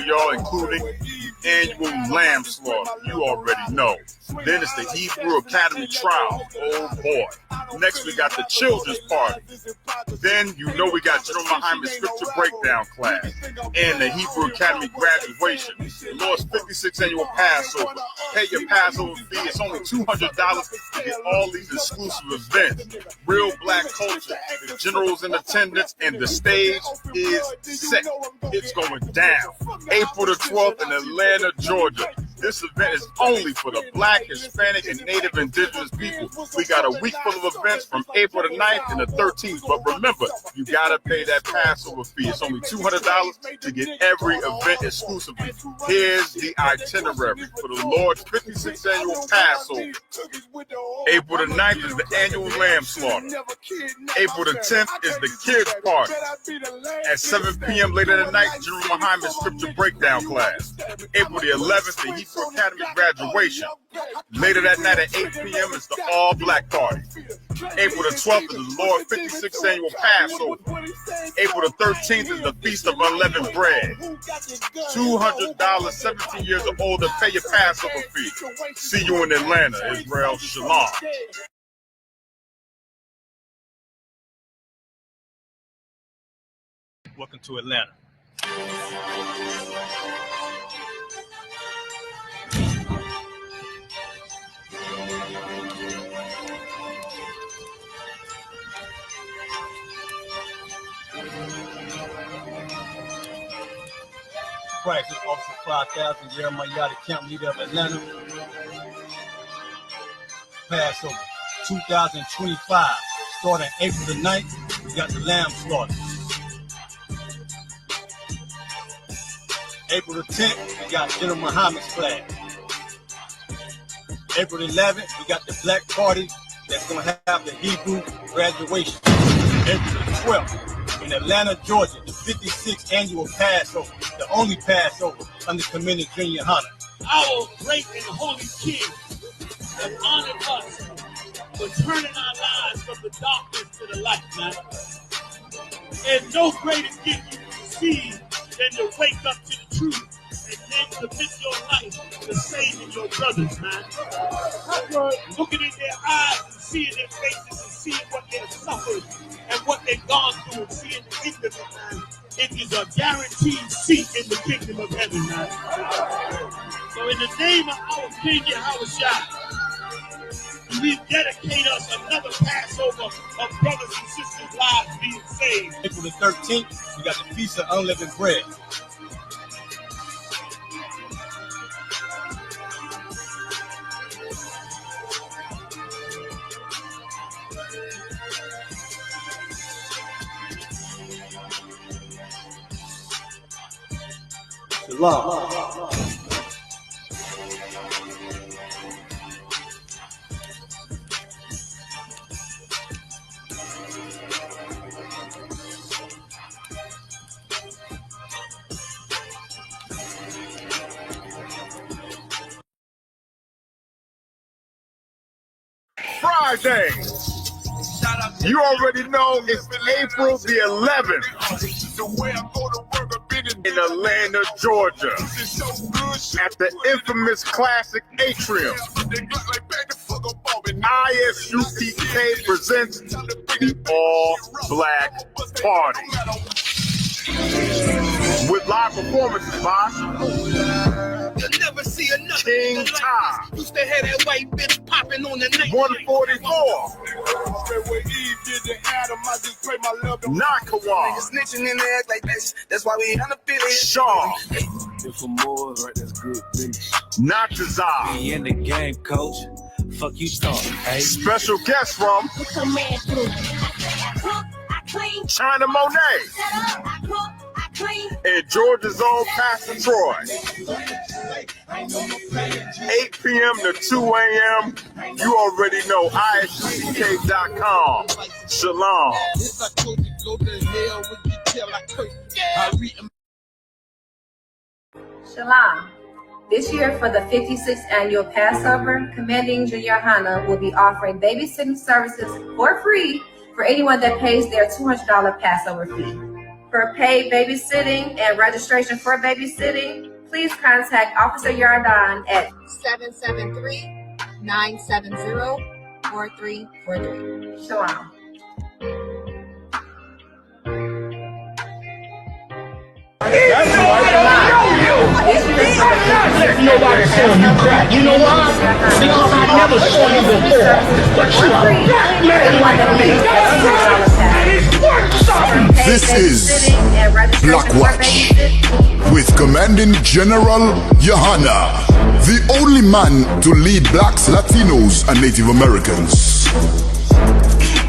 y'all, including the annual lamb slaughter. You already know. Then it's the Hebrew Academy trial. Oh boy. Next we got the children's party. Then you know we got General Muhammad's scripture breakdown class and the Hebrew Academy graduation. The Lord's 56th annual Passover. Pay your Passover fee. It's only $200 to get all these exclusive events. Real black culture. The general's in attendance and the stage is set. It's going down. April the 12th in Atlanta, Georgia. This event is only for the Black, Hispanic, and Native Indigenous people. We got a week full of events from April the 9th and the 13th. But remember, you got to pay that Passover fee. It's only $200 to get every event exclusively. Here's the itinerary for the Lord's 56th annual Passover. April the 9th is the annual lamb slaughter. April the 10th is the kids' party. At 7 p.m. later that night, General Muhammad's scripture breakdown class. April the 11th, the Hebrew Academy graduation. Later that night at 8 p.m. is the all-black party. April the 12th is the Lord's 56th annual Passover. April the 13th is the Feast of Unleavened Bread. $200, 17 years or older, pay your Passover fee. See you in Atlanta, Israel. Shalom. Welcome to Atlanta. Practice Officer 5000, Jeremiah, the camp leader of Atlanta. Passover 2025. Starting April the 9th, we got the lamb slaughter. April the 10th, we got General Muhammad's class. April the 11th, we got the black party that's going to have the Hebrew graduation. April the 12th, in Atlanta, Georgia, the 56th annual Passover, the only Passover under Commandant Yahanna. Our great and holy King has honored us for turning our lives from the darkness to the light, man. There's no greater gift you can receive than to wake up to the truth and then commit your life to saving your brothers, man. Looking in their eyes and seeing their faces and seeing what they've suffered and what they've gone through and seeing the end of it, man. It is a guaranteed seat in the kingdom of heaven, man. So in the name of our King Yahushua, we dedicate us another Passover of brothers and sisters' lives being saved. April the 13th, we got the Feast of Unleavened Bread. Shalom. Friday. You already know it's April the 11th in Atlanta, Georgia, at the infamous Classic Atrium. I.S.U.P.K. presents the All-Black Party with live performances by Never see another King Ty, used to have that white bitch popping on the night. 144, Nakawa, Snitching in the act like this. That's why we unaffiliated. Shaw, If for more, right, that's good business. Nataza, We in the game, coach. Fuck you talking, hey? special guest from China Monet, and Georgia's own Pastor Troy. 8 p.m. to 2 a.m. You already know isupk.com. Shalom. Shalom. This year for the 56th annual Passover, Commandant Yahanna will be offering babysitting services for free for anyone that pays their $200 Passover fee. For paid babysitting and registration for babysitting, please contact Officer Yardan at 773-970-4343. Shalom. Nobody tell you crap. You know why? Because I never saw you before. But you are a black man like me. This is Black Watch with Commandant General Yahanna, the only man to lead blacks, Latinos, and Native Americans.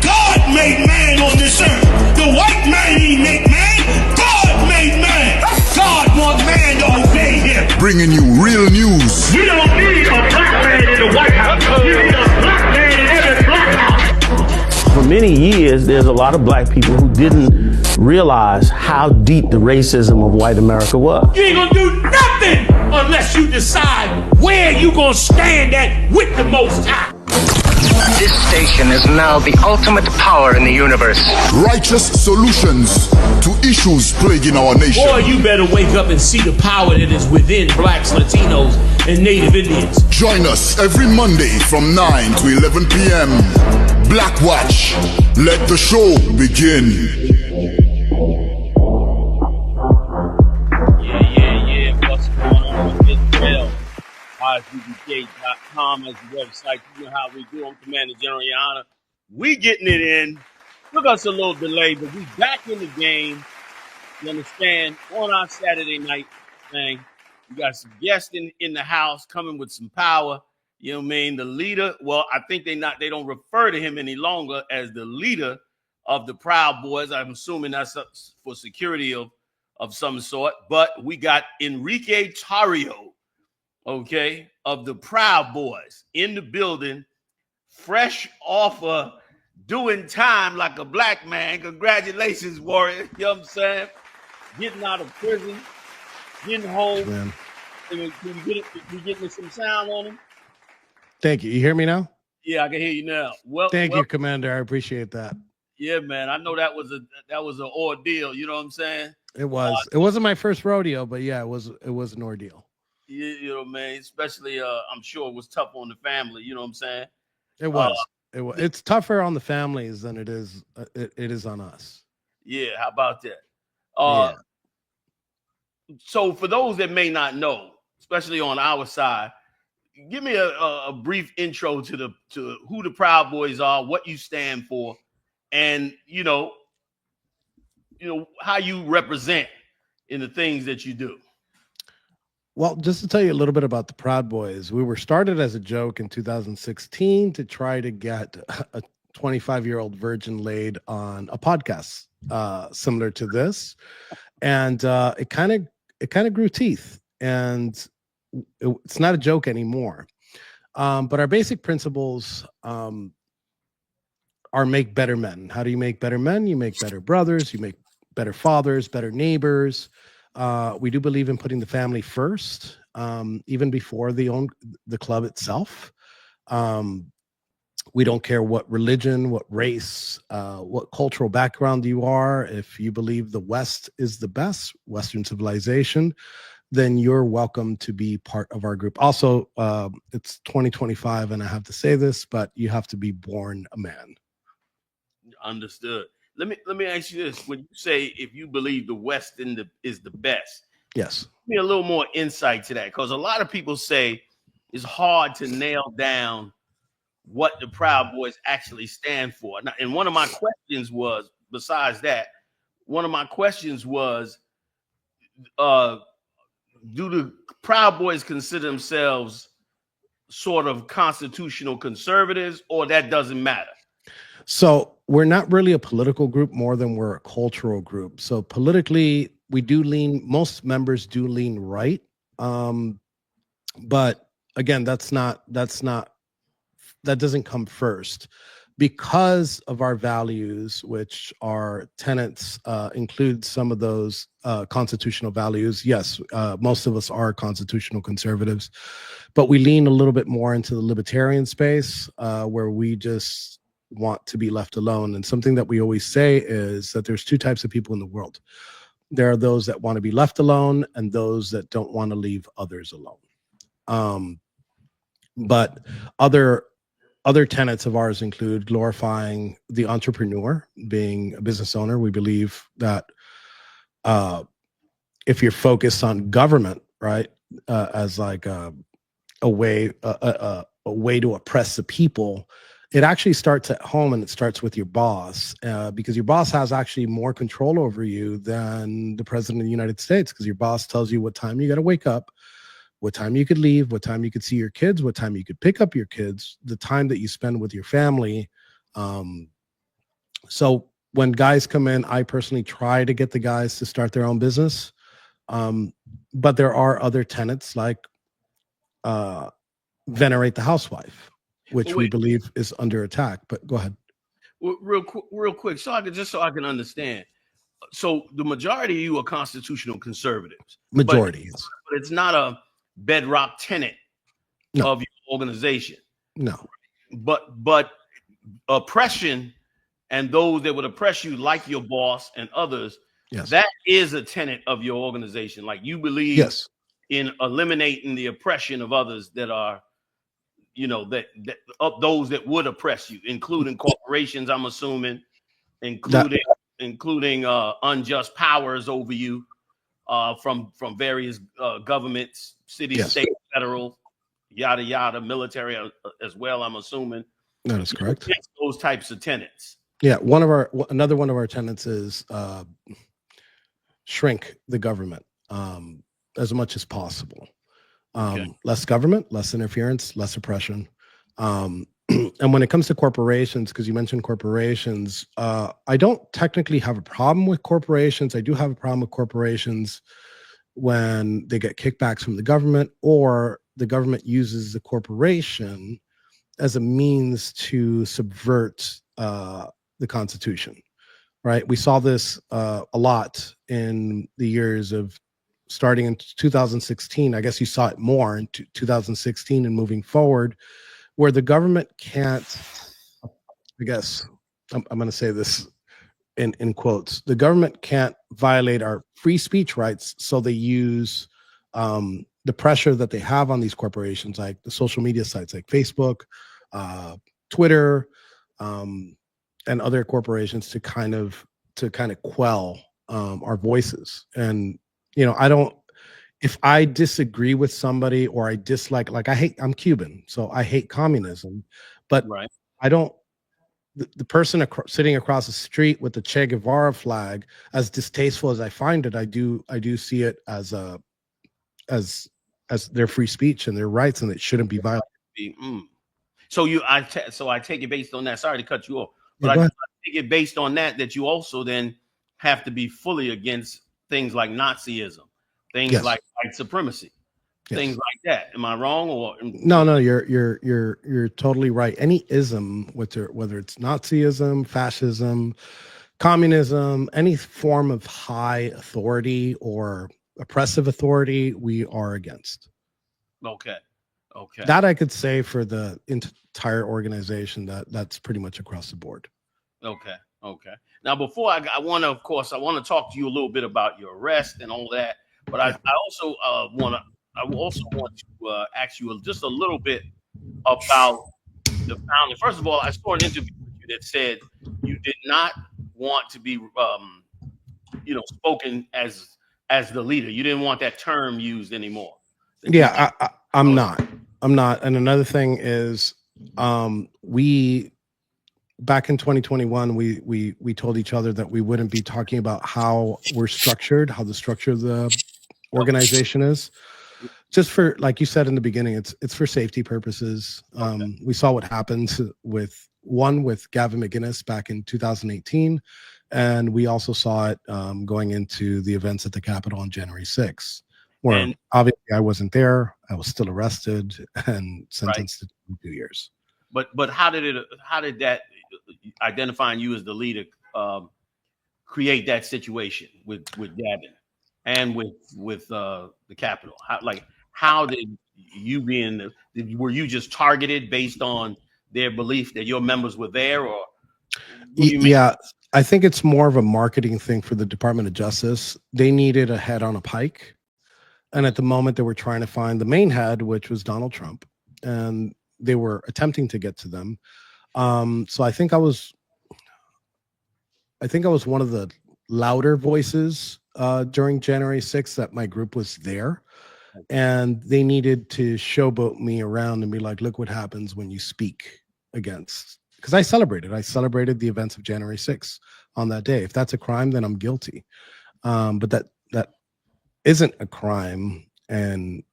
God made man on this earth. The white man he make man. God made man. God wants man to obey him. Bringing you real news. We don't need a black man in the White House. You need a black man in every black house. For many years, there's a lot of black people who didn't realize how deep the racism of white America was. You ain't gonna do nothing unless you decide where you gonna stand at with the Most High. This station is now the ultimate power in the universe. Righteous solutions to issues plaguing our nation. Boy, you better wake up and see the power that is within blacks, Latinos, and Native Indians. Join us every Monday from 9 to 11 p.m. Black Watch. Let the show begin. Yeah. What's going on with Israel? ISUPK.com as the website. You know how we do. I'm Commandant General Yahanna. We getting it in. Took us a little delay, but we back in the game. You understand? On our Saturday night thing. We got some guests in the house coming with some power. You know what I mean? The leader, well, I think they don't refer to him any longer as the leader of the Proud Boys. I'm assuming that's for security of some sort. But we got Enrique Tarrio, okay, of the Proud Boys in the building, fresh off of doing time like a black man. Congratulations, warrior. You know what I'm saying? Getting out of prison, getting home. Man. Can you get some sound on him? Thank you. You hear me now? Yeah, I can hear you now. Well, Thank you, Commander. I appreciate that. Yeah, man. I know that was an ordeal. You know what I'm saying? It was. It wasn't my first rodeo, but yeah, it was an ordeal. You know, man. Especially, I'm sure it was tough on the family. You know what I'm saying? It was. It's tougher on the families than it is on us. Yeah. How about that? Yeah. So for those that may not know, especially on our side, give me a brief intro to who the Proud Boys are, what you stand for, and you know how you represent in the things that you do. Well, just to tell you a little bit about the Proud Boys, we were started as a joke in 2016 to try to get a 25-year-old virgin laid on a podcast similar to this, and it kind of grew teeth, and it's not a joke anymore. But our basic principles are make better men. How do you make better men? You make better brothers, you make better fathers, better neighbors. We do believe in putting the family first, even before the club itself. We don't care what religion, what race, what cultural background you are. If you believe the West is the best, Western civilization, then you're welcome to be part of our group. Also, it's 2025, and I have to say this, but you have to be born a man. Understood. Let me ask you this: when you say if you believe the West is the best, yes, give me a little more insight to that, because a lot of people say it's hard to nail down what the Proud Boys actually stand for. Now, and one of my questions was, besides that, do the Proud Boys consider themselves sort of constitutional conservatives, or that doesn't matter? So we're not really a political group more than we're a cultural group. So politically, we do lean, most members do lean right. But again, that doesn't come first. Because of our values, which our tenets include some of those constitutional values. Yes, most of us are constitutional conservatives, but we lean a little bit more into the libertarian space, where we just want to be left alone. And something that we always say is that there's two types of people in the world. There are those that want to be left alone and those that don't want to leave others alone. But other tenets of ours include glorifying the entrepreneur, being a business owner. We believe that if you're focused on government, right, as like a way to oppress the people, it actually starts at home, and it starts with your boss, because your boss has actually more control over you than the president of the United States, because your boss tells you what time you got to wake up, what time you could leave, what time you could see your kids, what time you could pick up your kids, the time that you spend with your family. So when guys come in, I personally try to get the guys to start their own business. But there are other tenets like venerate the housewife, which we believe is under attack. But go ahead. Real quick, so I can understand. So the majority of you are constitutional conservatives. Majority, yes. But it's not a bedrock tenet of your organization. No. But oppression and those that would oppress you, like your boss and others, yes, that is a tenet of your organization. Like you believe yes, in eliminating the oppression of others that are, that of those that would oppress you, including corporations, I'm assuming, including unjust powers over you from various governments, city, yes, state, federal, yada yada, military as well, I'm assuming. That is correct. Those types of tenets. Yeah, another one of our tenets is shrink the government as much as possible. Less government, less interference, less oppression. And when it comes to corporations, because you mentioned corporations, I don't technically have a problem with corporations. I do have a problem with corporations when they get kickbacks from the government, or the government uses the corporation as a means to subvert the Constitution, right? We saw this a lot in the years of starting in 2016. I guess you saw it more in 2016 and moving forward, where the government can't, I guess, I'm going to say this in quotes, the government can't violate our free speech rights, so they use the pressure that they have on these corporations, like the social media sites like Facebook, Twitter, and other corporations, to kind of quell our voices. And if I disagree with somebody, or I dislike, I'm Cuban, so I hate communism, but right. I don't, the person sitting across the street with the Che Guevara flag, as distasteful as I find it, I do see it as their free speech and their rights, and it shouldn't be violated. So I take it based on that. Sorry to cut you off, but I take it based on that you also then have to be fully against things like Nazism, things yes, like white supremacy, yes, things like that. Am I wrong? Or no, you're totally right. Any ism, whether it's Nazism, fascism, communism, any form of high authority or oppressive authority, we are against. Okay. That I could say for the entire organization, that's pretty much across the board. Okay. Now, before I want to talk to you a little bit about your arrest and all that, but I also want to ask you just a little bit about the founding. First of all, I saw an interview with you that said you did not want to be, spoken as the leader. You didn't want that term used anymore. Yeah, I'm not. And another thing is, we back in 2021, we told each other that we wouldn't be talking about how we're structured, how the structure of the organization is. Just for, like you said in the beginning, it's for safety purposes. We saw what happened with Gavin McInnes back in 2018, and we also saw it going into the events at the Capitol on January 6th, where obviously I wasn't there. I was still arrested and sentenced to 2 years. But how did that identifying you as the leader create that situation with Gavin and with the Capitol? How did you were you just targeted based on their belief that your members were there, or yeah, I think it's more of a marketing thing for the Department of Justice. They needed a head on a pike. And at the moment, they were trying to find the main head, which was Donald Trump. And they were attempting to get to them. So I think I was one of the louder voices during January 6th that my group was there. And they needed to showboat me around and be like, look what happens when you speak against. Because I celebrated the events of January 6th on that day. If that's a crime, then I'm guilty. But that isn't a crime and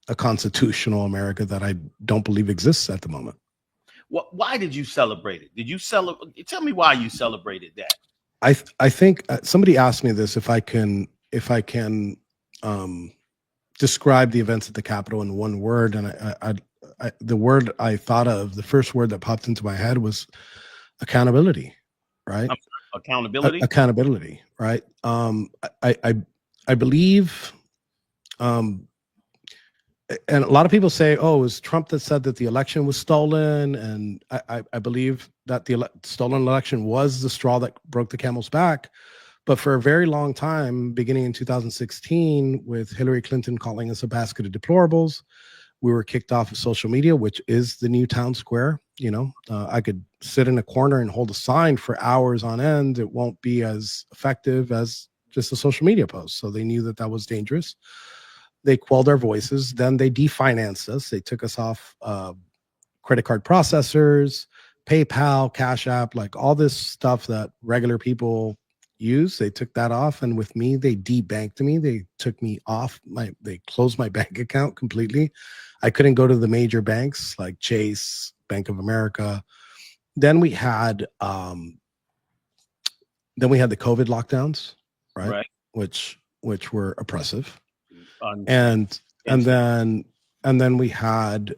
a constitutional America that I don't believe exists at the moment. Why did you celebrate it? Did you celebrate? Tell me why you celebrated that. I think somebody asked me this, if I can describe the events at the Capitol in one word, and the word I thought of, the first word that popped into my head was accountability, right? Accountability, right? I believe, and a lot of people say, oh, it was Trump that said that the election was stolen, and I believe that the stolen election was the straw that broke the camel's back. But for a very long time, beginning in 2016, with Hillary Clinton calling us a basket of deplorables, we were kicked off of social media, which is the new town square. I could sit in a corner and hold a sign for hours on end. It won't be as effective as just a social media post. So they knew that that was dangerous. They quelled our voices. Then they definanced us. They took us off credit card processors, PayPal, Cash App, like all this stuff that regular people use. They took that off. And with me, they debanked me. They took me off. They closed my bank account completely. I couldn't go to the major banks like Chase, Bank of America. Then we had the COVID lockdowns, right? Which were oppressive. And then we had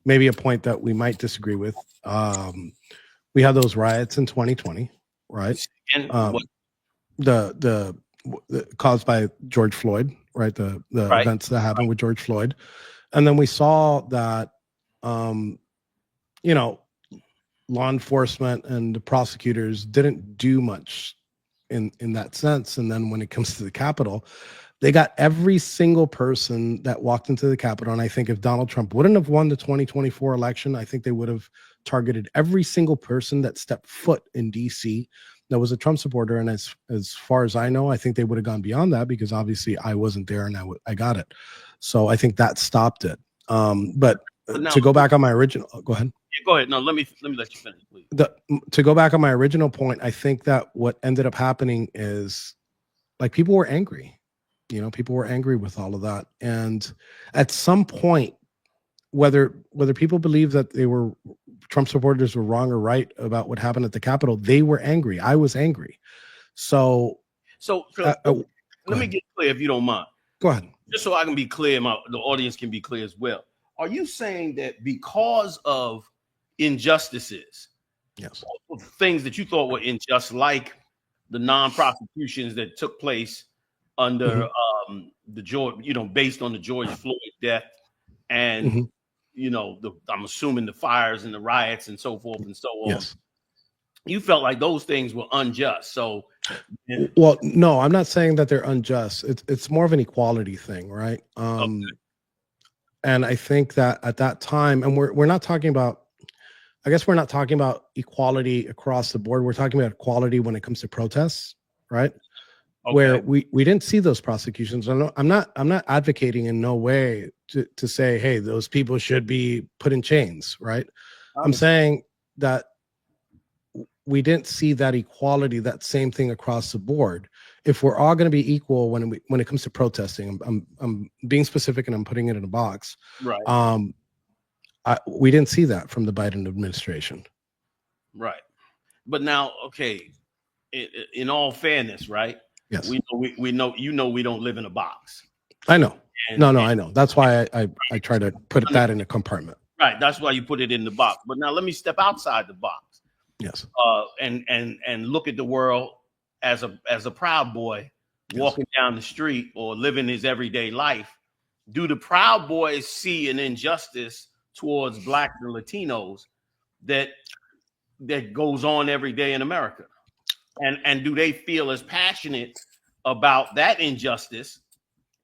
maybe a point that we might disagree with. We had those riots in 2020, right? And the caused by George Floyd, right? The events that happened with George Floyd. And then we saw that law enforcement and the prosecutors didn't do much in that sense. And then when it comes to the Capitol, they got every single person that walked into the Capitol. And I think if Donald Trump wouldn't have won the 2024 election, I think they would have targeted every single person that stepped foot in DC that was a Trump supporter. And as far as I know, I think they would have gone beyond that, because obviously I wasn't there and I got it. So I think that stopped it. But now, to go back on my original, go ahead. Go ahead. No, let me let you finish, please. To go back on my original point, I think that what ended up happening is, like, people were angry. People were angry with all of that. And at some point, whether people believe that Trump supporters were wrong or right about what happened at the Capitol, they were angry. I was angry. So let me get clear, if you don't mind. Go ahead. Just so I can be clear, the audience can be clear as well. Are you saying that because of injustices, yes, things that you thought were unjust, like the non-prosecutions that took place under the George, based on the George Floyd death, and I'm assuming the fires and the riots and so forth and so on. Yes. You felt like those things were unjust. So, well, no, I'm not saying that they're unjust. It's more of an equality thing, right? Okay. And I think that at that time, and we're not talking about, I guess we're not talking about equality across the board. We're talking about equality when it comes to protests, right? Okay. Where we didn't see those prosecutions. I'm not advocating in no way to say, hey, those people should be put in chains, right? I'm saying that we didn't see that equality, that same thing across the board. If we're all going to be equal when it comes to protesting, I'm being specific and I'm putting it in a box. Right. We didn't see that from the Biden administration. Right. But now, okay, in all fairness, right? Yes. We know we don't live in a box. I know. I know. That's why I try to put that in a compartment. Right. That's why you put it in the box. But now let me step outside the box. Yes. And look at the world as a Proud Boy walking down the street or living his everyday life. Do the Proud Boys see an injustice towards Blacks and Latinos that that goes on every day in America? And do they feel as passionate about that injustice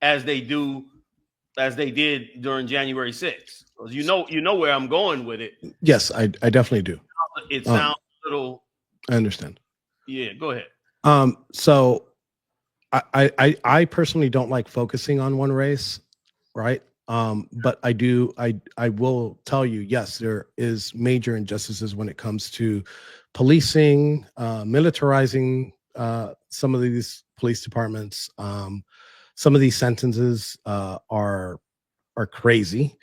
as they did during January 6th? Because you know where I'm going with it. Yes, I definitely do. It sounds a little. I understand. Yeah, go ahead. So I personally don't like focusing on one race, right? But I will tell you, yes, there is major injustices when it comes to policing, militarizing some of these police departments. Some of these sentences are crazy,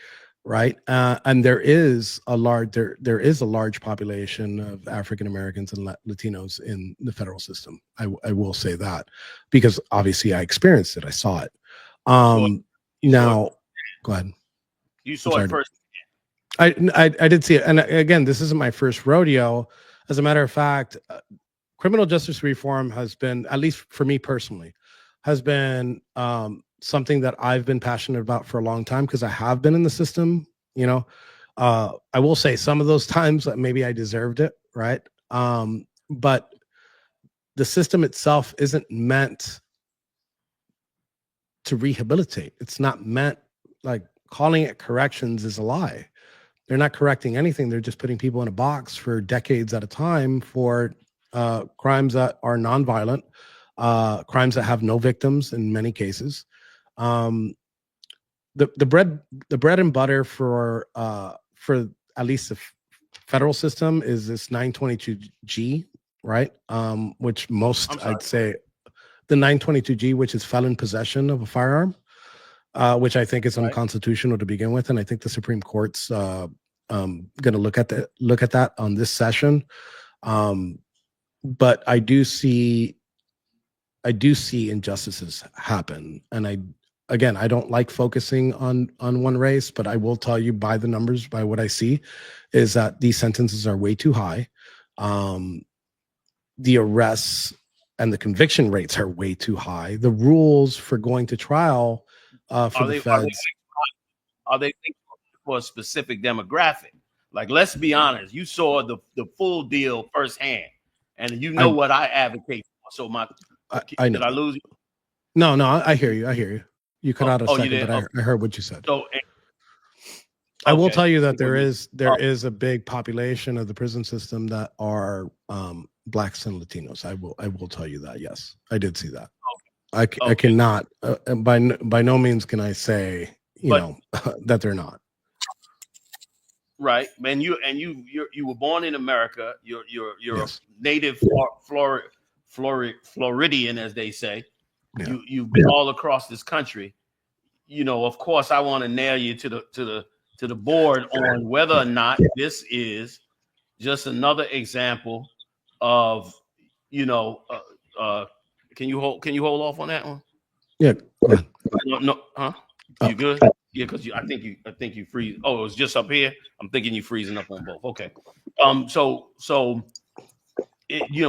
right? And there is a large population of African Americans and Latinos in the federal system. I will say that, because obviously I experienced it. I saw it. Now, go ahead. You saw it first. I did see it, and again, this isn't my first rodeo. As a matter of fact, criminal justice reform has been, at least for me personally, has been something that I've been passionate about for a long time, because I have been in the system. I will say some of those times that maybe I deserved it, right? But the system itself isn't meant to rehabilitate. It's not meant, like, calling it corrections is a lie. They're not correcting anything. They're just putting people in a box for decades at a time for crimes that are nonviolent, crimes that have no victims in many cases. The bread and butter for at least the federal system is this 922G, right? Which most, I'd say, the 922G, which is felon possession of a firearm, which I think is unconstitutional to begin with, and I think the Supreme Court's going to look at that on this session. But I do see injustices happen, and I don't like focusing on one race, but I will tell you, by the numbers, by what I see, is that these sentences are way too high. The arrests and the conviction rates are way too high. The rules for going to trial for the feds. Are they for a specific demographic? Like, let's be honest, you saw the full deal firsthand, and you know what I advocate for. So I know. Did I lose you? No, I hear you. You cut out a second, but I heard what you said. So, I will tell you that there is a big population of the prison system that are Blacks and Latinos. I will tell you that. Yes, I did see that. I cannot by no means can I say that they're not. Right, and you were born in America. You're yes. a native Floridian, as they say. Yeah. You've been all across this country. Of course, I want to nail you to the board on whether or not this is just another example of, can you hold off on that one? Yeah. No, huh? You good? Yeah, because I think you freeze. Oh, it was just up here. I'm thinking you freezing up on both. Okay. So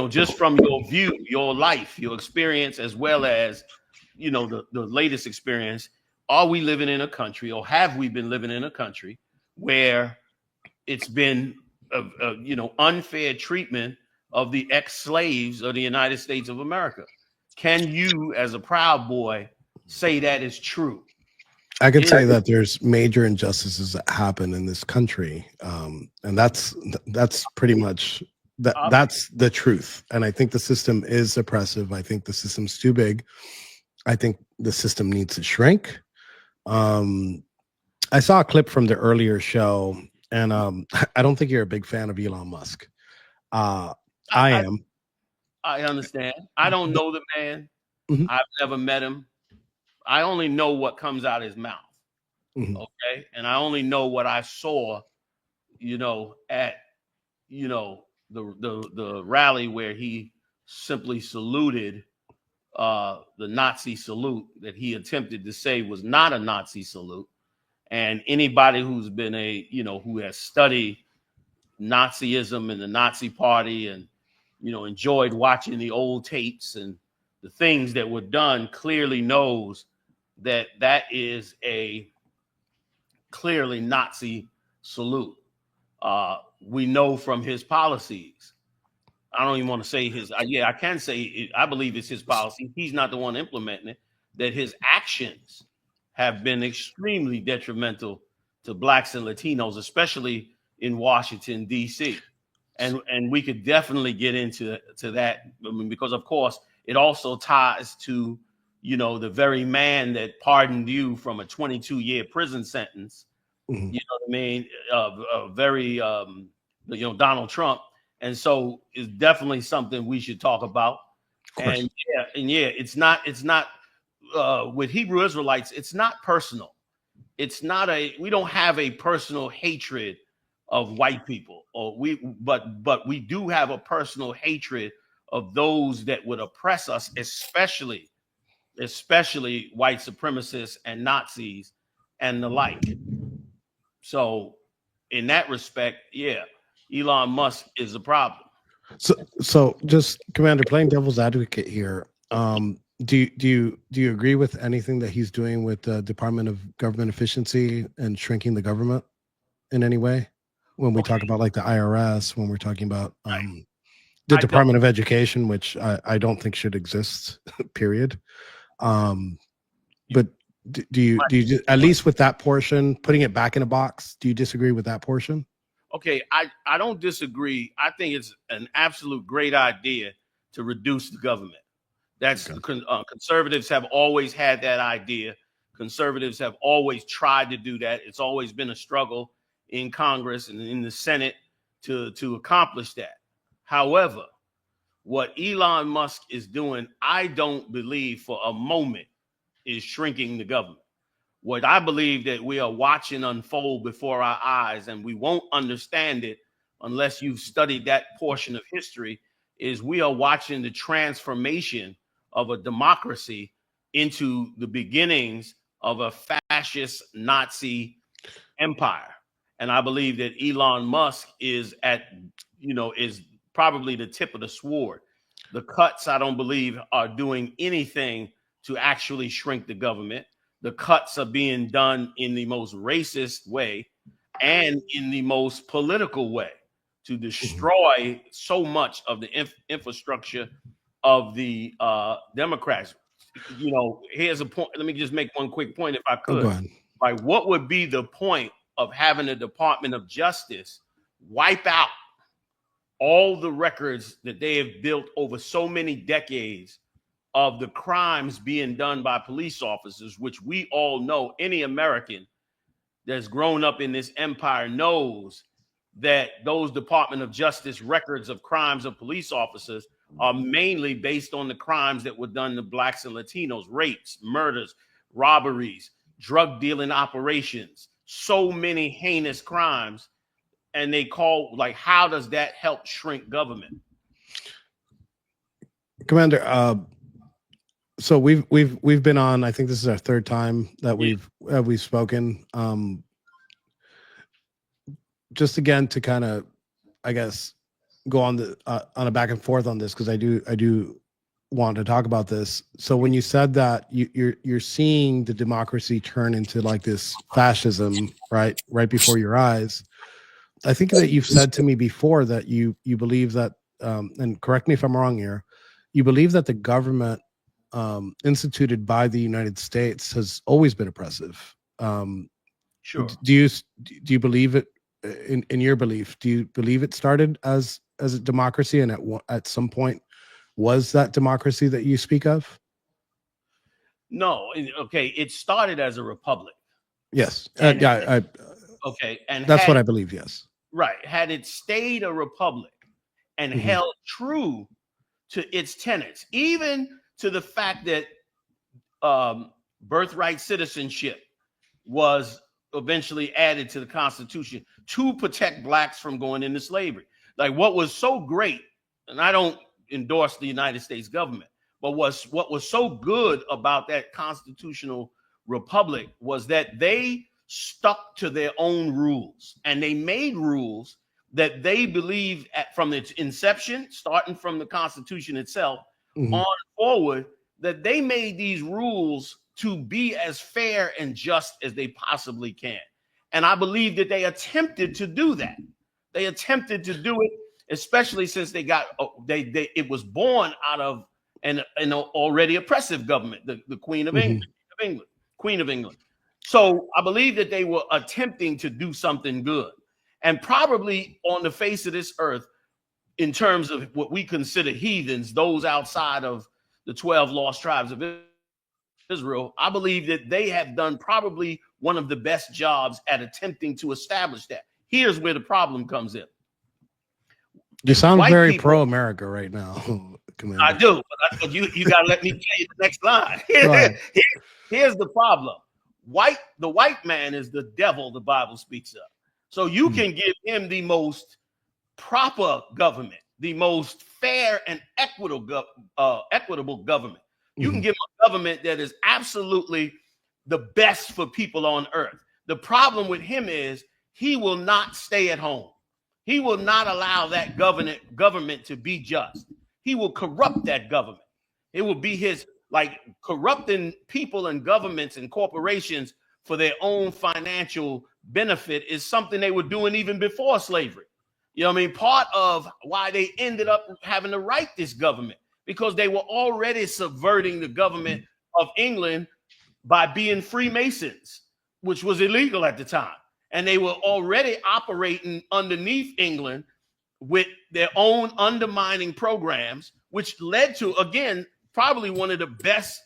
just from your view, your life, your experience, as well as the latest experience, are we living in a country, or have we been living in a country where it's been unfair treatment of the ex-slaves of the United States of America? Can you, as a Proud Boy, say that is true? I can say that there's major injustices that happen in this country, and that's pretty much that's the truth. And I think the system is oppressive. I think the system's too big. I think the system needs to shrink. I saw a clip from the earlier show, and I don't think you're a big fan of Elon Musk. I am. I understand. I don't know the man. Mm-hmm. I've never met him. I only know what comes out of his mouth. Mm-hmm. Okay. And I only know what I saw, at, the rally where he simply saluted the Nazi salute that he attempted to say was not a Nazi salute. And anybody who's been who has studied Nazism and the Nazi Party and, enjoyed watching the old tapes and the things that were done clearly knows that is a clearly Nazi salute. we know from his policies. I don't even want to say his. I can say it, I believe it's his policy. He's not the one implementing it. That his actions have been extremely detrimental to blacks and Latinos, especially in Washington D.C. And we could definitely get into that. I mean, because of course it also ties to, you know, the very man that pardoned you from a 22-year prison sentence. Mm-hmm. You know what I mean? You know, Donald Trump. And so it's definitely something we should talk about. And it's not with Hebrew Israelites, it's not personal. It's not we don't have a personal hatred of white people, but we do have a personal hatred of those that would oppress us, especially white supremacists and Nazis and the like. So in that respect, yeah, Elon Musk is a problem. So just, Commander, playing devil's advocate here. Do you agree with anything that he's doing with the Department of Government Efficiency and shrinking the government in any way? When we talk about like the IRS, when we're talking about the Department of Education, which I don't think should exist, period. But do you at least with that portion, putting it back in a box, do you disagree with that portion? Okay, I don't disagree. I think it's an absolute great idea to reduce the government. That's conservatives have always had that idea. Conservatives have always tried to do that. It's always been a struggle in Congress and in the Senate to accomplish that. However, what Elon Musk is doing, I don't believe for a moment is shrinking the government. What I believe that we are watching unfold before our eyes, and we won't understand it unless you've studied that portion of history, is we are watching the transformation of a democracy into the beginnings of a fascist Nazi empire. And I believe that Elon Musk is probably the tip of the sword. The cuts, I don't believe, are doing anything to actually shrink the government. The cuts are being done in the most racist way and in the most political way to destroy so much of the infrastructure of the Democrats. You know, here's a point. Let me just make one quick point if I could. Go ahead. Like, what would be the point of having a Department of Justice wipe out all the records that they have built over so many decades of the crimes being done by police officers, which we all know, any American that's grown up in this empire knows that those Department of Justice records of crimes of police officers are mainly based on the crimes that were done to blacks and Latinos, rapes, murders, robberies, drug dealing operations, so many heinous crimes. And they call, like, how does that help shrink government? Commander, so we've been on, I think this is our third time that we've spoken. Just again to kind of, I guess, go on a back and forth on this, because I do want to talk about this. So when you said that you're seeing the democracy turn into like this fascism right before your eyes, I think that you've said to me before that you believe that, and correct me if I'm wrong here, you believe that the government instituted by the United States has always been oppressive. Sure. Do you believe it? In your belief, do you believe it started as a democracy, and at some point was that democracy that you speak of? No. Okay. It started as a republic. Yes. Okay. And that's what I believe. Yes. Right. Had it stayed a republic and held true to its tenets, even to the fact that birthright citizenship was eventually added to the Constitution to protect blacks from going into slavery. Like, what was so great, and I don't endorse the United States government, but what was so good about that constitutional republic was that they stuck to their own rules, and they made rules that they believed from its inception, starting from the Constitution itself on forward, that they made these rules to be as fair and just as they possibly can. And I believe that they attempted to do that. They attempted to do it, especially since they got it was born out of an already oppressive government, the Queen of England, Queen of England. So I believe that they were attempting to do something good, and probably on the face of this earth, in terms of what we consider heathens, those outside of the 12 lost tribes of Israel, I believe that they have done probably one of the best jobs at attempting to establish that. Here's where the problem comes in. You sound very pro-America right now, Commander. I do, but you got to let me tell you the next line. Here's the problem. The white man is the devil the Bible speaks of. So you can give him the most proper government, the most fair and equitable government. You can give him a government that is absolutely the best for people on earth. The problem with him is he will not stay at home. He will not allow that government to be just. He will corrupt that government. It will be his, like, corrupting people and governments and corporations for their own financial benefit is something they were doing even before slavery. You know what I mean? Part of why they ended up having to write this government, because they were already subverting the government of England by being Freemasons, which was illegal at the time. And they were already operating underneath England with their own undermining programs, which led to, again, probably one of the best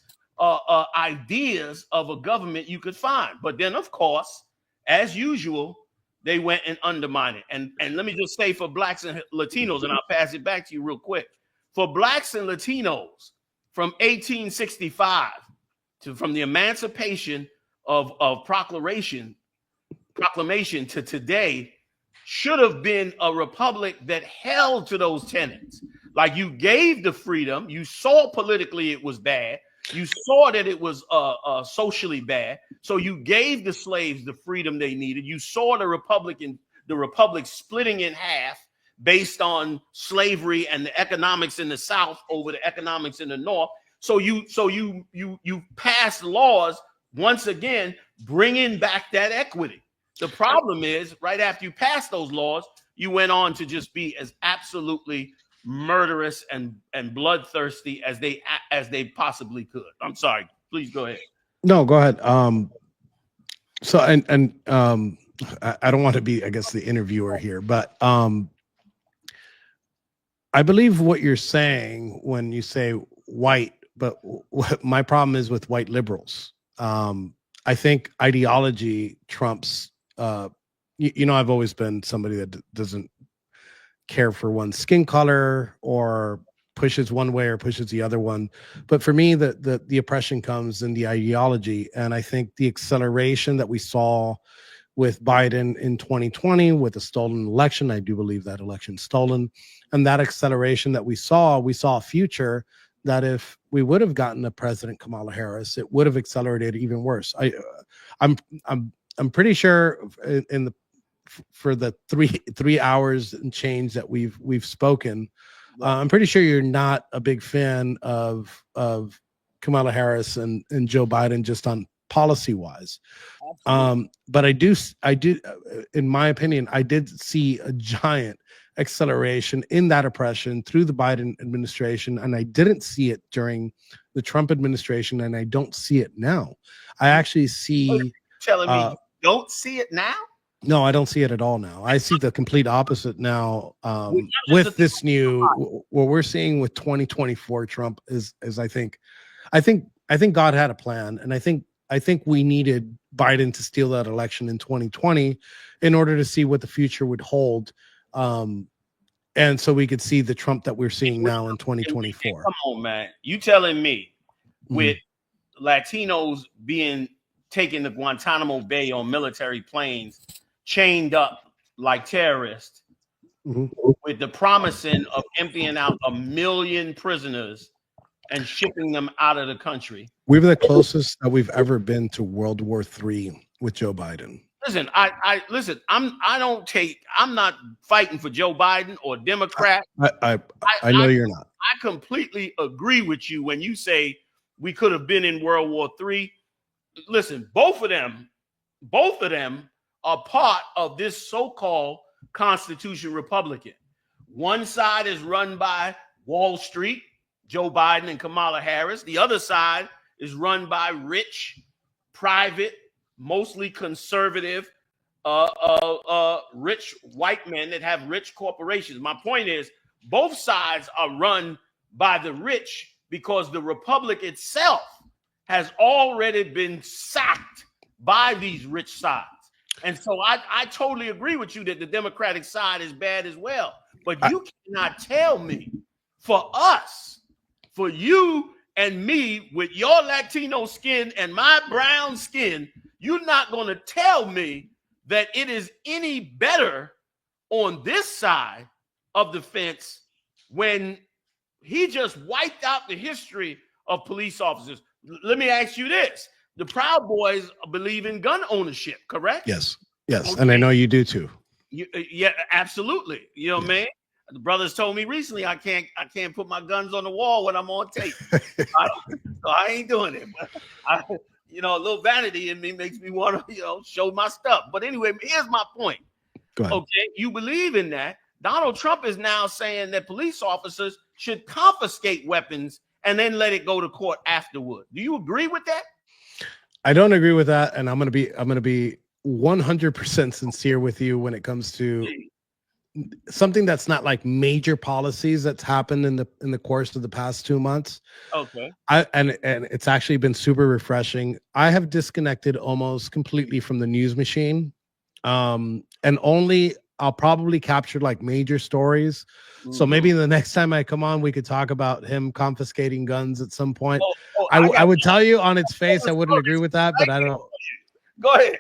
ideas of a government you could find. But then, of course, as usual, they went and undermined it. And let me just say, for blacks and Latinos, and I'll pass it back to you real quick. For blacks and Latinos, from 1865 from the emancipation of proclamation to today, should have been a republic that held to those tenets. Like, you gave the freedom, you saw politically it was bad, you saw that it was socially bad, so you gave the slaves the freedom they needed. You saw the republic splitting in half based on slavery and the economics in the South over the economics in the North. So you passed laws, once again, bringing back that equity. The problem is, right after you passed those laws, you went on to just be as absolutely murderous and bloodthirsty as they possibly could. I'm sorry. Please go ahead. No, go ahead. So I don't want to be, I guess, the interviewer here, but I believe what you're saying when you say white, but my problem is with white liberals. I think ideology trumps. I've always been somebody that doesn't care for one's skin color or pushes one way or pushes the other one. But for me, the oppression comes in the ideology. And I think the acceleration that we saw with Biden in 2020 with a stolen election, I do believe that election stolen, and that acceleration that we saw a future that if we would have gotten a President Kamala Harris, it would have accelerated even worse. I'm pretty sure for the three hours and change that we've spoken, I'm pretty sure you're not a big fan of Kamala Harris and Joe Biden just on policy wise. But I do, in my opinion, I did see a giant acceleration in that oppression through the Biden administration, and I didn't see it during the Trump administration, and I don't see it now. I actually see. Telling me you don't see it now? No, I don't see it at all now. I see the complete opposite now. With this new, what we're seeing with 2024 Trump is I think God had a plan, and I think we needed Biden to steal that election in 2020 in order to see what the future would hold. And so we could see the Trump that we're seeing now in 2024. Come on, man. You telling me with Latinos being taken to Guantanamo Bay on military planes, chained up like terrorists, with the promising of emptying out 1 million prisoners and shipping them out of the country. We were the closest that we've ever been to World War III with Joe Biden. Listen, I'm not fighting for Joe Biden or Democrat. I know you're not. I completely agree with you when you say we could have been in World War III. Listen, both of them are part of this so-called Constitution Republican. One side is run by Wall Street, Joe Biden and Kamala Harris. The other side is run by rich, private, mostly conservative, rich white men that have rich corporations. My point is, both sides are run by the rich because the republic itself has already been sacked by these rich sides. And so I totally agree with you that the Democratic side is bad as well. But you cannot tell me, for us, for you and me with your Latino skin and my brown skin, you're not going to tell me that it is any better on this side of the fence when he just wiped out the history of police officers. Let me ask you this. The Proud Boys believe in gun ownership, correct? Yes. Yes. Okay. And I know you do too. Yeah, absolutely. You know what I mean? The brothers told me recently I can't put my guns on the wall when I'm on tape. So I ain't doing it. But a little vanity in me makes me want to, show my stuff. But anyway, here's my point. Go ahead. Okay, you believe in that. Donald Trump is now saying that police officers should confiscate weapons and then let it go to court afterward. Do you agree with that? I don't agree with that, and I'm gonna be 100% sincere with you when it comes to something that's not like major policies that's happened in the course of the past 2 months. Okay. And it's actually been super refreshing. I have disconnected almost completely from the news machine. And only I'll probably capture like major stories. So maybe the next time I come on, we could talk about him confiscating guns at some point. I would tell you on its face, I wouldn't agree with that, but I don't. Go ahead.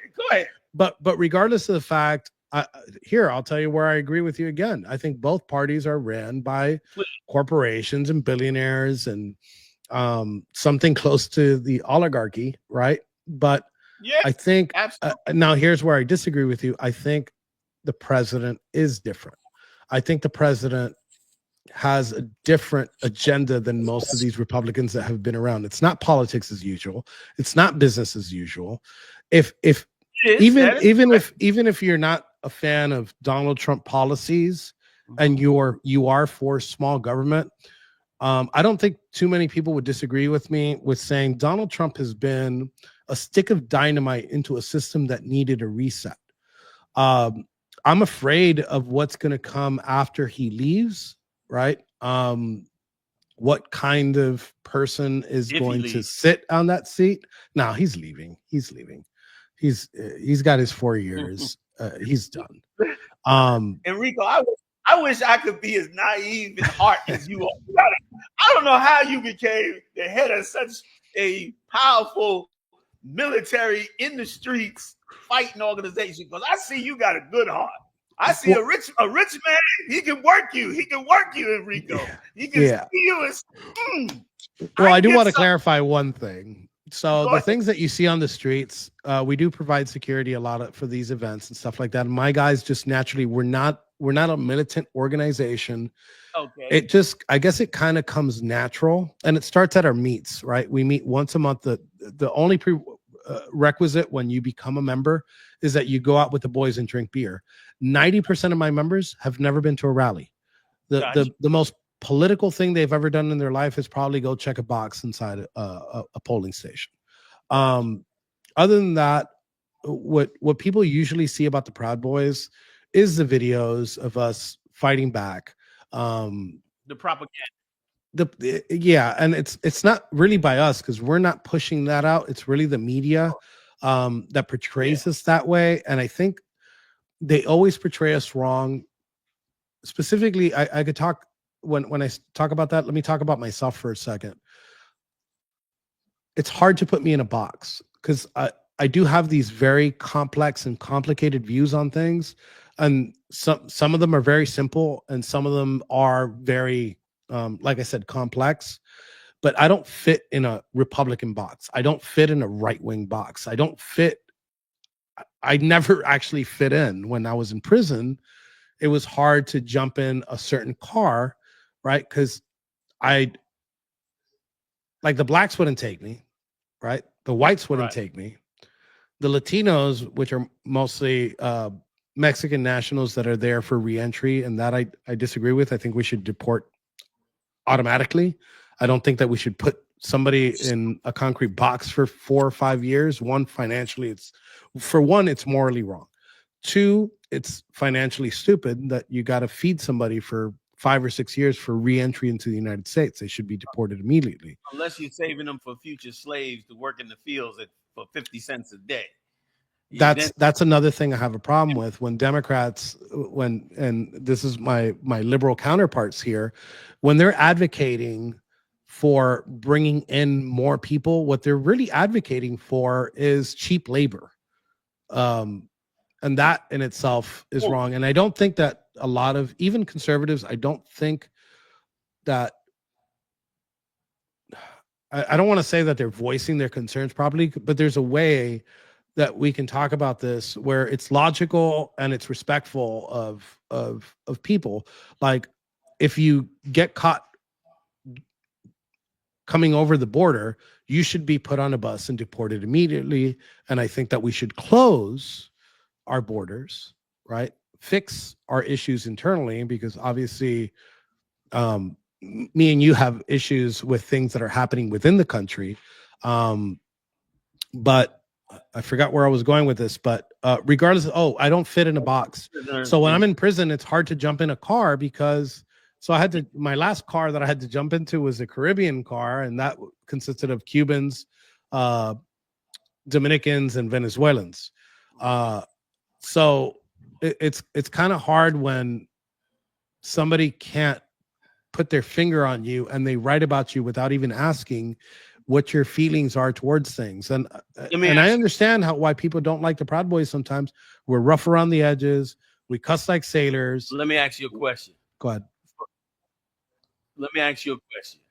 But regardless of the fact, I'll tell you where I agree with you again. I think both parties are ran by corporations and billionaires and something close to the oligarchy, right? But I think now here's where I disagree with you. I think the president is different. I think the president has a different agenda than most of these Republicans that have been around. It's not politics as usual. It's not business as usual. Even if you're not a fan of Donald Trump policies and you are for small government, I don't think too many people would disagree with me with saying Donald Trump has been a stick of dynamite into a system that needed a reset. I'm afraid of what's going to come after he leaves, right? What kind of person is going to sit on that seat? No, he's leaving. He's got his 4 years. He's done. Enrico, I wish I could be as naive in heart as you are. I don't know how you became the head of such a powerful military in the streets fighting organization, because I see you got a good heart. I see a rich man. He can work you. Enrico. He can see you as. Well, I do want to clarify one thing. So the things that you see on the streets, we do provide security a lot for these events and stuff like that. And my guys just naturally, we're not a militant organization. Okay. I guess it kind of comes natural, and it starts at our meets, right? We meet once a month. The only requisite when you become a member is that you go out with the boys and drink beer. 90% of my members have never been to a rally. The most political thing they've ever done in their life is probably go check a box inside a polling station. Other than that, what people usually see about the Proud Boys is the videos of us fighting back. The propaganda. And it's not really by us because we're not pushing that out. It's really the media that portrays us that way, and I think they always portray us wrong. Specifically, I could talk when I talk about that. Let me talk about myself for a second. It's hard to put me in a box because I do have these very complex and complicated views on things, and some of them are very simple, and some of them are very like I said, complex, but I don't fit in a Republican box. I don't fit in a right-wing box. I never actually fit in. When I was in prison, it was hard to jump in a certain car, right? Because the blacks wouldn't take me, right? The whites wouldn't take me. The Latinos, which are mostly Mexican nationals that are there for reentry, and that I disagree with. I think we should deport automatically. I don't think that we should put somebody in a concrete box for 4 or 5 years. One, financially, it's morally wrong. Two, it's financially stupid that you got to feed somebody for 5 or 6 years for reentry into the United States. They should be deported immediately. Unless you're saving them for future slaves to work in the fields for 50 cents a day. That's another thing I have a problem with when Democrats, and this is my liberal counterparts here, when they're advocating for bringing in more people, what they're really advocating for is cheap labor. And that in itself is wrong. And I don't think that a lot of, even conservatives, I don't think that, I don't want to say that they're voicing their concerns properly, but there's a way that we can talk about this where it's logical and it's respectful of people. Like, if you get caught coming over the border, you should be put on a bus and deported immediately. And I think that we should close our borders, right? Fix our issues internally, because obviously me and you have issues with things that are happening within the country. But I forgot where I was going with this, but regardless, I don't fit in a box. So when I'm in prison, it's hard to jump in a car because, so I had to, my last car that I had to jump into was a Caribbean car, and that consisted of Cubans, Dominicans, and Venezuelans. So it's kind of hard when somebody can't put their finger on you and they write about you without even asking what your feelings are towards things. And I understand why people don't like the Proud Boys sometimes. We're rough around the edges. We cuss like sailors. Let me ask you a question. Go ahead. Let me ask you a question.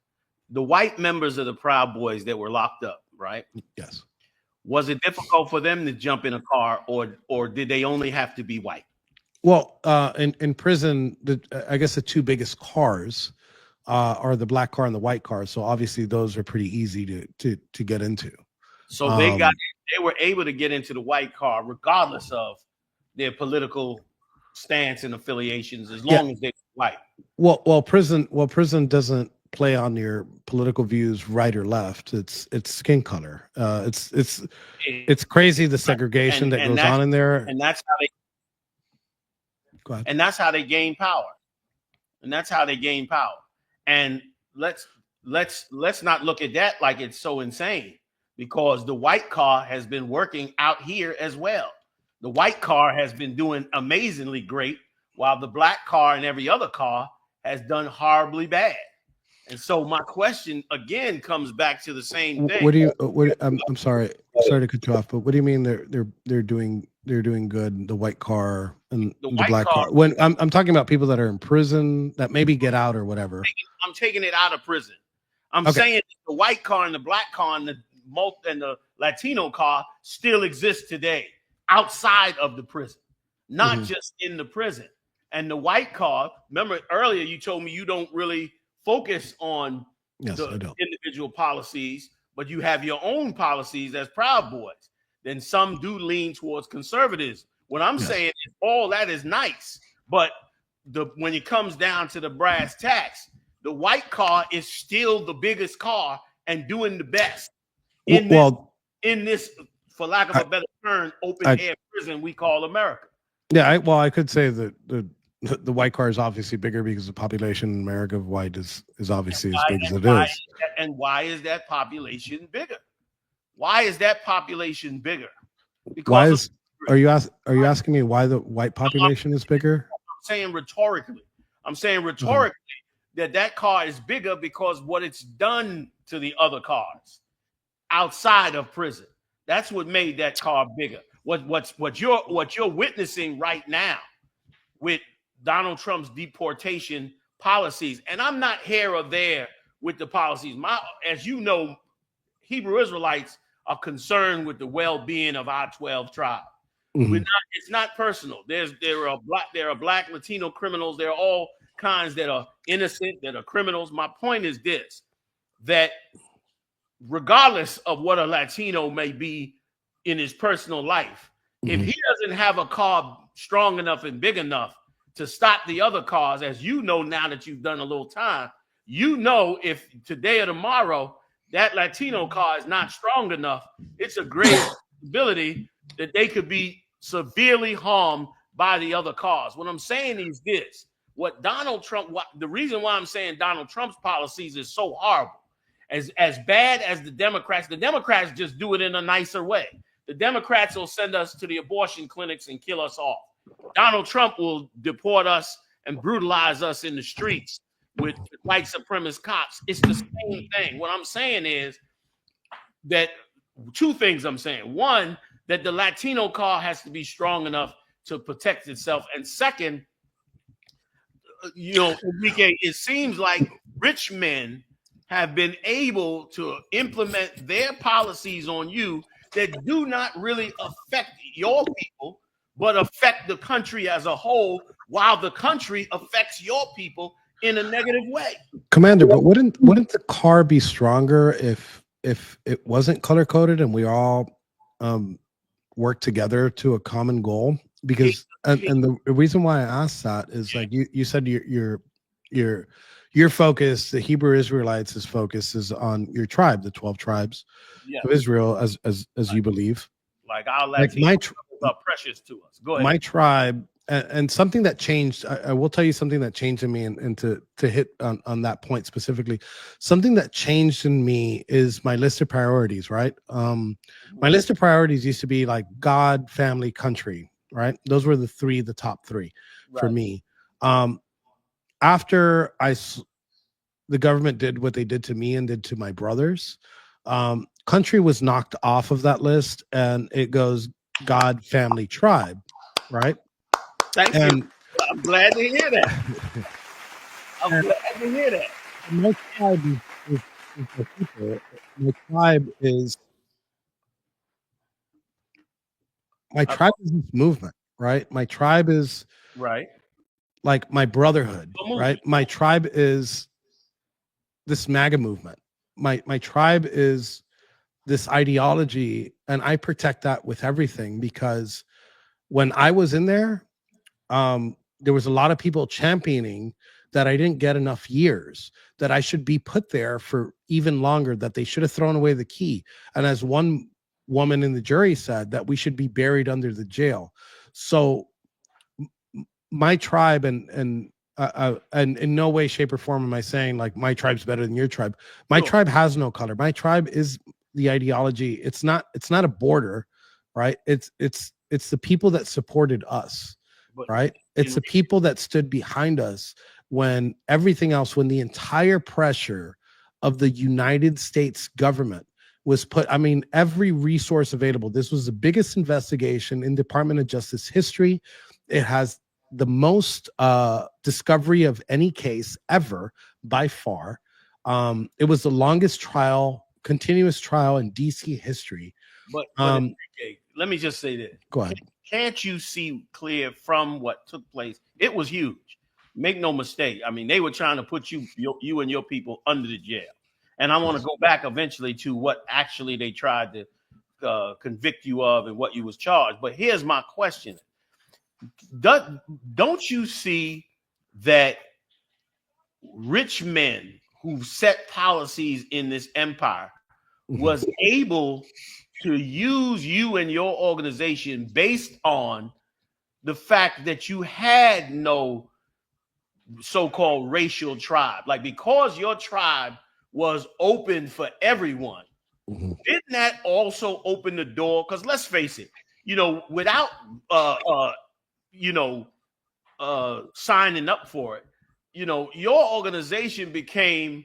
The white members of the Proud Boys that were locked up, right? Yes. Was it difficult for them to jump in a car, or did they only have to be white? Well, in prison, I guess the two biggest cars are the black car and the white car. So obviously those are pretty easy to get into. So they were able to get into the white car regardless of their political stance and affiliations, as long as they were white. Well, prison doesn't play on your political views, right or left. It's skin color. It's crazy, the segregation that goes on in there. And that's how they Go ahead. And that's how they gain power. And let's not look at that like it's so insane, because the white car has been working out here as well. The white car has been doing amazingly great, while the black car and every other car has done horribly bad. And so my question again comes back to the same thing. I'm sorry to cut you off, but what do you mean they're doing good? The white car and the black car. When I'm talking about people that are in prison that maybe get out or whatever. I'm taking it out of prison. I'm saying the white car and the black car and the Latino car still exists today outside of the prison, not just in the prison. And the white car, remember earlier you told me you don't really focus on the individual policies, but you have your own policies as Proud Boys. Then some do lean towards conservatives. What I'm saying is all that is nice, but when it comes down to the brass tacks, the white car is still the biggest car and doing the best in this, for lack of a better term, open air prison we call America. Yeah, I could say that the white car is obviously bigger because the population in America of white is obviously as big as it is. And why is that population bigger? Why is that population bigger? Because are you asking me why the white population is bigger? I'm saying rhetorically that car is bigger because what it's done to the other cars outside of prison. That's what made that car bigger. What you're witnessing right now with Donald Trump's deportation policies, and I'm not here or there with the policies. As you know, Hebrew Israelites are concerned with the well-being of our 12 tribes. It's not personal. There are black Latino criminals. There are all kinds that are innocent, that are criminals. My point is this, that regardless of what a Latino may be in his personal life, if he doesn't have a car strong enough and big enough to stop the other cars. As you know, now that you've done a little time, you know, if today or tomorrow that Latino car is not strong enough, it's a great possibility that they could be severely harmed by the other cars. What I'm saying is this: what Donald Trump, the reason why I'm saying Donald Trump's policies is so horrible, as bad as the Democrats just do it in a nicer way. The Democrats will send us to the abortion clinics and kill us all. Donald Trump will deport us and brutalize us in the streets with white supremacist cops. It's the same thing. What I'm saying is that two things I'm saying. One, that the Latino car has to be strong enough to protect itself. And second, you know, Enrique, it seems like rich men have been able to implement their policies on you that do not really affect your people, but affect the country as a whole, while the country affects your people in a negative way. Commander, but wouldn't the car be stronger if it wasn't color coded and we all work together to a common goal? Because and the reason why I asked that is, like you said, your focus, the Hebrew Israelites' focus is on your tribe, the 12 tribes of Israel, as you believe. Like our Latinos are precious to us. Go ahead. My tribe, and something that changed, I will tell you something that changed in me, and to hit on that point specifically, something that changed in me is my list of priorities, right? My list of priorities used to be like God, family, country, right? Those were the top three for me. After the government did what they did to me and did to my brothers, country was knocked off of that list, and it goes God, family, tribe, right? Thank you. I'm glad to hear that. I'm glad to hear that. My tribe is my people. My tribe is this movement, right? My tribe is like my brotherhood, right? My tribe is this MAGA movement. My tribe is this ideology, and I protect that with everything, because when I was in there, there was a lot of people championing that I didn't get enough years, that I should be put there for even longer, that they should have thrown away the key. And as one woman in the jury said, that we should be buried under the jail. So my tribe, and in no way, shape, or form am I saying like my tribe's better than your tribe. My tribe has no color. My tribe is the ideology. It's not a border, right? It's the people that supported us, right? It's the people that stood behind us when everything else, when the entire pressure of the United States government was put, I mean, every resource available. This was the biggest investigation in Department of Justice history. It has the most discovery of any case ever by far. It was the longest trial, continuous trial in DC history. But let me just say this. Go ahead. Can't you see clear from what took place? It was huge. Make no mistake. I mean, they were trying to put you and your people under the jail. And I want to go back eventually to what actually they tried to convict you of and what you was charged. But here's my question. Don't you see that rich men who set policies in this empire was able to use you and your organization based on the fact that you had no so-called racial tribe? Like, because your tribe was open for everyone, didn't that also open the door? Because let's face it, you know, without signing up for it, you know, your organization became,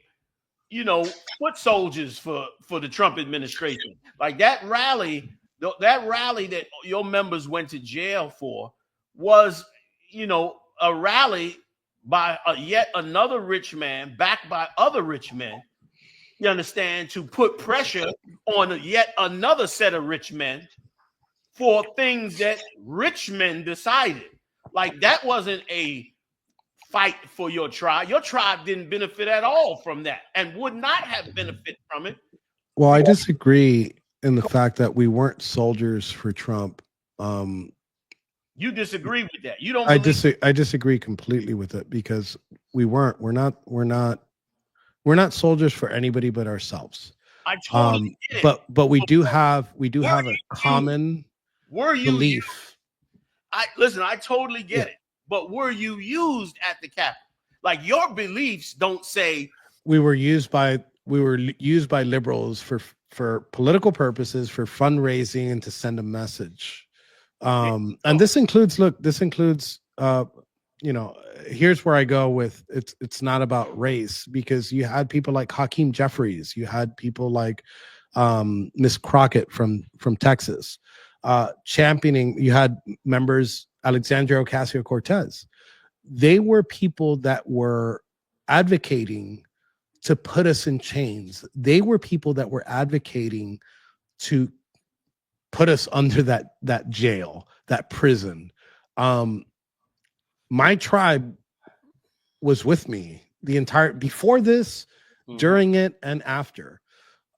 you know, foot soldiers for the Trump administration. Like that rally that your members went to jail for was, you know, a rally by yet another rich man backed by other rich men, you understand, to put pressure on yet another set of rich men for things that rich men decided. Like, that wasn't a fight for your tribe. Your tribe didn't benefit at all from that and would not have benefited from it. Well, I disagree in the fact that we weren't soldiers for Trump. You disagree with that. You don't. I disagree completely with it, because we're not soldiers for anybody but ourselves. I totally get it. But we do have a common belief. Listen, I totally get it. But were you used at the Capitol? Like, your beliefs don't say we were used by liberals for political purposes, for fundraising, and to send a message. And this includes, here's where I go with it's not about race, because you had people like Hakeem Jeffries, you had people like Miss Crockett from Texas championing, you had members, Alexandria Ocasio-Cortez. They were people that were advocating to put us in chains. They were people that were advocating to put us under that jail, that prison. My tribe was with me the entire, before this, during it, and after.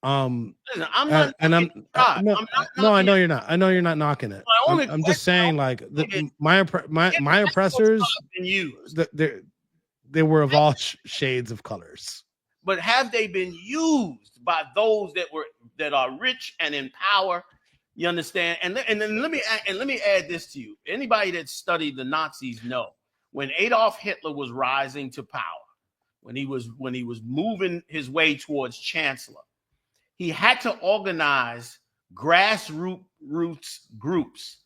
Listen, I'm not. I know you're not. I know you're not knocking it. I'm just saying, like, my oppressors, they were of all shades of colors. But have they been used by those that are rich and in power? You understand? And then let me add this to you. Anybody that studied the Nazis know, when Adolf Hitler was rising to power, when he was moving his way towards chancellor, he had to organize grassroots groups.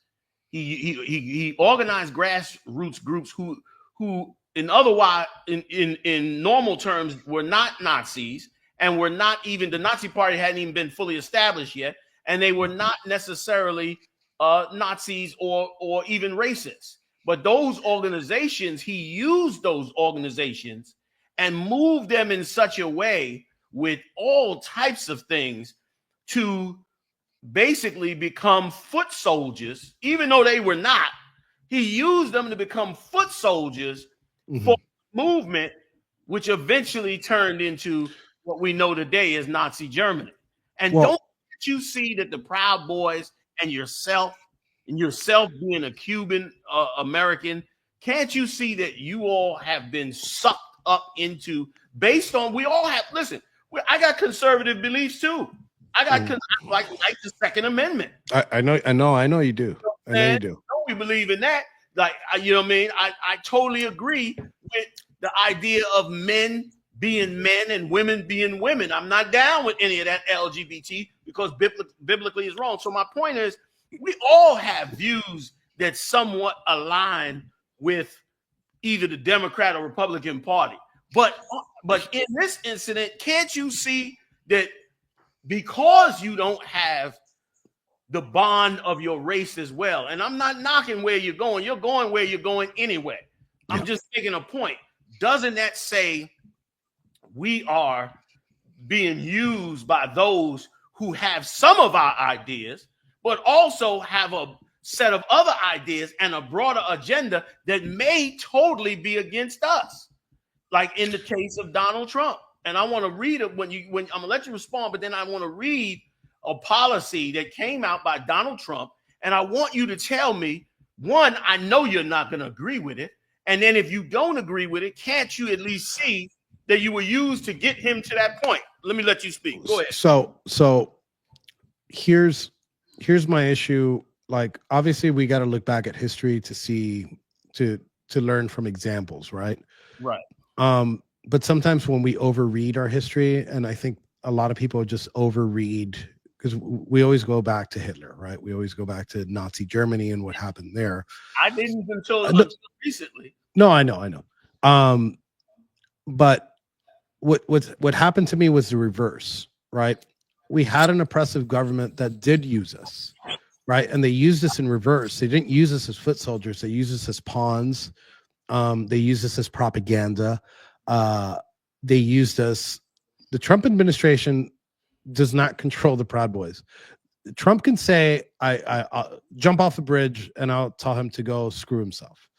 He organized grassroots groups who in normal terms were not Nazis, and were not even, the Nazi party hadn't even been fully established yet, and they were not necessarily Nazis or even racists. But those organizations, he used those organizations and moved them in such a way with all types of things to basically become foot soldiers, even though they were not. He used them to become foot soldiers for movement, which eventually turned into what we know today as Nazi Germany. And don't you see that the Proud Boys and yourself being a Cuban American, can't you see that you all have been sucked up into, based on, we all have, listen, I got conservative beliefs too. I got like the Second Amendment. I know you do. I know you do. We believe in that. Like, you know what I mean? I totally agree with the idea of men being men and women being women. I'm not down with any of that LGBT, because biblically is wrong. So my point is, we all have views that somewhat align with either the Democrat or Republican Party. But in this incident, can't you see that because you don't have the bond of your race as well? And I'm not knocking where you're going where you're going anyway. Yeah. I'm just making a point. Doesn't that say we are being used by those who have some of our ideas, but also have a set of other ideas and a broader agenda that may totally be against us? Like in the case of Donald Trump. And I want to read it when I'm gonna let you respond, but then I want to read a policy that came out by Donald Trump. And I want you to tell me, one, I know you're not going to agree with it. And then if you don't agree with it, can't you at least see that you were used to get him to that point? Let me let you speak. Go ahead. So here's my issue. Like, obviously we got to look back at history to see, to learn from examples, right? Right. But sometimes when we overread our history, and I think a lot of people just overread, because we always go back to Hitler, right? We always go back to Nazi Germany and what happened there. I didn't until recently. No, I know. But what happened to me was the reverse, right? We had an oppressive government that did use us, right? And they used us in reverse. They didn't use us as foot soldiers. They used us as pawns. They used us as propaganda. They used us. The Trump administration does not control the Proud Boys. Trump can say, I'll jump off a bridge, and I'll tell him to go screw himself.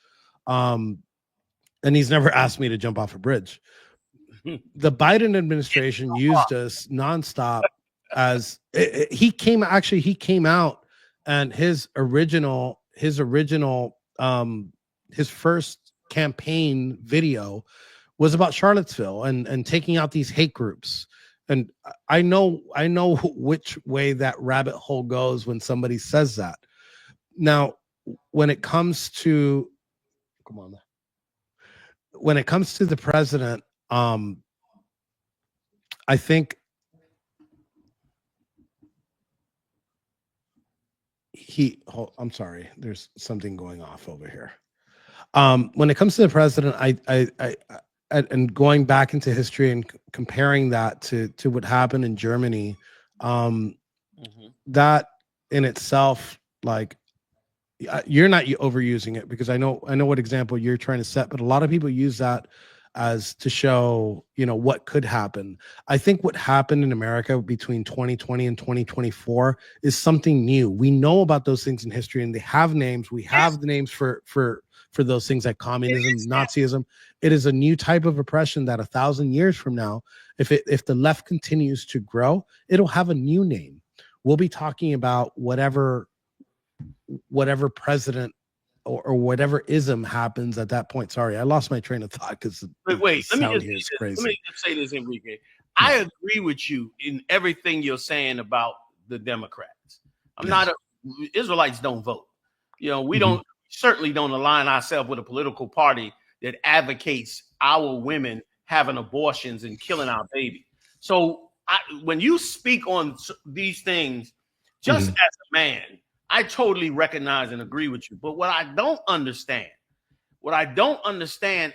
And he's never asked me to jump off a bridge. The Biden administration used us nonstop as he came out, and his original his first campaign video was about Charlottesville and taking out these hate groups. And I know which way that rabbit hole goes when somebody says that. Now, when it comes to the president, I think I'm sorry, there's something going off over here. When it comes to the president, I and going back into history and comparing that to what happened in Germany, that in itself, like, you're not overusing it, because I know what example you're trying to set, but a lot of people use that as to show, what could happen. I think what happened in America between 2020 and 2024 is something new. We know about those things in history, and they have names. We have the names for those things, like communism, Nazism. It is a new type of oppression that 1,000 years from now, if the left continues to grow, it'll have a new name. We'll be talking about whatever president or whatever ism happens at that point. Sorry, I lost my train of thought because let me just say this, Enrique. I agree with you in everything you're saying about the Democrats. Israelites don't vote. We certainly don't align ourselves with a political party that advocates our women having abortions and killing our baby. So when you speak on these things, just as a man, I totally recognize and agree with you. But what I don't understand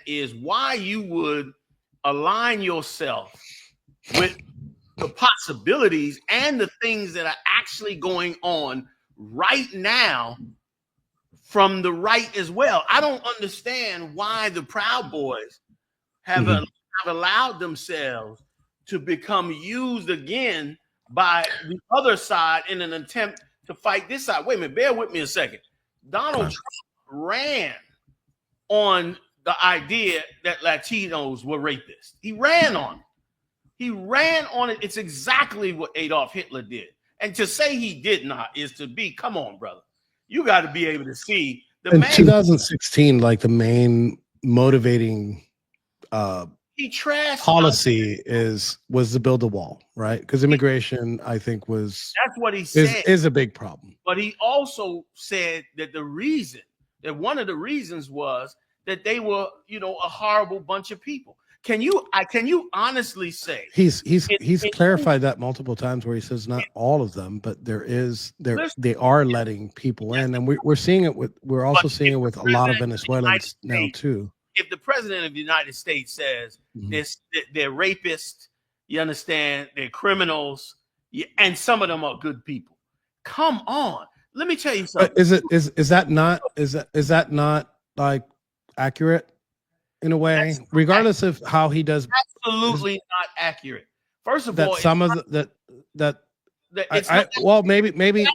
is why you would align yourself with the possibilities and the things that are actually going on right now from the right as well. I don't understand why the Proud Boys have allowed themselves to become used again by the other side in an attempt to fight this side. Wait a minute, bear with me a second. Donald Trump ran on the idea that Latinos were rapists. He ran on it. It's exactly what Adolf Hitler did. And to say he did not is to be, come on, brother. You got to be able to see the in man. 2016, like the main motivating policy was to build a wall, right? Because immigration, I think, that's what he said is a big problem. But he also said that one of the reasons was that they were, a horrible bunch of people. Can you honestly say he's clarified that multiple times, where he says not all of them, but they are letting people in, and we're seeing it we're also seeing it with a lot of Venezuelans now too. If the president of the United States says they're rapists, you understand, they're criminals, and some of them are good people. Come on, let me tell you something. Is that not like accurate in a way, regardless of how he does? Absolutely not accurate. First of all, some of maybe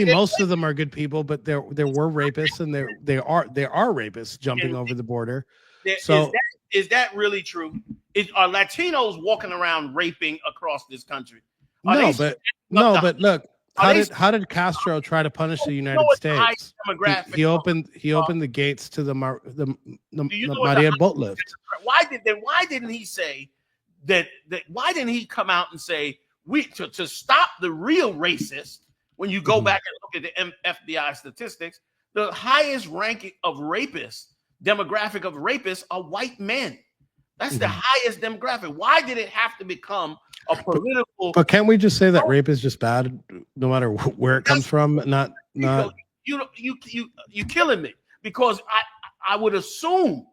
most of them are good people, but there were rapists, and they are rapists jumping over the border. Is that really true? Are Latinos walking around raping across this country? But look, how did Castro try to punish the United States? He opened the gates to the Maria boat lift. Why didn't he say that? Why didn't he come out and say to stop the real racist? When you go back and look at the FBI statistics, the highest ranking of rapists, demographic of rapists, are white men. That's the highest demographic. Why did it have to become a political? But can't we just say that rape is just bad, no matter where it comes from? Not you killing me, because I would assume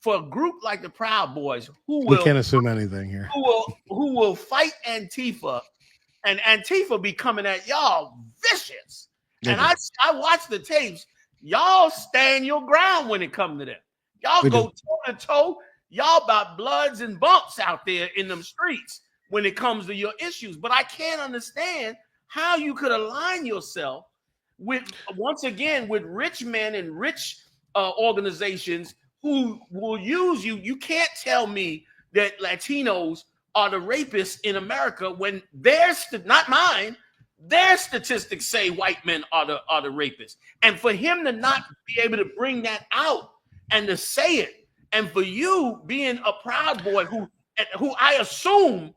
for a group like the Proud Boys, we can't assume anything here, who will fight Antifa, and Antifa be coming at y'all vicious. And I watch the tapes. Y'all stand your ground when it comes to them. Y'all go toe to toe. Y'all about bloods and bumps out there in them streets when it comes to your issues. But I can't understand how you could align yourself with, once again, with rich men and rich organizations who will use you. You can't tell me that Latinos are the rapists in America when theirs, not mine, Their statistics say white men are the rapists. And for him to not be able to bring that out and to say it, and for you being a Proud Boy who I assume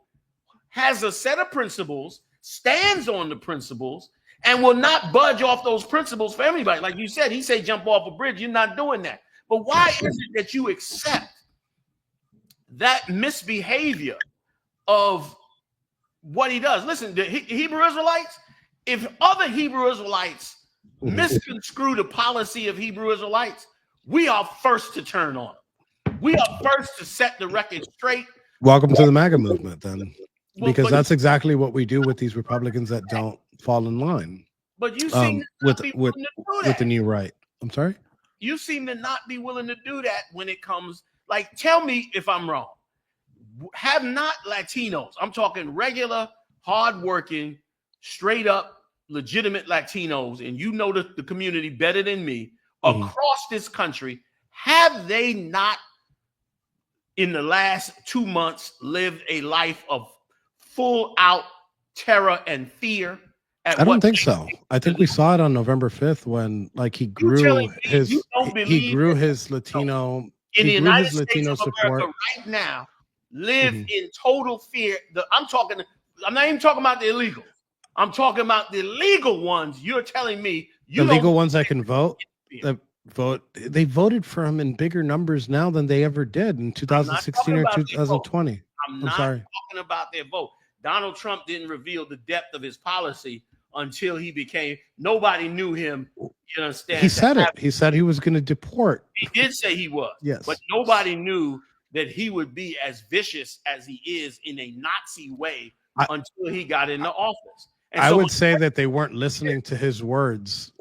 has a set of principles, stands on the principles, and will not budge off those principles for everybody. Like you said, he said jump off a bridge. You're not doing that. But why is it that you accept that misbehavior of what he does? Listen, the Hebrew Israelites, if other Hebrew Israelites misconstrue the policy of Hebrew Israelites, we are first to turn on them. We are first to set the record straight. Welcome to the MAGA movement, then, because that's exactly what we do with these Republicans that don't fall in line. But you seem to not be willing to do that. With the new right. I'm sorry? You seem to not be willing to do that when it comes, like, tell me if I'm wrong. Have not Latinos, I'm talking regular, hardworking, straight up, legitimate Latinos, and you know the community better than me, across this country, have they not in the last 2 months lived a life of full out terror and fear? I don't think so. I think we saw it on November 5th when, like, he grew his Latino in the United States of America right now live in total fear. I'm not even talking about the illegal. I'm talking about the legal ones. You're telling me the legal ones that can vote. They voted for him in bigger numbers now than they ever did in 2016 or 2020. I'm not talking about their vote. Donald Trump didn't reveal the depth of his policy until he became. Nobody knew him. You understand? He said it. He said he was going to deport. He did say he was. Yes. But nobody knew that he would be as vicious as he is in a Nazi way until he got into office. And I would say that they weren't listening to his words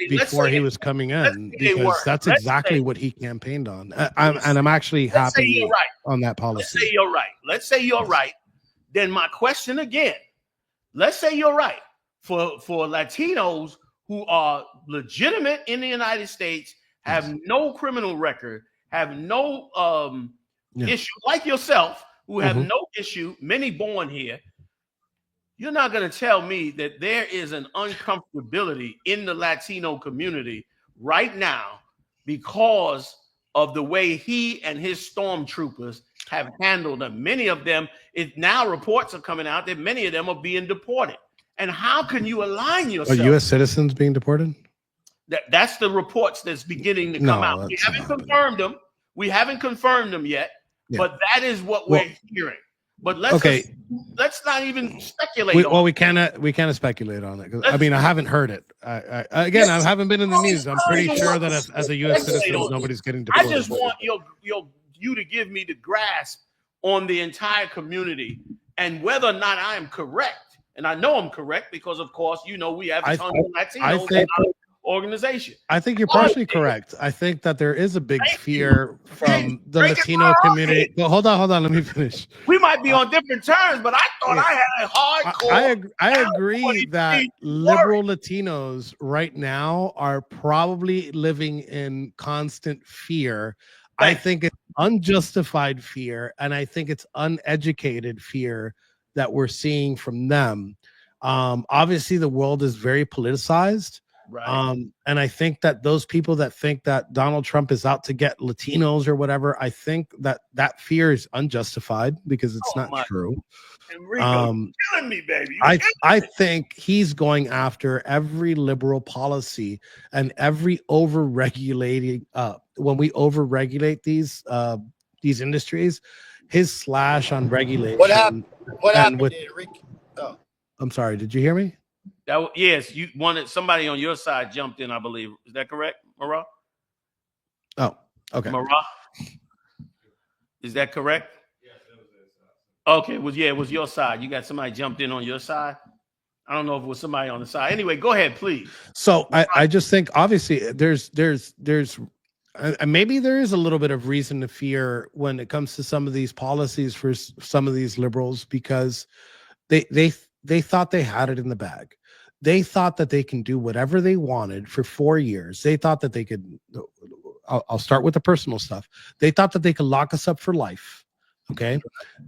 before he was coming in, because that's exactly what he campaigned on. I'm actually happy on that policy. Let's say you're right. Let's say you're right. Then my question again, let's say you're right. For Latinos who are legitimate in the United States, have no criminal record, have no issue, like yourself, who have no issue, many born here, you're not going to tell me that there is an uncomfortability in the Latino community right now because of the way he and his stormtroopers have handled them. Many of them, now reports are coming out that many of them are being deported. And how can you align yourself? Are U.S. citizens being deported? That's the reports that's beginning to come out. We haven't confirmed them. We haven't confirmed them yet, but that is what we're hearing. But let's not even speculate. We can't speculate on it. I mean, I haven't heard it. I haven't been in the news. I'm pretty sure that as a U.S. citizen, nobody's getting deported. I just want you to give me the grasp on the entire community and whether or not I am correct. And I know I'm correct because, of course, we have tons of Latinos in our organization. I think you're partially correct. I think that there is a big fear from the Latino community. Well, hold on. Let me finish. We might be on different terms, but I thought I had a hardcore. I agree that liberal Latinos right now are probably living in constant fear. I think it's unjustified fear, and I think it's uneducated fear that we're seeing from them. Obviously, the world is very politicized. Right. And I think that those people that think that Donald Trump is out to get Latinos or whatever, I think that fear is unjustified because it's not true. Enrico, killing me, baby. I think he's going after every liberal policy and every over-regulating. When we over-regulate these industries, his slash on regulation. What happened with Enrico? Oh. I'm sorry. Did you hear me? Yes, you wanted somebody on your side jumped in, I believe. Is that correct, Marah? Oh, okay. Marah? Is that correct? Yes, it was his side. Okay, it was your side. You got somebody jumped in on your side? I don't know if it was somebody on the side. Anyway, go ahead, please. So I just think obviously there's maybe there is a little bit of reason to fear when it comes to some of these policies for some of these liberals because they thought they had it in the bag. They thought that they can do whatever they wanted for 4 years. They thought that they could, I'll start with the personal stuff. They thought that they could lock us up for life. Okay.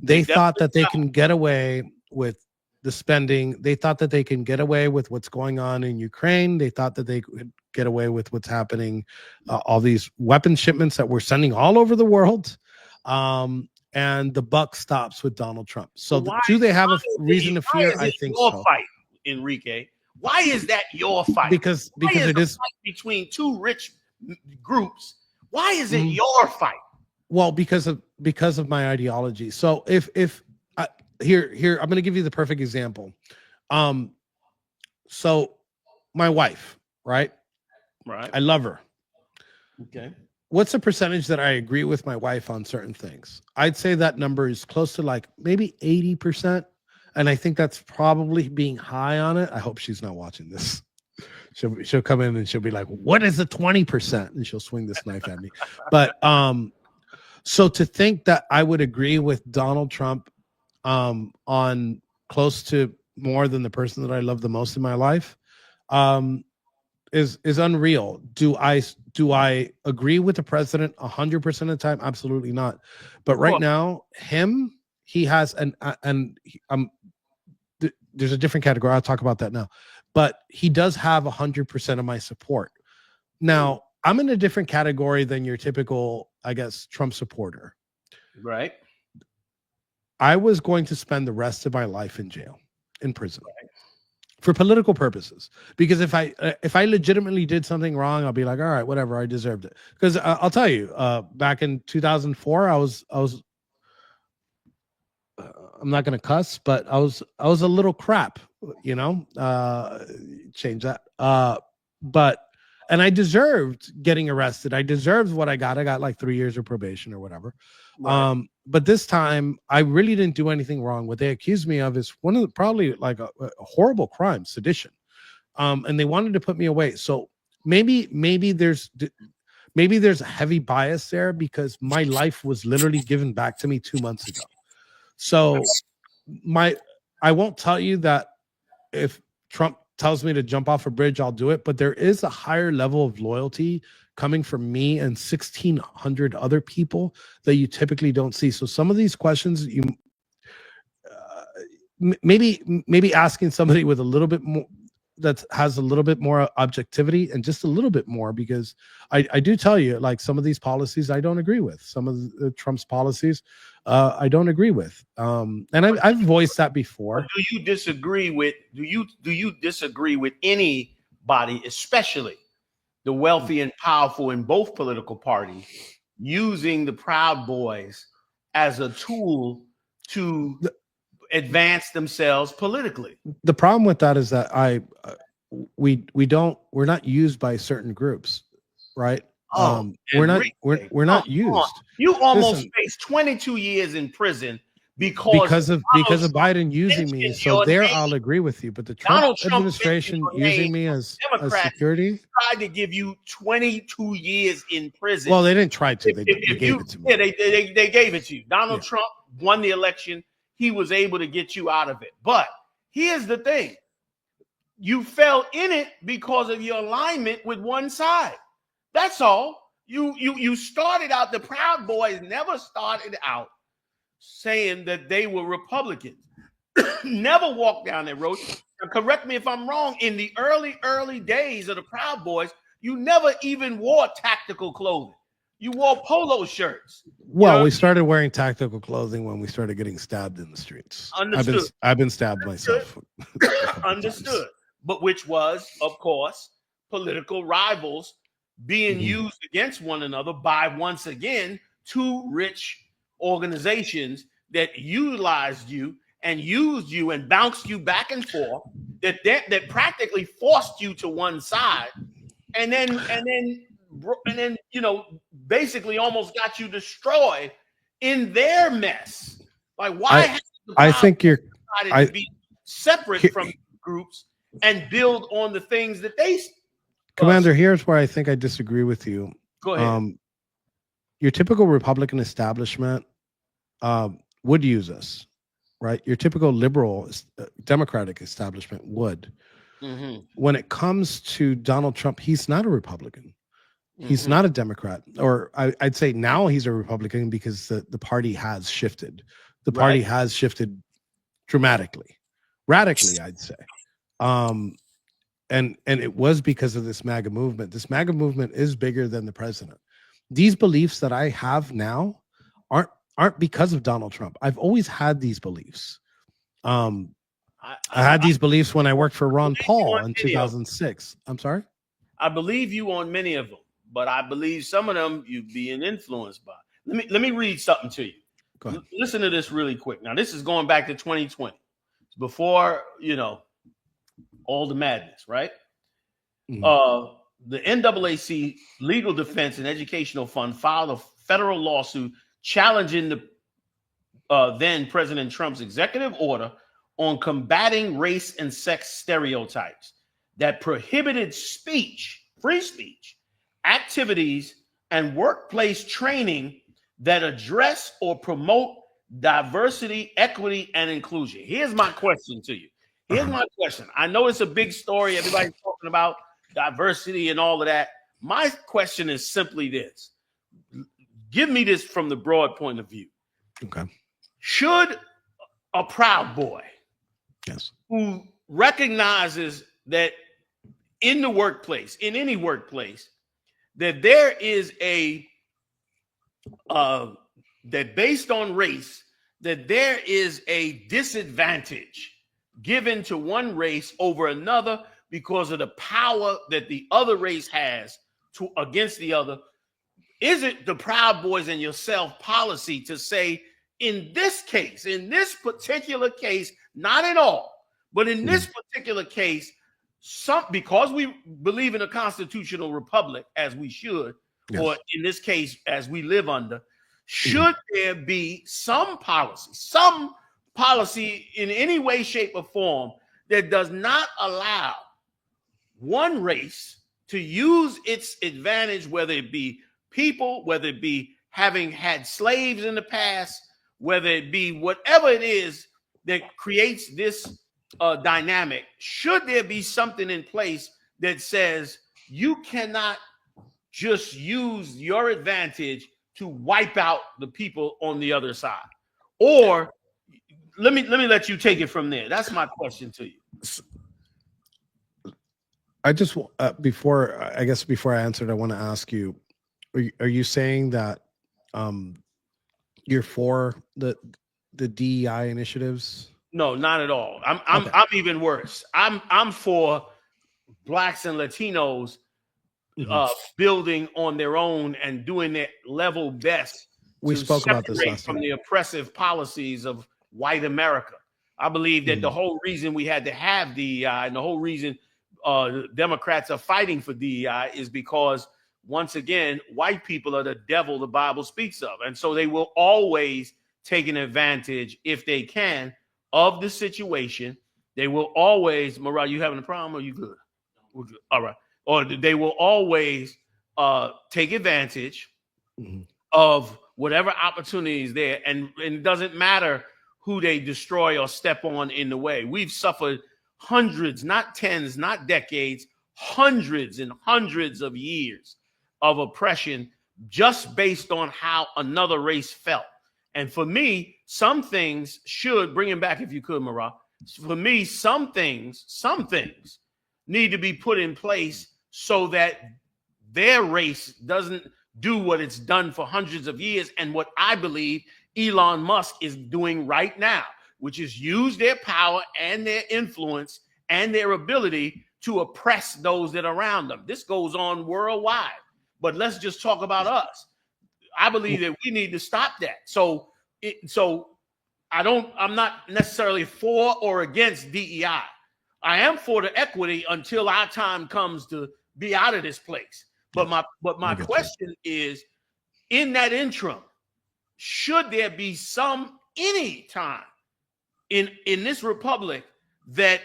They thought that they can get away with the spending. They thought that they can get away with what's going on in Ukraine. They thought that they could get away with what's happening, all these weapon shipments that we're sending all over the world. And the buck stops with Donald Trump. So do they have a reason to fear? I think your so. Fight, Enrique. Why is that your fight? Because it is fight between two rich groups. Why is it your fight? Well, because of my ideology. So if here I'm going to give you the perfect example. So my wife, right? I love her. Okay. What's the percentage that I agree with my wife on certain things? I'd say that number is close to like maybe 80%. And I think that's probably being high on it. I hope she's not watching this. She'll come in and she'll be like, what is the 20%? And she'll swing this knife at me. But so to think that I would agree with Donald Trump on close to more than the person that I love the most in my life is unreal. Do I agree with the president 100% of the time? Absolutely not. But right now, he has there's a different category. I'll talk about that now. But he does have 100% of my support. Now, I'm in a different category than your typical, I guess, Trump supporter. Right. I was going to spend the rest of my life in jail, in prison. Right. For political purposes, because if I legitimately did something wrong, I'll be like, all right, whatever, I deserved it. Because I'll tell you, back in 2004, I was I'm not going to cuss, but I was a little crap, change that. And I deserved getting arrested. I deserved what I got. I got like 3 years of probation or whatever. Right. But this time I really didn't do anything wrong. What they accused me of is one of the, probably like a horrible crime, sedition. And they wanted to put me away. So maybe there's a heavy bias there because my life was literally given back to me 2 months ago. So I won't tell you that if Trump tells me to jump off a bridge, I'll do it. But there is a higher level of loyalty coming from me and 1,600 other people that you typically don't see. So some of these questions, you maybe asking somebody with a little bit more, that has a little bit more objectivity and just a little bit more, because I do tell you, like, some of these policies I don't agree with. Some of the Trump's policies I don't agree with. And I've voiced that before. Do you disagree with anybody, especially the wealthy and powerful in both political parties, using the Proud Boys as a tool to advance themselves politically? The problem with that is that we're not used by certain groups, right? We're not used. You almost faced 22 years in prison because of Biden using me. So there, I'll agree with you. But the Trump administration using me as security tried to give you 22 years in prison. Well, they didn't try to. They gave it to me. Yeah, they gave it to you. Donald Trump won the election. He was able to get you out of it. But here's the thing. You fell in it because of your alignment with one side. That's all. You started out, the Proud Boys never started out saying that they were Republicans. Never walked down that road. Now, correct me if I'm wrong. In the early days of the Proud Boys, you never even wore tactical clothing. You wore polo shirts. Well, we started wearing tactical clothing when we started getting stabbed in the streets. Understood. I've been stabbed myself. Understood. But which was, of course, political rivals being used against one another by, once again, two rich organizations that utilized you and used you and bounced you back and forth, that practically forced you to one side, and then basically almost got you destroyed in their mess. Like, why? I think you're decided to be separate from groups and build on the things that they. Commander, here's where I think I disagree with you. Go ahead. Your typical Republican establishment would use us, right? Your typical liberal Democratic establishment would. Mm-hmm. When it comes to Donald Trump, he's not a Republican. He's not a Democrat, or I'd say now he's a Republican because the party has shifted. The party has shifted dramatically, radically, I'd say. And it was because of this MAGA movement. This MAGA movement is bigger than the president. These beliefs that I have now aren't because of Donald Trump. I've always had these beliefs. I had these beliefs when I worked for Ron Paul in 2006. I'm sorry? I believe you on many of them, but I believe some of them you're being influenced by. Let me read something to you. Go ahead. Listen to this really quick. Now, this is going back to 2020. It's before, all the madness, right? Mm-hmm. The NAAC Legal Defense and Educational Fund filed a federal lawsuit challenging the then President Trump's executive order on combating race and sex stereotypes that prohibited free speech, activities, and workplace training that address or promote diversity, equity, and inclusion. Here's my question to you. Here's my question. I know it's a big story. Everybody's talking about diversity and all of that. My question is simply this. Give me this from the broad point of view. Okay. Should a Proud Boy, yes, who recognizes that in the workplace, in any workplace, that there is that based on race, that there is a disadvantage given to one race over another because of the power that the other race has against the other, is it the Proud Boys and yourself policy to say, in this case, in this particular case, not in all, but in this particular case, because we believe in a constitutional republic, as we should, yes, or in this case, as we live under, should there be some policy in any way, shape, or form that does not allow one race to use its advantage, whether it be people, whether it be having had slaves in the past, whether it be whatever it is that creates this dynamic? Should there be something in place that says you cannot just use your advantage to wipe out the people on the other side? Or let me let you take it from there. That's my question to you. I just before I answered, I want to ask you: Are you saying that you're for the DEI initiatives? No, not at all. I'm even worse. I'm for Blacks and Latinos building on their own and doing their level best. We spoke about this last from time. The oppressive policies of white America. I believe that the whole reason we had to have DEI and the whole reason Democrats are fighting for DEI is because, once again, white people are the devil the Bible speaks of. And so they will always take an advantage, if they can, of the situation. They will always, Mariah, you having a problem or you good? We're good. All right. Or they will always take advantage of whatever opportunity is there. And it doesn't matter who they destroy or step on in the way. We've suffered hundreds, not tens, not decades, hundreds and hundreds of years of oppression just based on how another race felt. And for me, some things should, bring him back if you could, Marah. For me, some things need to be put in place so that their race doesn't do what it's done for hundreds of years, and what I believe Elon Musk is doing right now, which is use their power and their influence and their ability to oppress those that are around them. This goes on worldwide, but let's just talk about us. I believe that we need to stop that. So I'm not necessarily for or against DEI. I am for the equity until our time comes to be out of this place. But my question is, in that interim, should there be any time in this republic that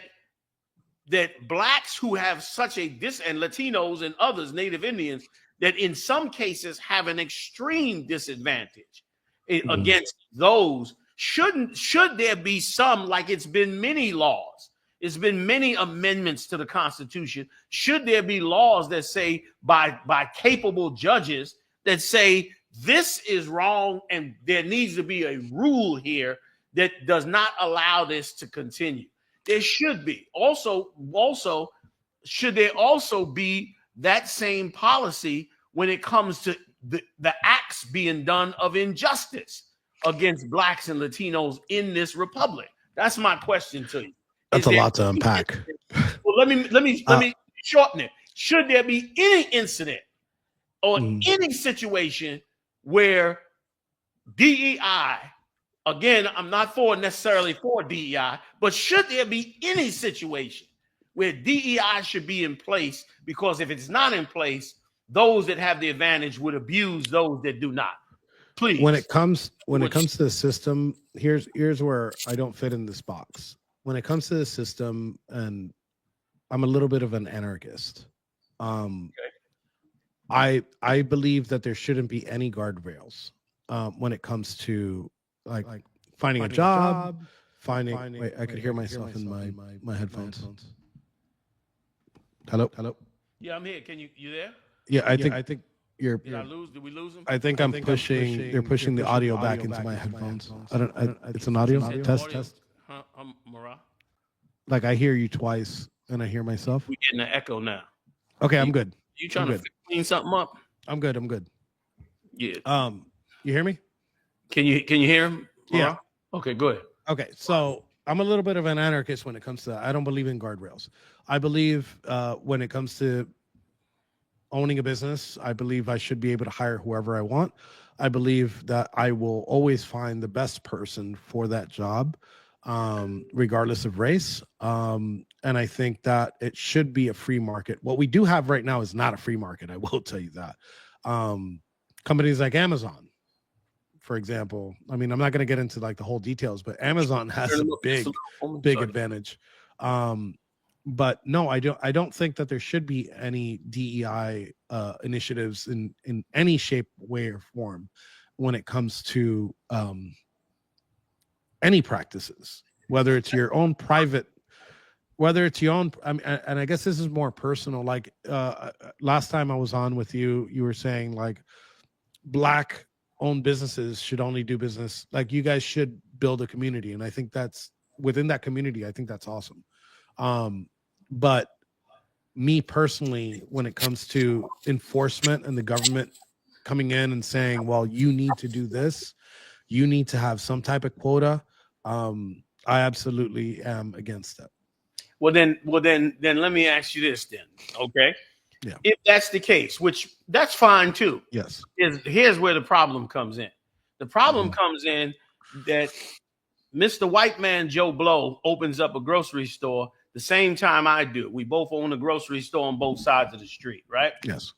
blacks who have such and Latinos and others, Native Indians, that in some cases have an extreme disadvantage against those? Should there be some, like it's been many laws, it's been many amendments to the Constitution. Should there be laws that say by capable judges that say this is wrong and there needs to be a rule here that does not allow this to continue? There should be. Also, should there also be that same policy when it comes to the acts being done of injustice against blacks and Latinos in this republic? That's my question to you. That's a lot to unpack. Well, let me shorten it. Should there be any incident or any situation where DEI, again, I'm not necessarily for DEI, but should there be any situation where DEI should be in place? Because if it's not in place, those that have the advantage would abuse those that do not. Please. When it comes to the system, here's where I don't fit in this box. When it comes to the system, and I'm a little bit of an anarchist. I believe that there shouldn't be any guardrails when it comes to like finding a job, finding. Wait, I could hear myself in my headphones. Hello. Yeah, I'm here. You there? Yeah, I think you're. Did I lose? Did we lose him? I think I'm pushing. You're pushing the audio back into my headphones. It's an audio test. Huh? Mara? Like I hear you twice, and I hear myself. We're getting an echo now. Okay, I'm good. You trying to clean something up? I'm good. Yeah. You hear me? Can you hear him? Mara? Yeah. Okay, go ahead. Okay, so I'm a little bit of an anarchist when it comes to that. I don't believe in guardrails. I believe when it comes to owning a business, I believe I should be able to hire whoever I want. I believe that I will always find the best person for that job, regardless of race. And I think that it should be a free market. What we do have right now is not a free market. I will tell you that. Companies like Amazon, for example, I mean, I'm not going to get into like the whole details, but Amazon has a big advantage. But no, I don't think that there should be any DEI initiatives in any shape, way, or form when it comes to any practices, whether it's your own private, whether it's your own. I mean, and I guess this is more personal. Like last time I was on with you, you were saying like Black-owned businesses should only do business. Like you guys should build a community, and I think that's within that community. I think that's awesome. But me personally, when it comes to enforcement and the government coming in and saying, well, you need to do this, you need to have some type of quota, I absolutely am against that. Well, then let me ask you this then, okay? Yeah. If that's the case, which that's fine too. Yes. Here's where the problem comes in. The problem comes in that Mr. White Man Joe Blow opens up a grocery store the same time I do. We both own a grocery store on both sides of the street, right? Yes.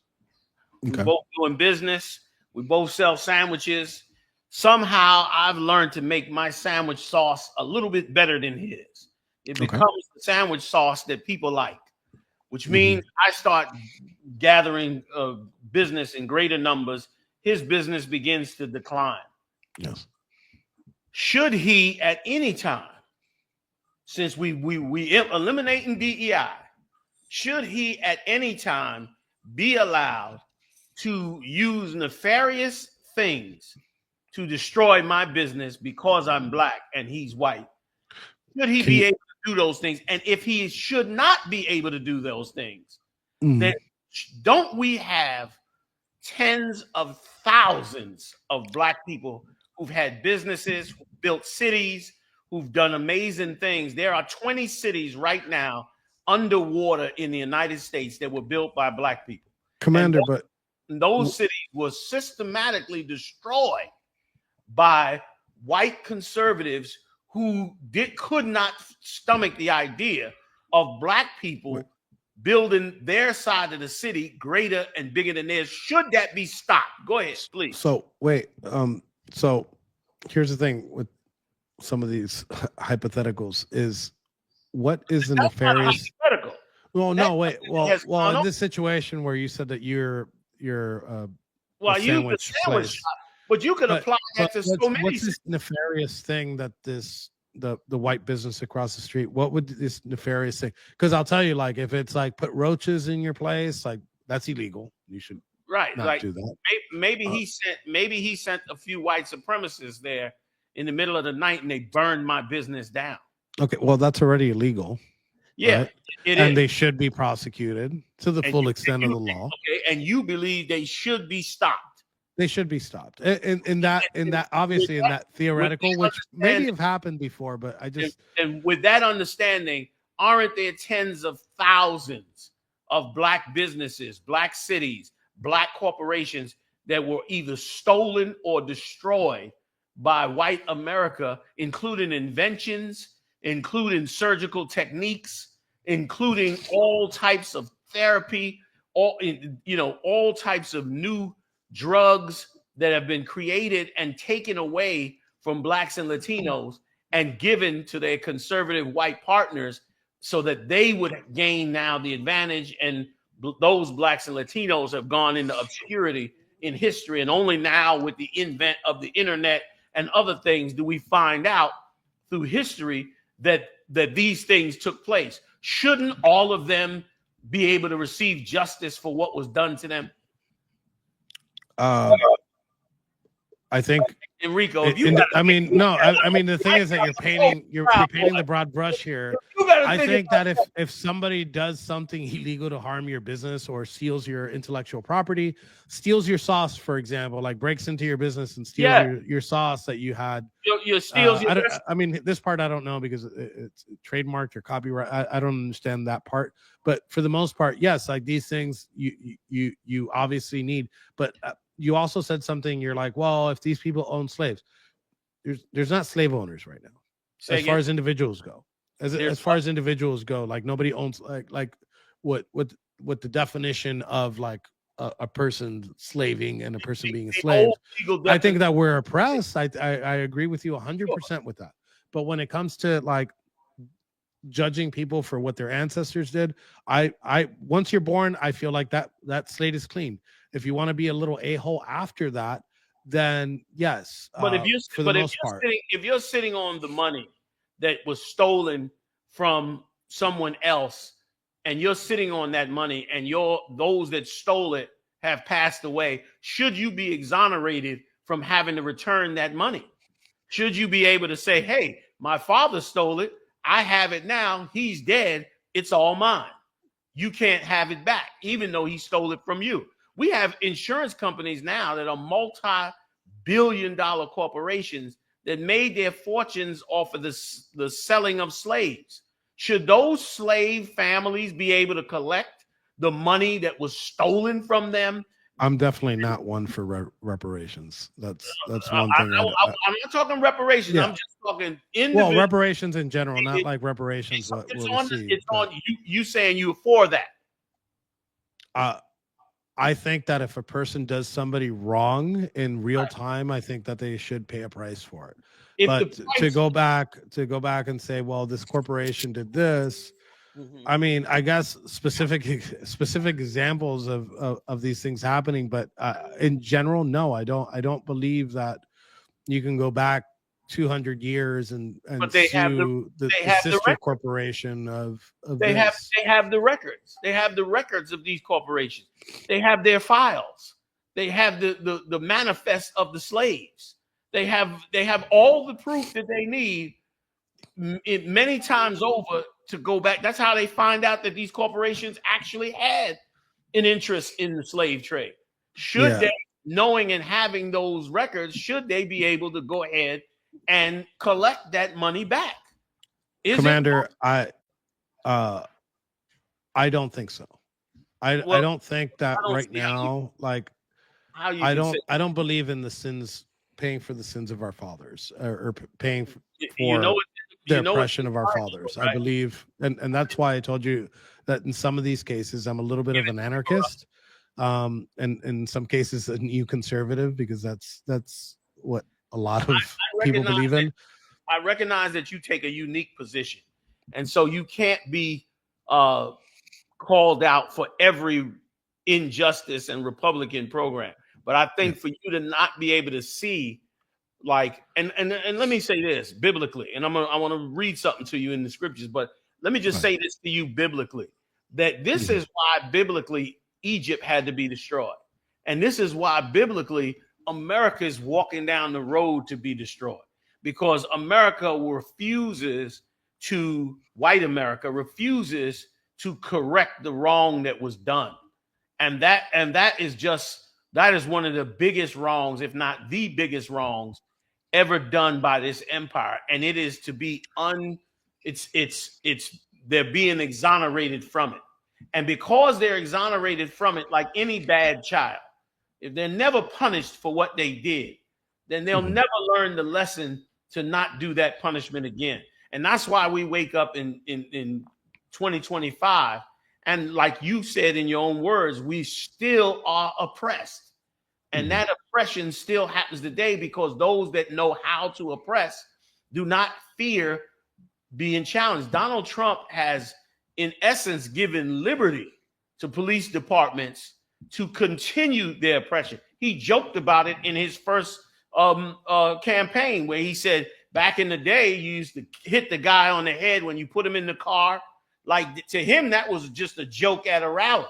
Okay. We both doing business. We both sell sandwiches. Somehow I've learned to make my sandwich sauce a little bit better than his. It becomes the sandwich sauce that people like, which means I start gathering business in greater numbers. His business begins to decline. Yes. Should he at any time, since we eliminating DEI, should he at any time be allowed to use nefarious things to destroy my business because I'm Black and he's white? Should he be able to do those things? And if he should not be able to do those things, then don't we have tens of thousands of Black people who've had businesses, who've built cities, who've done amazing things? There are 20 cities right now underwater in the United States that were built by Black people. Commander, but those cities were systematically destroyed by white conservatives who could not stomach the idea of Black people building their side of the city greater and bigger than theirs. Should that be stopped? Go ahead, please. So wait, so here's the thing with some of these hypotheticals is what is the nefarious? Well, no, wait. Well, in this situation where you said that you're well, you the sandwich shop, but you could apply that to so many. What's this nefarious thing that the white business across the street? What would this nefarious thing? Because I'll tell you, like, if it's like put roaches in your place, like that's illegal. You should not do that. Maybe he sent a few white supremacists there in the middle of the night and they burned my business down. Okay, well, that's already illegal. Yeah, right? it and is. they should be prosecuted to the full extent of the law. Okay, and you believe they should be stopped. They should be stopped. In that obviously in that theoretical, which maybe have happened before, but I just and with that understanding, aren't there tens of thousands of black businesses, black cities, black corporations that were either stolen or destroyed by white America, including inventions, including surgical techniques, including all types of therapy, all types of new drugs that have been created and taken away from blacks and Latinos and given to their conservative white partners so that they would gain now the advantage, and those blacks and Latinos have gone into obscurity in history, and only now with the invent of the internet and other things do we find out through history that these things took place. Shouldn't all of them be able to receive justice for what was done to them? I think Enrico, I mean the thing is that you're painting the broad brush here. I think that if somebody does something illegal to harm your business or steals your intellectual property, steals your sauce, for example, like breaks into your business and steals your sauce that you had. I mean, this part I don't know because it's trademarked or copyright. I don't understand that part. But for the most part, yes, like these things you obviously need. But you also said something. You're like, well, if these people own slaves, there's not slave owners right now. As far as individuals go, as far as individuals go, like nobody owns like what the definition of like a person slaving and a person being a slave. I think that we're oppressed. I agree with you 100% with that. But when it comes to like judging people for what their ancestors did, I once you're born, I feel like that slate is clean. If you want to be a little a-hole after that, then yes. But if you're sitting on the money that was stolen from someone else, and you're sitting on that money, and those that stole it have passed away, should you be exonerated from having to return that money? Should you be able to say, hey, my father stole it, I have it now, he's dead, it's all mine. You can't have it back, even though he stole it from you. We have insurance companies now that are multi-billion-dollar corporations that made their fortunes off of the selling of slaves. Should those slave families be able to collect the money that was stolen from them? I'm definitely not one for reparations. That's one thing. I'm not talking reparations. Yeah. I'm just talking individual. Well, reparations in general, not like reparations. It's on you saying you're for that. I think that if a person does somebody wrong in real time, I think that they should pay a price for it. But to go back and say, well, this corporation did this. Mm-hmm. I mean, I guess specific examples of these things happening, but in general, no, I don't believe that you can go back 200 years and sue the sister corporation of they have the records. They have the records of these corporations. They have their files. They have the manifest of the slaves. They have all the proof that they need many times over to go back. That's how they find out that these corporations actually had an interest in the slave trade. Should they, knowing and having those records, should they be able to go ahead and collect that money back? Commander, I don't think so. I don't think that right now. Like, I don't believe in paying for the sins of our fathers or paying for the oppression of our fathers. Right? I believe, and that's why I told you that in some of these cases, I'm a little bit of an anarchist, and in some cases a new conservative, because that's what a lot of people believe in. I recognize that you take a unique position, and so you can't be called out for every injustice and Republican program. But I think for you to not be able to see, like, and let me say this biblically, and I want to read something to you in the scriptures, but let me just say this to you biblically, that this is why biblically Egypt had to be destroyed. And this is why biblically America is walking down the road to be destroyed, because America refuses to white America refuses to correct the wrong that was done. And that is one of the biggest wrongs, if not the biggest wrongs ever done by this empire. And it is to be they're being exonerated from it. And because they're exonerated from it, like any bad child, if they're never punished for what they did, then they'll never learn the lesson to not do that punishment again. And that's why we wake up in 2025. And like you said in your own words, we still are oppressed. And that oppression still happens today because those that know how to oppress do not fear being challenged. Donald Trump has, in essence, given liberty to police departments to continue their oppression. He joked about it in his first campaign, where he said, back in the day, you used to hit the guy on the head when you put him in the car. Like, to him, that was just a joke at a rally.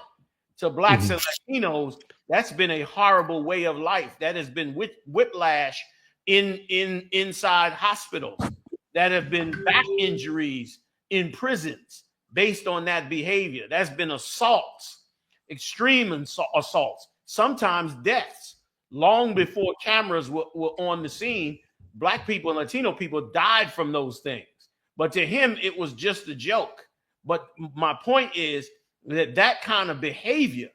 To blacks and Latinos, that's been a horrible way of life. That has been whiplash inside hospitals. That have been back injuries in prisons based on that behavior. That's been assaults, extreme assaults, sometimes deaths. Long before cameras were on the scene, Black people and Latino people died from those things. But to him, it was just a joke. But my point is that kind of behavior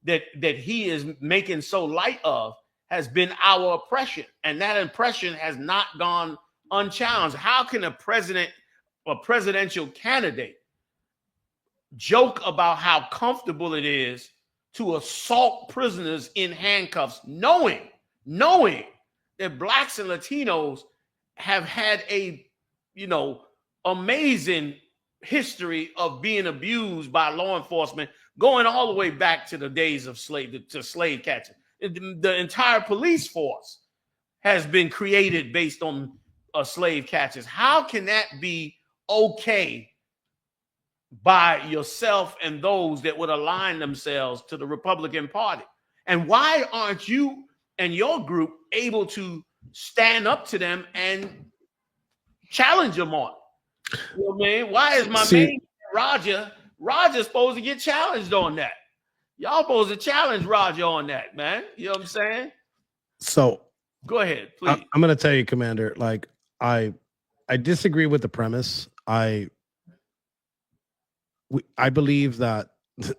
that he is making so light of has been our oppression. And that oppression has not gone unchallenged. How can a presidential candidate joke about how comfortable it is to assault prisoners in handcuffs, knowing that blacks and Latinos have had a, amazing history of being abused by law enforcement, going all the way back to the days of slave catching. The entire police force has been created based on slave catchers. How can that be okay by yourself and those that would align themselves to the Republican Party? And why aren't you and your group able to stand up to them and challenge them on it? You know what I mean? Why is my man Roger's supposed to get challenged on that? Y'all supposed to challenge Roger on that, man. You know what I'm saying? So go ahead, please. I'm going to tell you, Commander, like I disagree with the premise. I believe that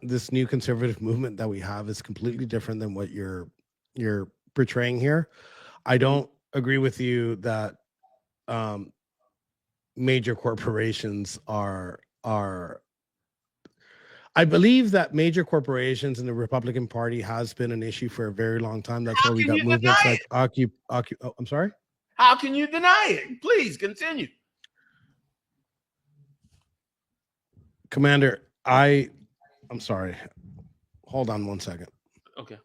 this new conservative movement that we have is completely different than what you're portraying here. I don't agree with you that major corporations are I believe that major corporations in the Republican Party has been an issue for a very long time. That's why we got movements like I'm sorry? How can you deny it? Please continue. Commander, I'm sorry. Hold on one second. Okay.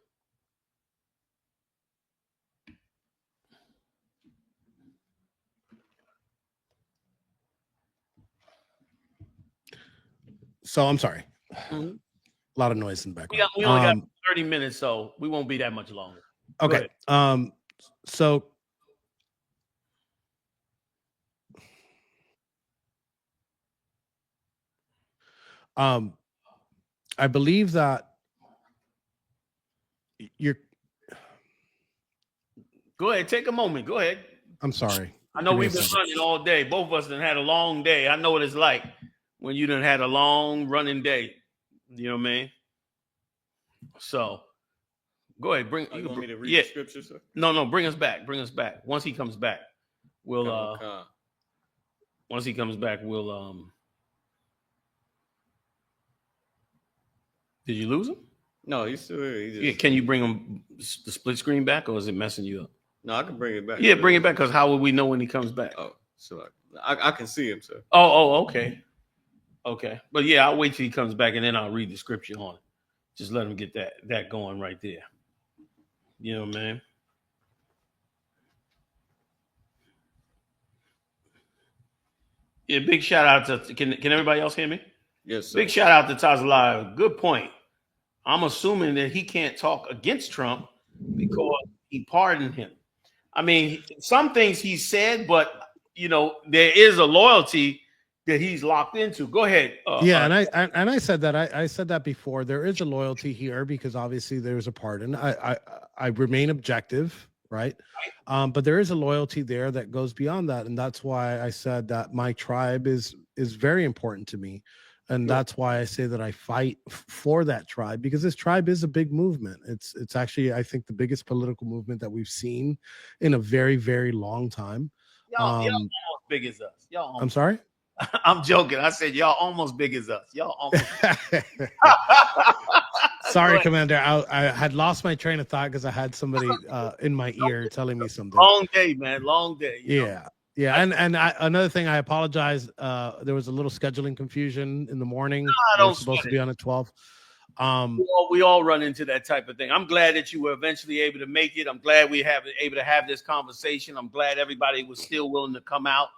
So I'm sorry. A lot of noise in the background. We only got 30 minutes, so we won't be that much longer. Okay. So I believe that you're. Go ahead. Take a moment. Go ahead. I'm sorry. I know we've been running all day. Both of us done had a long day. I know what it's like when you done had a long running day. You know what I mean? So go ahead. You want me to read the scripture, sir? No, bring us back. Once he comes back, we'll Did you lose him? No, he's still here. Can you bring him the split screen back, or is it messing you up? No, I can bring it back. Yeah, bring it back, because how will we know when he comes back? Oh, so I can see him, sir. Oh, okay. Okay. But yeah, I'll wait till he comes back and then I'll read the scripture on it. Just let him get that going right there. You know, man. Yeah, big shout out to can everybody else hear me? Yes, sir. Big shout out to TITHES. Good point. I'm assuming that he can't talk against Trump because he pardoned him. I mean, some things he said, but there is a loyalty that he's locked into. Go ahead. And I said that I said that before. There is a loyalty here because obviously there's a pardon. I remain objective, right? But there is a loyalty there that goes beyond that, and that's why I said that my tribe is very important to me, and that's why I say that I fight for that tribe, because this tribe is a big movement. It's actually, I think, the biggest political movement that we've seen in a very, very long time. Y'all almost big as us. I'm sorry. I'm joking. I said y'all almost big as us. Y'all almost. Sorry, Commander. I had lost my train of thought because I had somebody in my ear telling me something. Long day, man. Long day. Yeah. Another thing, I apologize. There was a little scheduling confusion in the morning. We're supposed to be on at 12. We all run into that type of thing. I'm glad that you were eventually able to make it. I'm glad we have able to have this conversation. I'm glad everybody was still willing to come out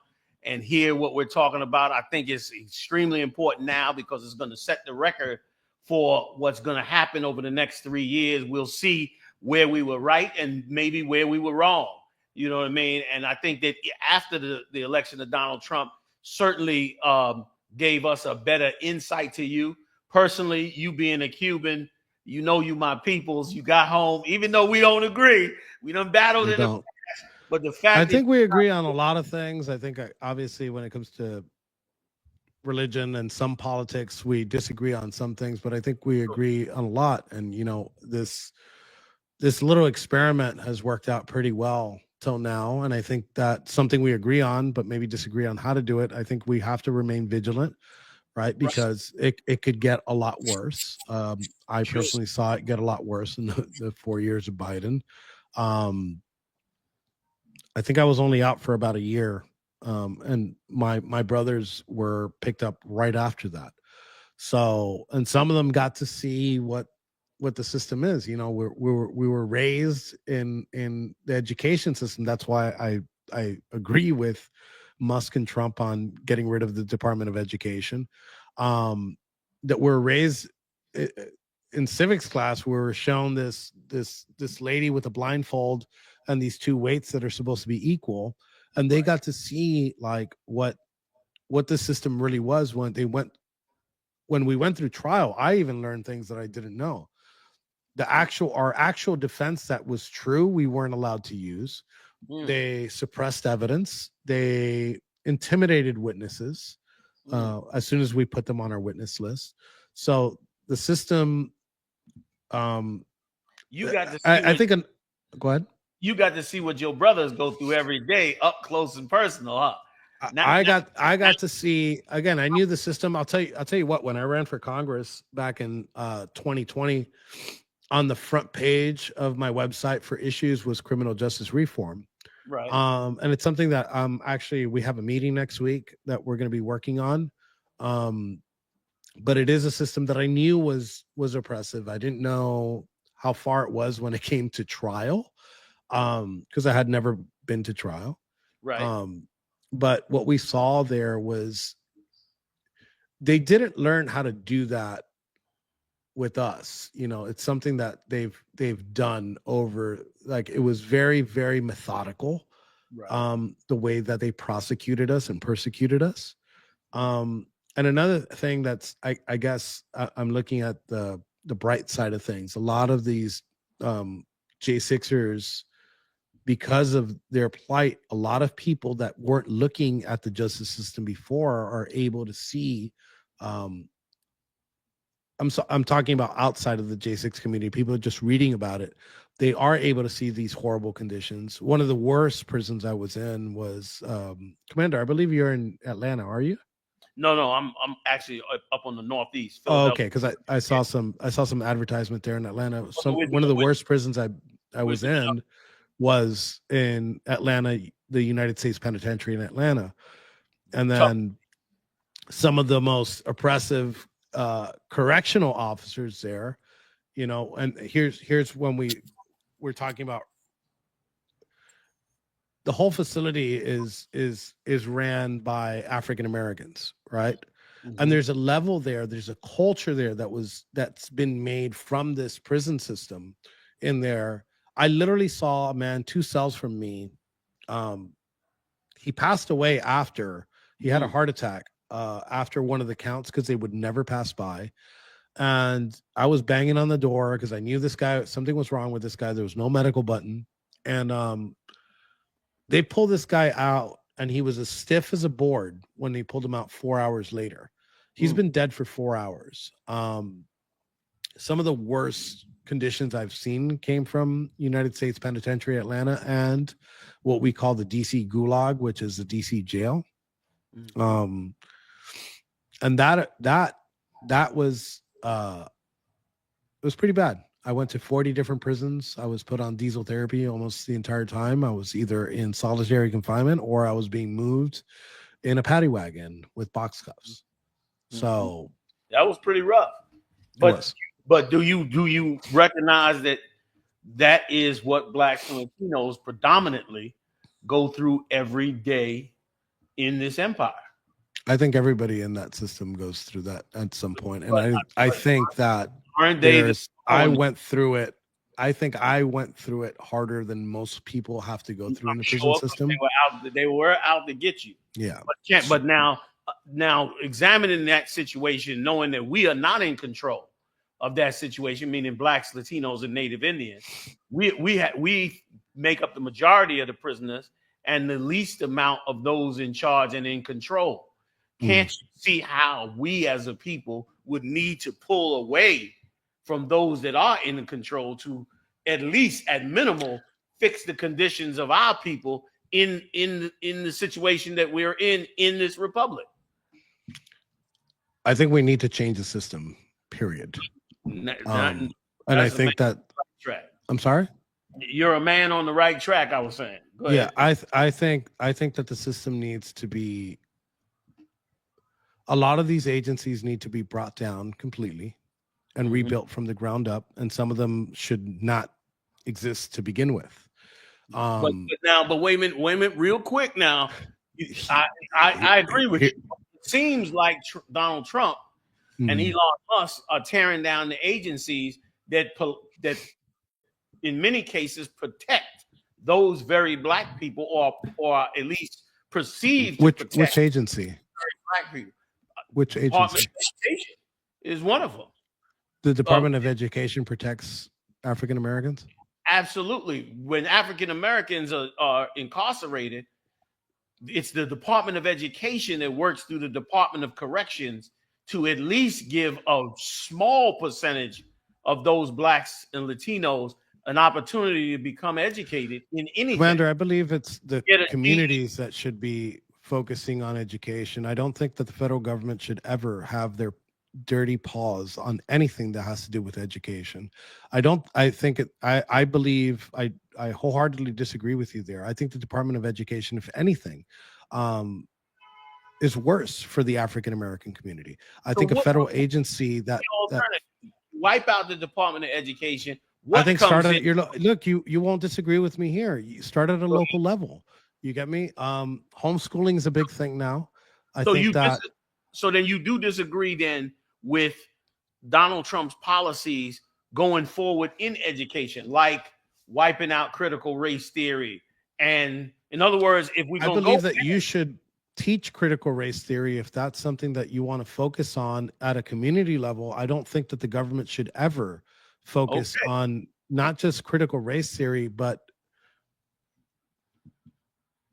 and hear what we're talking about. I think it's extremely important now because it's going to set the record for what's going to happen over the next 3 years. We'll see where we were right and maybe where we were wrong. You know what I mean? And I think that after the election of Donald Trump certainly gave us a better insight to you. Personally, you being a Cuban, you know you my peoples. You got home, even though we don't agree. We done battled in the past. But the fact I think we agree on a lot of things. I think obviously when it comes to religion and some politics, we disagree on some things, but I think we agree on a lot. And you know, this little experiment has worked out pretty well till now, and I think that's something we agree on, but maybe disagree on how to do it. I think we have to remain vigilant, right? Because it could get a lot worse. I personally saw it get a lot worse in the 4 years of Biden. I think I was only out for about a year, and my brothers were picked up right after that. So, and some of them got to see what the system is. You know, we were raised in the education system. That's why I agree with Musk and Trump on getting rid of the Department of Education. That we're raised in civics class. We were shown this lady with a blindfold and these two weights that are supposed to be equal, and they got to see like what the system really was when we went through trial. I even learned things that I didn't know. Our actual defense that was true, we weren't allowed to use. They suppressed evidence. They intimidated witnesses as soon as we put them on our witness list. So the system, you got to see I think go ahead. You got to see what your brothers go through every day up close and personal, huh? I got to see, again, I knew the system. I'll tell you what, when I ran for Congress back in 2020, on the front page of my website for issues was criminal justice reform. Right. And it's something that actually we have a meeting next week that we're going to be working on. But it is a system that I knew was oppressive. I didn't know how far it was when it came to trial, because I had never been to trial. Right. But what we saw there was they didn't learn how to do that with us. You know, it's something that they've done over, like, it was very, very methodical. Right. The way that they prosecuted us and persecuted us. And another thing that's, I guess I'm looking at the bright side of things. A lot of these J6ers, because of their plight, a lot of people that weren't looking at the justice system before are able to see. I'm talking about outside of the J6 community, people just reading about it. They are able to see these horrible conditions. One of the worst prisons I was in was, Commander, I believe you're in Atlanta, are you? No, I'm actually up on the Northeast. Oh, okay, because I saw some advertisement there in Atlanta. One of the worst prisons I was in was in Atlanta, the United States Penitentiary in Atlanta. And then some of the most oppressive correctional officers there, you know, and here's when we're talking about the whole facility is ran by African Americans, right? Mm-hmm. And there's a level there, there's a culture there that's been made from this prison system in there. I literally saw a man 2 cells from me. He passed away after he had a heart attack. after one of the counts because they would never pass by. And I was banging on the door because I knew this guy, something was wrong with this guy. There was no medical button. And they pulled this guy out, and he was as stiff as a board when they pulled him out 4 hours later. He's been dead for 4 hours. Some of the worst conditions I've seen came from United States Penitentiary, Atlanta, and what we call the DC Gulag, which is the DC jail. And that was it was pretty bad. I went to 40 different prisons. I was put on diesel therapy almost the entire time. I was either in solitary confinement or I was being moved in a paddy wagon with box cuffs. So that was pretty rough. But do you recognize that is what Blacks and Latinos predominantly go through every day in this empire? I think everybody in that system goes through that at some point. And I think that I went through it. I think I went through it harder than most people have to go through in the prison system. They were out to get you. Yeah. But now examining that situation, knowing that we are not in control of that situation, meaning Blacks, Latinos, and Native Indians, we make up the majority of the prisoners and the least amount of those in charge and in control. Can't you see how we as a people would need to pull away from those that are in control to at least, at minimal, fix the conditions of our people in the situation that we're in this republic? I think we need to change the system, period. And I think that I'm sorry? You're a man on the right track, I was saying. Go ahead. Yeah, I think that the system needs to be, a lot of these agencies need to be brought down completely and rebuilt from the ground up, and some of them should not exist to begin with. But wait a minute, real quick now. I agree with you. It seems like Donald Trump and Elon Musk are tearing down the agencies that in many cases protect those very Black people, or at least perceived to protect which agency? Black people. Which agency? Department of Education is one of them. The Department of Education protects African Americans? Absolutely. When African Americans are incarcerated, it's the Department of Education that works through the Department of Corrections to at least give a small percentage of those Blacks and Latinos an opportunity to become educated in anything. Commander, I believe it's the communities that should be focusing on education. I don't think that the federal government should ever have their dirty paws on anything that has to do with education. I believe I wholeheartedly disagree with you there. I think the Department of Education, if anything, is worse for the African American community. I think a federal agency that wipe out the Department of Education. You won't disagree with me here. You start at a local level. You get me? Homeschooling is a big thing now. So then you do disagree then with Donald Trump's policies going forward in education, like wiping out critical race theory. And in other words, if we believe that you should teach critical race theory if that's something that you want to focus on at a community level. I don't think that the government should ever focus on not just critical race theory, but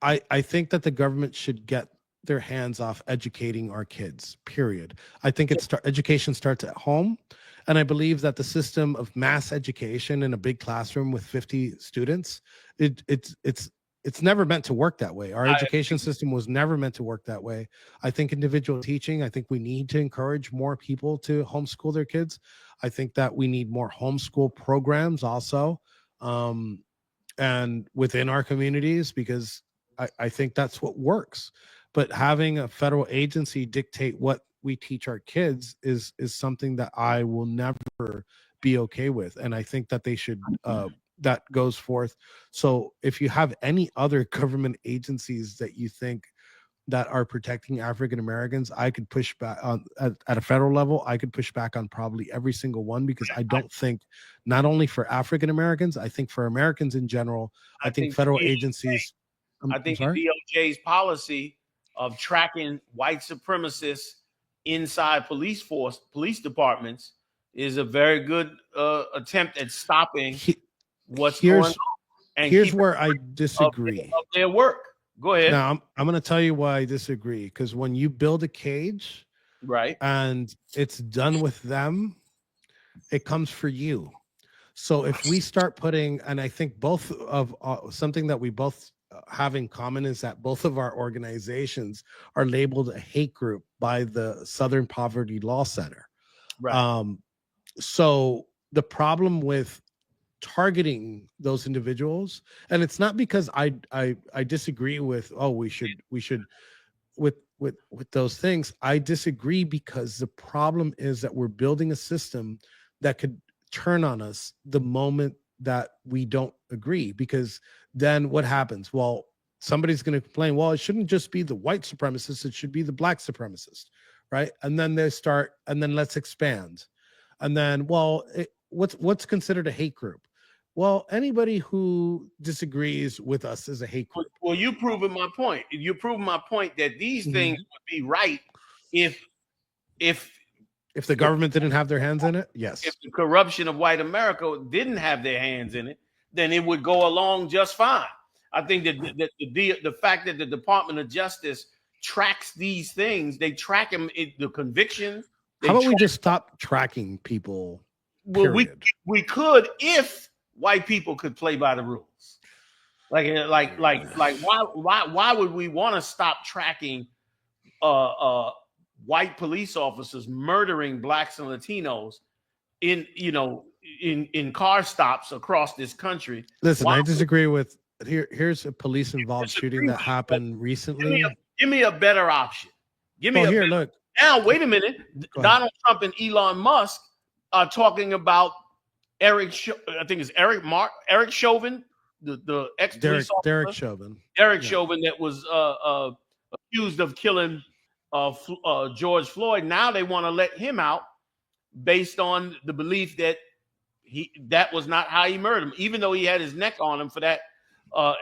I think that the government should get their hands off educating our kids, period. I think education starts at home. And I believe that the system of mass education in a big classroom with 50 students, it's never meant to work that way. Our education system was never meant to work that way. I think individual teaching, I think we need to encourage more people to homeschool their kids. I think that we need more homeschool programs also, and within our communities, because I think that's what works. But having a federal agency dictate what we teach our kids is something that I will never be okay with. And I think that they should, that goes forth. So if you have any other government agencies that you think that are protecting African Americans, I could push back on at a federal level. I could push back on probably every single one, because I don't think, not only for African Americans, I think for Americans in general, I think federal agencies. I think the DOJ's policy of tracking white supremacists inside police departments is a very good attempt at stopping what's going on. And here's where I disagree. Of their work. Go ahead. Now I'm going to tell you why I disagree. Because when you build a cage, right, and it's done with them, it comes for you. So if we start putting, and I think both of something that we both have in common is that both of our organizations are labeled a hate group by the Southern Poverty Law Center. Right. So the problem with targeting those individuals, and it's not because I disagree with we should with those things. I disagree because the problem is that we're building a system that could turn on us the moment that we don't agree, because then what happens? Well, somebody's going to complain, well, it shouldn't just be the white supremacist, it should be the black supremacist, right? And then they start, and then let's expand. And then, well, what's considered a hate group? Well, anybody who disagrees with us is a hate group. Well, you're proving my point. You're proving my point that these things would be right if the government didn't have their hands in it. Yes. If the corruption of white America didn't have their hands in it, then it would go along just fine. I think that the fact that the Department of Justice tracks these things, they track them, the convictions. How about we just stop tracking people? Well, we could if white people could play by the rules. Like why would we want to stop tracking white police officers murdering blacks and Latinos in car stops across this country? Listen, I disagree with here's a police involved shooting that happened recently. Give me a better option. Give me look. Now, wait a minute. Donald Trump and Elon Musk are talking about Eric Chauvin, the ex-police officer. Derek Chauvin. Chauvin that was accused of killing George Floyd. Now they want to let him out based on the belief that that was not how he murdered him. Even though he had his neck on him for that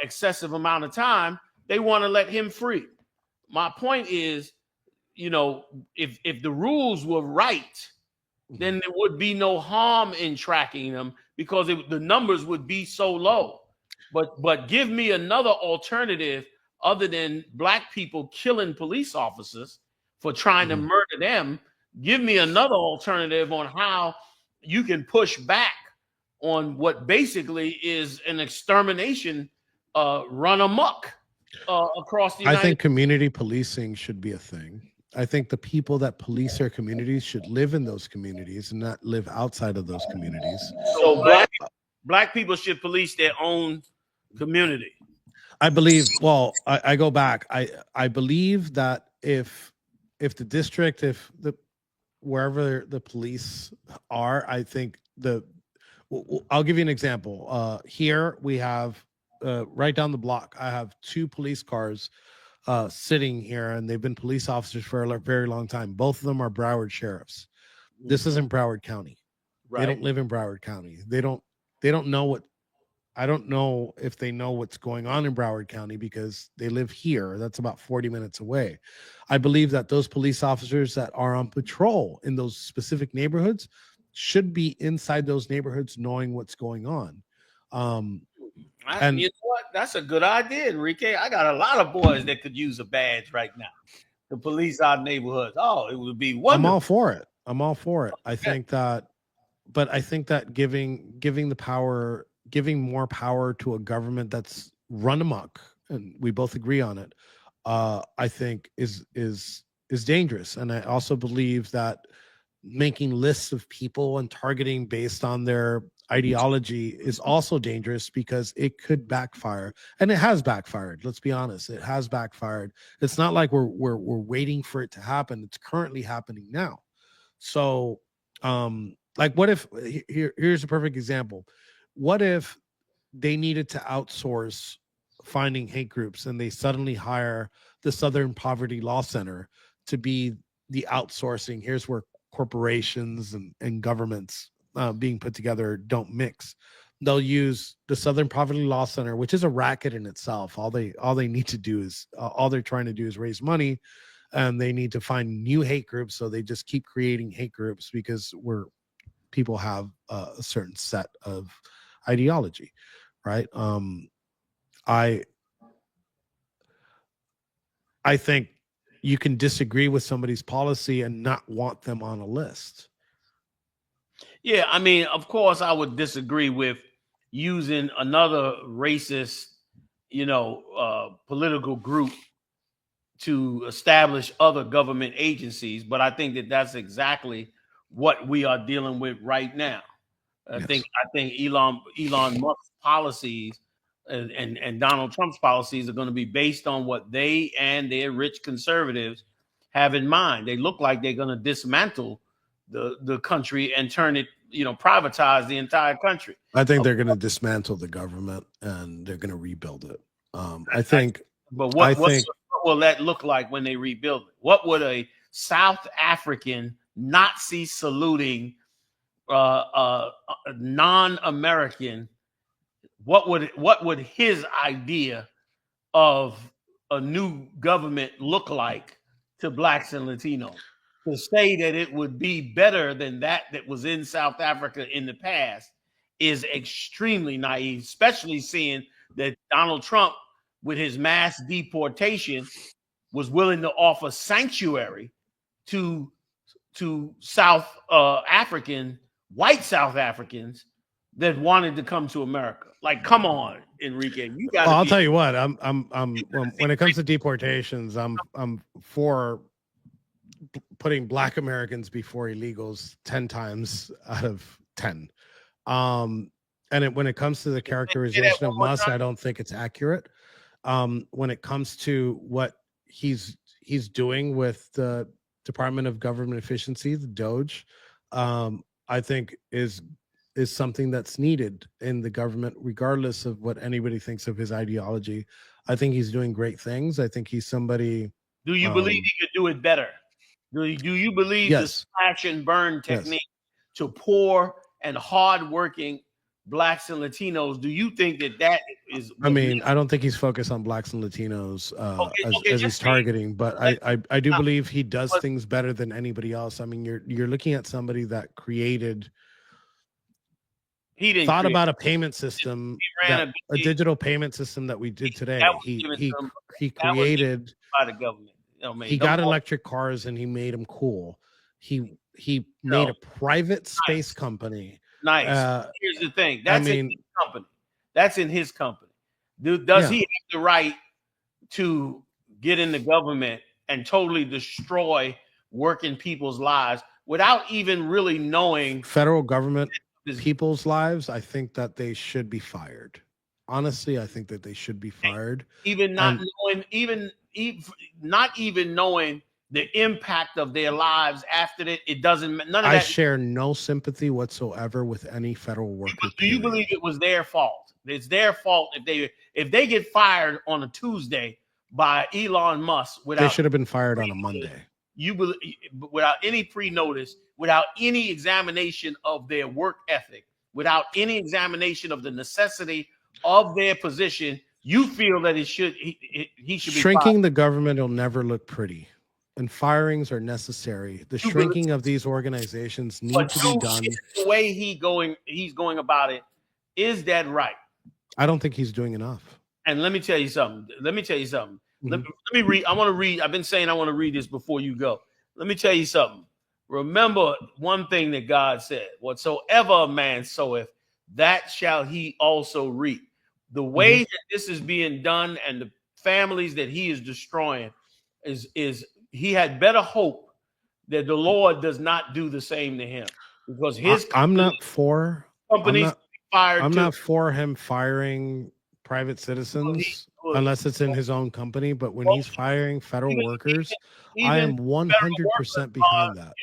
excessive amount of time, they want to let him free. My point is, if the rules were right, then there would be no harm in tracking them because the numbers would be so low. But give me another alternative other than black people killing police officers for trying to murder them. Give me another alternative on how you can push back on what basically is an extermination run amok across the United States. I think community policing should be a thing. I think the people that police their communities should live in those communities and not live outside of those communities. So black people should police their own community. I believe, I go back. I believe that if the district, wherever the police are, I think I'll give you an example. Here we have right down the block, I have 2 police cars sitting here, and they've been police officers for a very long time. Both of them are Broward sheriffs. This isn't Broward County. Right. They don't live in Broward County. They don't know I don't know if they know what's going on in Broward County because they live here. That's about 40 minutes away. I believe that those police officers that are on patrol in those specific neighborhoods should be inside those neighborhoods knowing what's going on. And you know what? That's a good idea, Enrique. I got a lot of boys that could use a badge right now to police our neighborhoods. Oh, it would be wonderful. I'm all for it. I think that giving more power to a government that's run amok, and we both agree on it, I think is dangerous. And I also believe that making lists of people and targeting based on their ideology is also dangerous because it could backfire, and it has backfired. Let's be honest, it has backfired. It's not like we're waiting for it to happen. It's currently happening now. So, like, what if here's a perfect example. What if they needed to outsource finding hate groups and they suddenly hire the Southern Poverty Law Center to be the outsourcing? Here's where corporations and governments being put together don't mix. they'll use the Southern Poverty Law Center, which is a racket in itself. All they need to do is all they're trying to do is raise money, and they need to find new hate groups. So they just keep creating hate groups because people have a certain set of ideology, right? I think you can disagree with somebody's policy and not want them on a list. Yeah, I mean, of course, I would disagree with using another racist, political group to establish other government agencies, but I think that that's exactly what we are dealing with right now. I think Elon Musk's policies and Donald Trump's policies are going to be based on what they and their rich conservatives have in mind. They look like they're going to dismantle the country and turn it, privatize the entire country. I think they're going to dismantle the government and they're going to rebuild it. But what will that look like when they rebuild it? What would a South African Nazi saluting non-American, what would his idea of a new government look like to blacks and Latinos? To say that it would be better than that was in South Africa in the past is extremely naive, especially seeing that Donald Trump, with his mass deportation, was willing to offer sanctuary to South African, white South Africans that wanted to come to America. Like, come on, Enrique, you got. Well, I'll tell you what. I'm when it comes to deportations, I'm for putting Black Americans before illegals 10 times out of 10. And when it comes to the characterization of Musk, I don't think it's accurate. When it comes to what he's doing with the Department of Government Efficiency, the DOGE, I think is something that's needed in the government, regardless of what anybody thinks of his ideology. I think he's doing great things. I think he's somebody. Do you believe he could do it better? Do you believe the slash and burn technique to poor and hardworking blacks and Latinos? Do you think that is? I mean, I don't think he's focused on blacks and Latinos as he's targeting, but I do believe he does things better than anybody else. I mean, you're looking at somebody that created. He thought about a payment system, a digital payment system that we did today. He created by the government. He got electric cars and he made them cool. He made a private space company. Nice. Here's the thing. That's in his company. That's in his company. Does he have the right to get in the government and totally destroy working people's lives without even really knowing federal government people's lives? I think that they should be fired. Honestly, I think that they should be fired. Even not even knowing the impact of their lives after that, it doesn't. None of that. I share no sympathy whatsoever with any federal worker. Do you believe it was their fault? It's their fault if they get fired on a Tuesday by Elon Musk they should have been fired on a Monday. You believe without any pre-notice, without any examination of their work ethic, without any examination of the necessity of their position, you feel that he should be shrinking the government will never look pretty, and firings are necessary. The shrinking of these organizations need to be done. The way he's going about it, is that right? I don't think he's doing enough. And let me tell you something. Let me read. I want to read. I've been saying I want to read this before you go. Let me tell you something. Remember one thing that God said: whatsoever a man soweth, that shall he also reap. The way that this is being done and the families that he is destroying is he had better hope that the Lord does not do the same to him, because I'm not for him firing private citizens unless it's in his own company. But when he's firing federal workers, I am 100% behind that.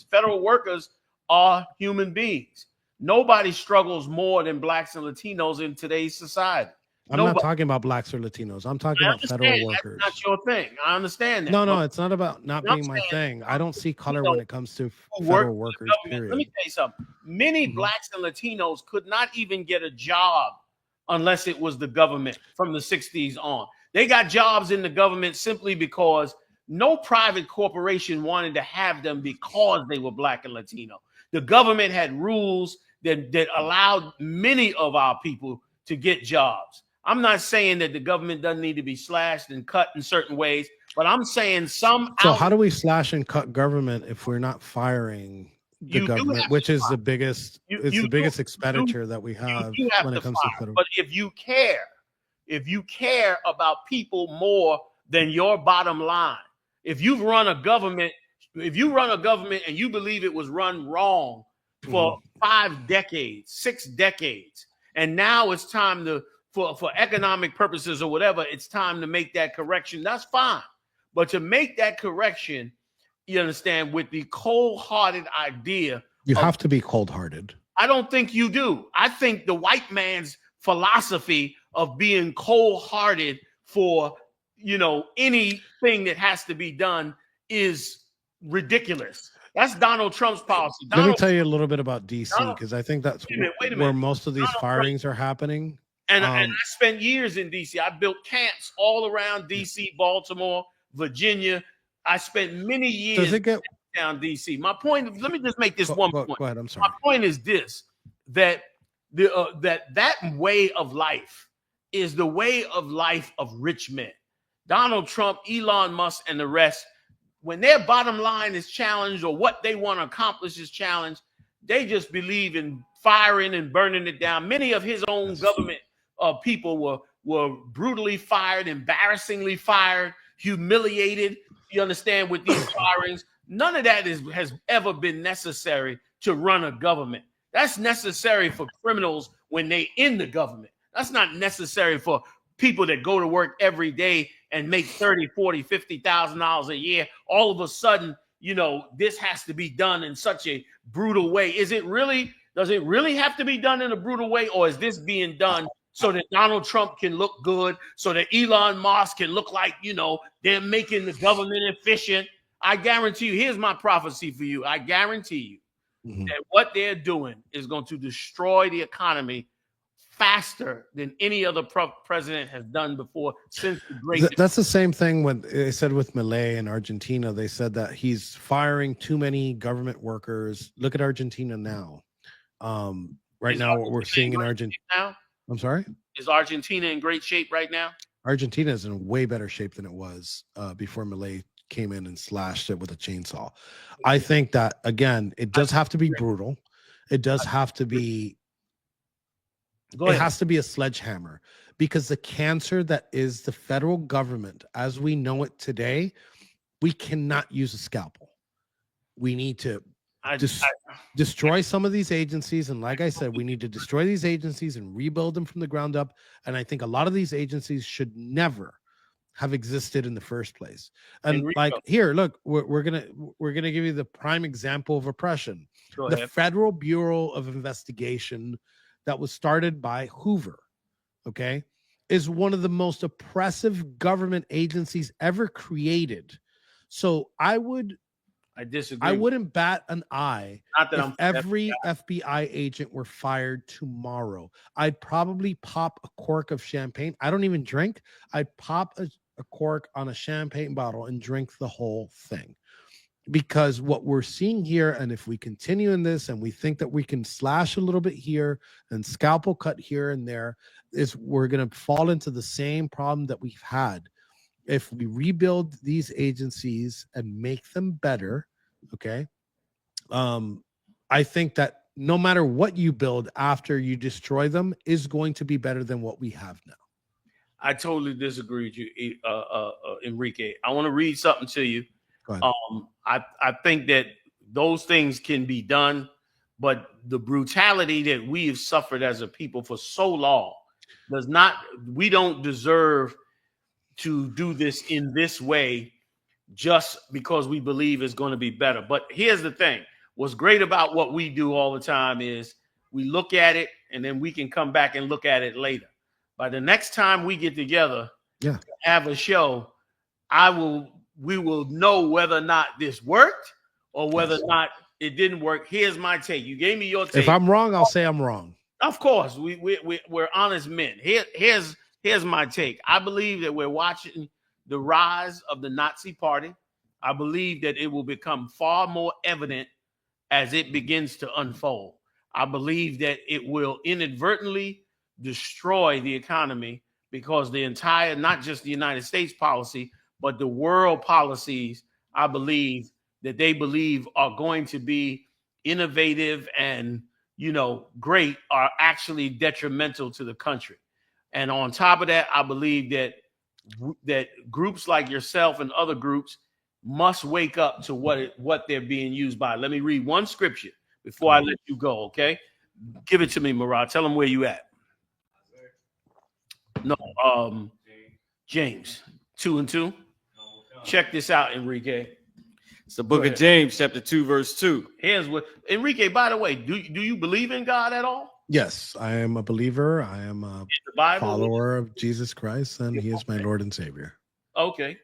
Federal workers are human beings. Nobody struggles more than blacks and Latinos in today's society. I'm not talking about blacks or Latinos. I'm talking about federal workers. That's not your thing. I understand that. No, it's not about not being my thing. I don't see color when it comes to federal workers, period. Let me tell you something. Many blacks and Latinos could not even get a job unless it was the government from the 60s on. They got jobs in the government simply because no private corporation wanted to have them because they were black and Latino. The government had rules that allowed many of our people to get jobs. I'm not saying that the government doesn't need to be slashed and cut in certain ways, but I'm saying some. So how do we slash and cut government if we're not firing the government, which is the biggest, the biggest expenditure that we have when it comes to federal? But if you care about people more than your bottom line, if you run a government and you believe it was run wrong for 5 decades, 6 decades, and now it's time to, for economic purposes or whatever, it's time to make that correction, that's fine. But to make that correction, you understand, with the cold-hearted idea. You have to be cold-hearted. I don't think you do. I think the white man's philosophy of being cold-hearted for, anything that has to be done is ridiculous. That's Donald Trump's policy. Let me tell you a little bit about DC, because I think that's where most of these firings are happening. And I spent years in DC. I built camps all around DC, Baltimore, Virginia. I spent many years down DC. My point, let me just make this one point. Go ahead, I'm sorry. My point is this, that that way of life is the way of life of rich men. Donald Trump, Elon Musk, and the rest, when their bottom line is challenged or what they want to accomplish is challenged, they just believe in firing and burning it down. Many of his own government people were brutally fired, embarrassingly fired, humiliated, you understand, with these firings. None of that has ever been necessary to run a government. That's necessary for criminals when they in the government. That's not necessary for people that go to work every day and make $30,000, $40,000, $50,000 a year. All of a sudden, this has to be done in such a brutal way. Does it really have to be done in a brutal way? Or is this being done so that Donald Trump can look good, so that Elon Musk can look like, they're making the government efficient? I guarantee you, here's my prophecy for you. I guarantee you that what they're doing is going to destroy the economy faster than any other president has done before since the Great. That's the same thing when they said with Milei in Argentina. They said that he's firing too many government workers. Look at Argentina now. Right now, what we're seeing in Argentina. I'm sorry? Is Argentina in great shape right now? Argentina is in way better shape than it was before Milei came in and slashed it with a chainsaw. I think that, again, it does have to be brutal. It does have to be. It has to be a sledgehammer, because the cancer that is the federal government, as we know it today, we cannot use a scalpel. We need to destroy some of these agencies. And like I said, we need to destroy these agencies and rebuild them from the ground up. And I think a lot of these agencies should never have existed in the first place. And like here, look, we're gonna give you the prime example of oppression. The Federal Bureau of Investigation that was started by Hoover, okay, is one of the most oppressive government agencies ever created. So I disagree. I wouldn't bat an eye if every FBI agent were fired tomorrow. I'd probably pop a cork of champagne. I don't even drink. I'd pop a cork on a champagne bottle and drink the whole thing. Because what we're seeing here, and if we continue in this and we think that we can slash a little bit here and scalpel cut here and there, is we're going to fall into the same problem that we've had. If we rebuild these agencies and make them better, okay, I think that no matter what you build after you destroy them is going to be better than what we have now. I totally disagree with you, Enrique. I want to read something to you. I think that those things can be done, but the brutality that we have suffered as a people for so long we don't deserve to do this in this way just because we believe it's going to be better. But here's the thing. What's great about what we do all the time is we look at it and then we can come back and look at it later. By the next time we get together, have a show, we will know whether or not this worked or whether or not it didn't work. Here's my take. You gave me your take. If I'm wrong, I'll say I'm wrong. Of course, we're honest men. Here's my take. I believe that we're watching the rise of the Nazi Party. I believe that it will become far more evident as it begins to unfold. I believe that it will inadvertently destroy the economy because the entire, not just the United States policy, but the world policies, I believe that they believe are going to be innovative and, great, are actually detrimental to the country. And on top of that, I believe that groups like yourself and other groups must wake up to what they're being used by. Let me read one scripture before I let you go, okay? Give it to me, Murad. Tell them where you at. No, James 2:2. Check this out, Enrique. It's the book of James, chapter 2, verse 2. Here's what, Enrique, by the way, do you believe in God at all? Yes, I am a believer. I am a follower of Jesus Christ, and He is my Lord and Savior. Okay,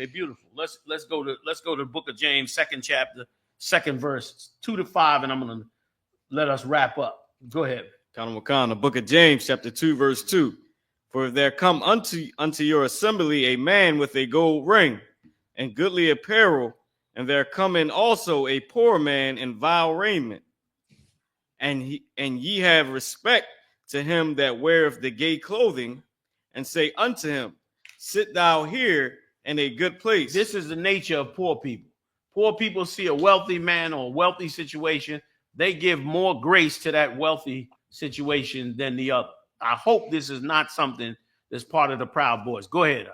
beautiful. Let's go to the book of James, 2nd chapter, 2nd verse, 2-5, and I'm gonna let us wrap up. Go ahead. The book of James, chapter 2, verse 2. For if there come unto your assembly a man with a gold ring and goodly apparel, and there come in also a poor man in vile raiment, and ye have respect to him that weareth the gay clothing, and say unto him, sit thou here in a good place. This is the nature of poor people. Poor people see a wealthy man or a wealthy situation, they give more grace to that wealthy situation than the other. I hope this is not something that's part of the Proud Boys. Go ahead.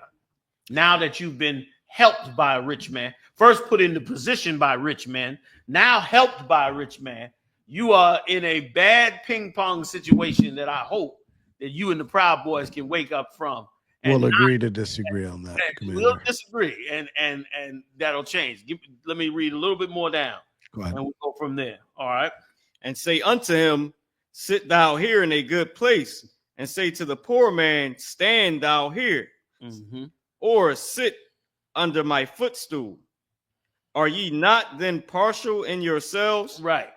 Now that you've been helped by a rich man, first put into position by rich men, now helped by a rich man, you are in a bad ping pong situation that I hope that you and the Proud Boys can wake up from. We'll agree to disagree on that. We'll disagree, and that'll change. Let me read a little bit more down, and we'll go from there. All right. And say unto him, sit thou here in a good place, and say to the poor man, stand thou here, or sit under my footstool. Are ye not then partial in yourselves? Right.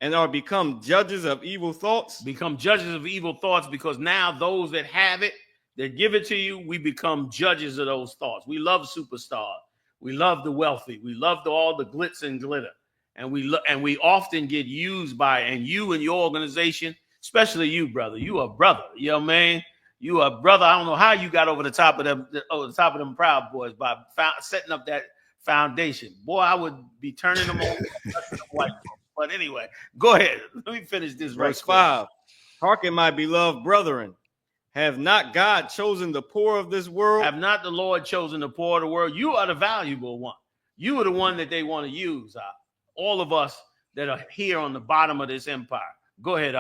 And are become judges of evil thoughts? Become judges of evil thoughts, because now those that have it, that give it to you, we become judges of those thoughts. We love superstars. We love the wealthy. We love all the glitz and glitter. And we often get used by, and you and your organization, especially you, brother. You a brother. You know what I mean? You a brother. I don't know how you got over the top of them Proud Boys by setting up that foundation. Boy, I would be turning them over. But anyway, go ahead. Let me finish this. Verse 5. Hearken, my beloved brethren. Have not God chosen the poor of this world? Have not the Lord chosen the poor of the world? You are the valuable one. You are the one that they want to use. All of us that are here on the bottom of this empire. Go ahead,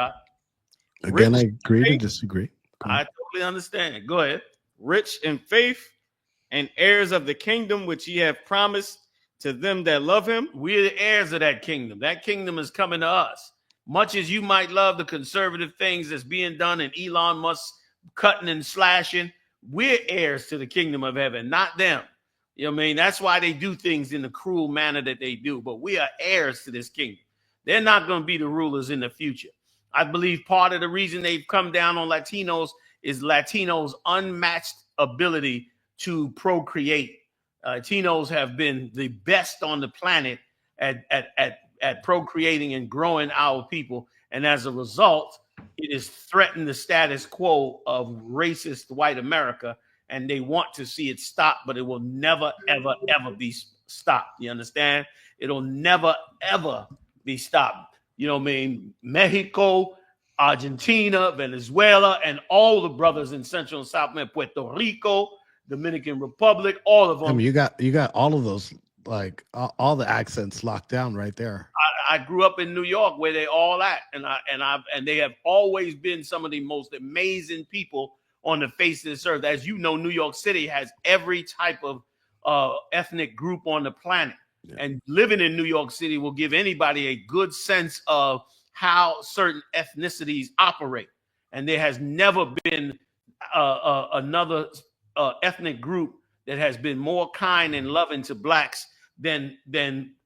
Again, I agree to disagree. I totally understand. Go ahead. Rich in faith and heirs of the kingdom which ye have promised to them that love him. We're the heirs of that kingdom. That kingdom is coming to us. Much as you might love the conservative things that's being done and Elon Musk cutting and slashing, we're heirs to the kingdom of heaven, not them. You know what I mean? That's why they do things in the cruel manner that they do. But we are heirs to this kingdom. They're not going to be the rulers in the future. I believe part of the reason they've come down on Latinos is Latinos' unmatched ability to procreate. Latinos have been the best on the planet at procreating and growing our people. And as a result, it has threatened the status quo of racist white America. And they want to see it stop, but it will never, ever, ever be stopped. You understand? It'll never, ever be stopped. You know what I mean? Mexico, Argentina, Venezuela, and all the brothers in Central and South America, Puerto Rico, Dominican Republic, all of them. I mean, you got all of those, like all the accents locked down right there. I grew up in New York where they all at, and they have always been some of the most amazing people on the face of this earth. As you know, New York City has every type of ethnic group on the planet. Yeah. And living in New York City will give anybody a good sense of how certain ethnicities operate. And there has never been another ethnic group that has been more kind and loving to blacks than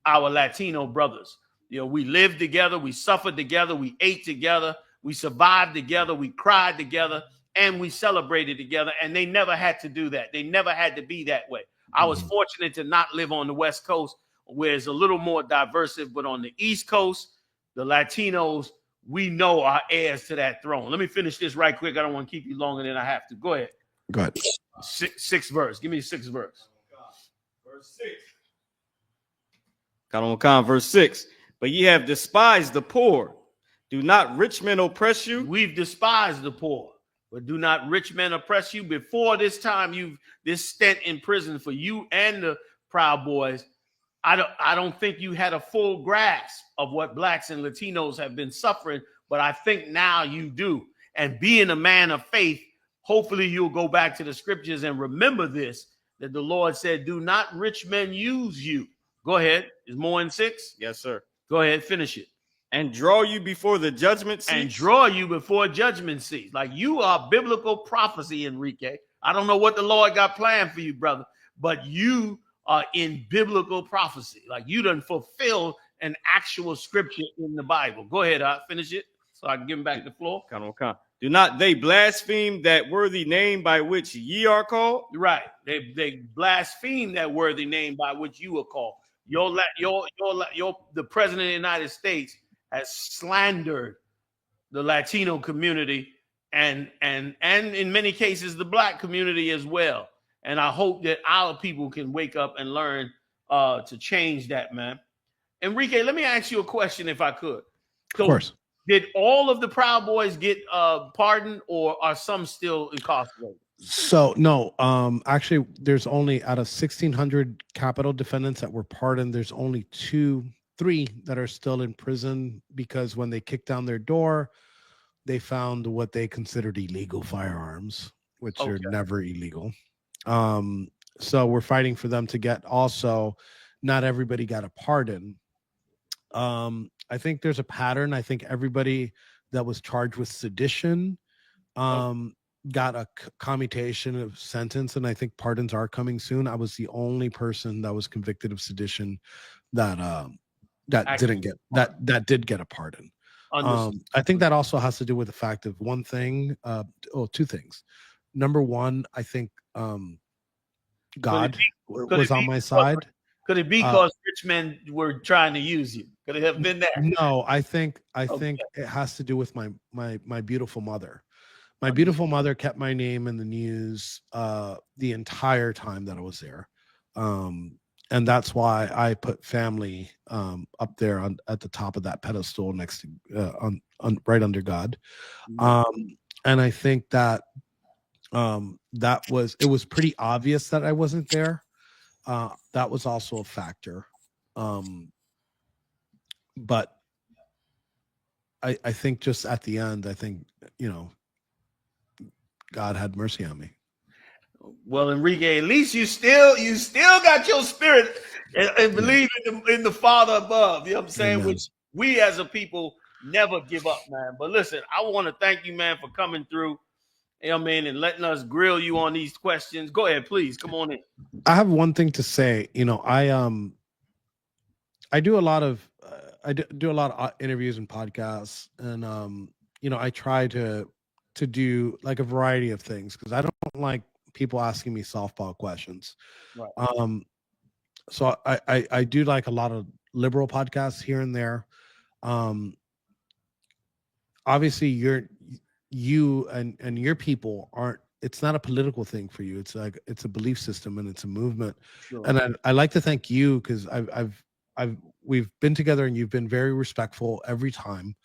our Latino brothers. You know, we lived together, we suffered together, we ate together, we survived together, we cried together, and we celebrated together. And they never had to do that. They never had to be that way. I was fortunate to not live on the West Coast, where it's a little more diverse, but on the East Coast, the Latinos, we know are heirs to that throne. Let me finish this right quick. I don't want to keep you longer than I have to. Go ahead. Go ahead. Sixth verse. Give me the sixth verse. Verse 6. Khan, verse 6. But ye have despised the poor. Do not rich men oppress you? We've despised the poor, but do not rich men oppress you? Before this time, this stint in prison for you and the Proud Boys, I don't think you had a full grasp of what blacks and Latinos have been suffering, but I think now you do. And being a man of faith, hopefully you'll go back to the scriptures and remember this, that the Lord said, do not rich men use you. Go ahead. Is more in 6? Yes, sir. Go ahead. Finish it. And draw you before the judgment seat. And draw you before judgment seat. Like, you are biblical prophecy, Enrique. I don't know what the Lord got planned for you, brother, but you are in biblical prophecy. Like, you done fulfilled an actual scripture in the Bible. Go ahead. I'll finish it so I can give him back the floor. Do not they blaspheme that worthy name by which ye are called? Right. They blaspheme that worthy name by which you are called. The president of the United States has slandered the Latino community and in many cases the black community as well. And I hope that our people can wake up and learn to change that, man. Enrique, let me ask you a question if I could. So, of course. Did all of the Proud Boys get pardoned, or are some still incarcerated? So no, actually, there's only out of 1,600 capital defendants that were pardoned, there's only 3 that are still in prison because when they kicked down their door, they found what they considered illegal firearms, which are never illegal. So we're fighting for them to get. Also, not everybody got a pardon. I think there's a pattern. I think everybody that was charged with sedition got a commutation of sentence, and I think pardons are coming soon. I was the only person that was convicted of sedition that did get a pardon. I think that also has to do with the fact of one thing, 2 things. Number one, I think God was on my side. Could it be because rich men were trying to use you? Could it have been that? No, I think it has to do with my beautiful mother. My beautiful mother kept my name in the news the entire time that I was there. And that's why I put family up there at the top of that pedestal next to right under God. And I think that it was pretty obvious that I wasn't there. That was also a factor. But I think just at the end, I think, God had mercy on me. Well, Enrique, at least you still got your spirit and believe in the Father above. You know what I'm saying? Amen. Which we as a people never give up, man. But listen, I want to thank you, man, for coming through. You know what I mean, and letting us grill you on these questions. Go ahead, please. Come on in. I have one thing to say. I do a lot of interviews and podcasts, and I try to do like a variety of things because I don't like people asking me softball questions. Right. So I do like a lot of liberal podcasts here and there. Obviously, you and your people aren't. It's not a political thing for you. It's it's a belief system and it's a movement. Sure. And I like to thank you because we've been together and you've been very respectful every time.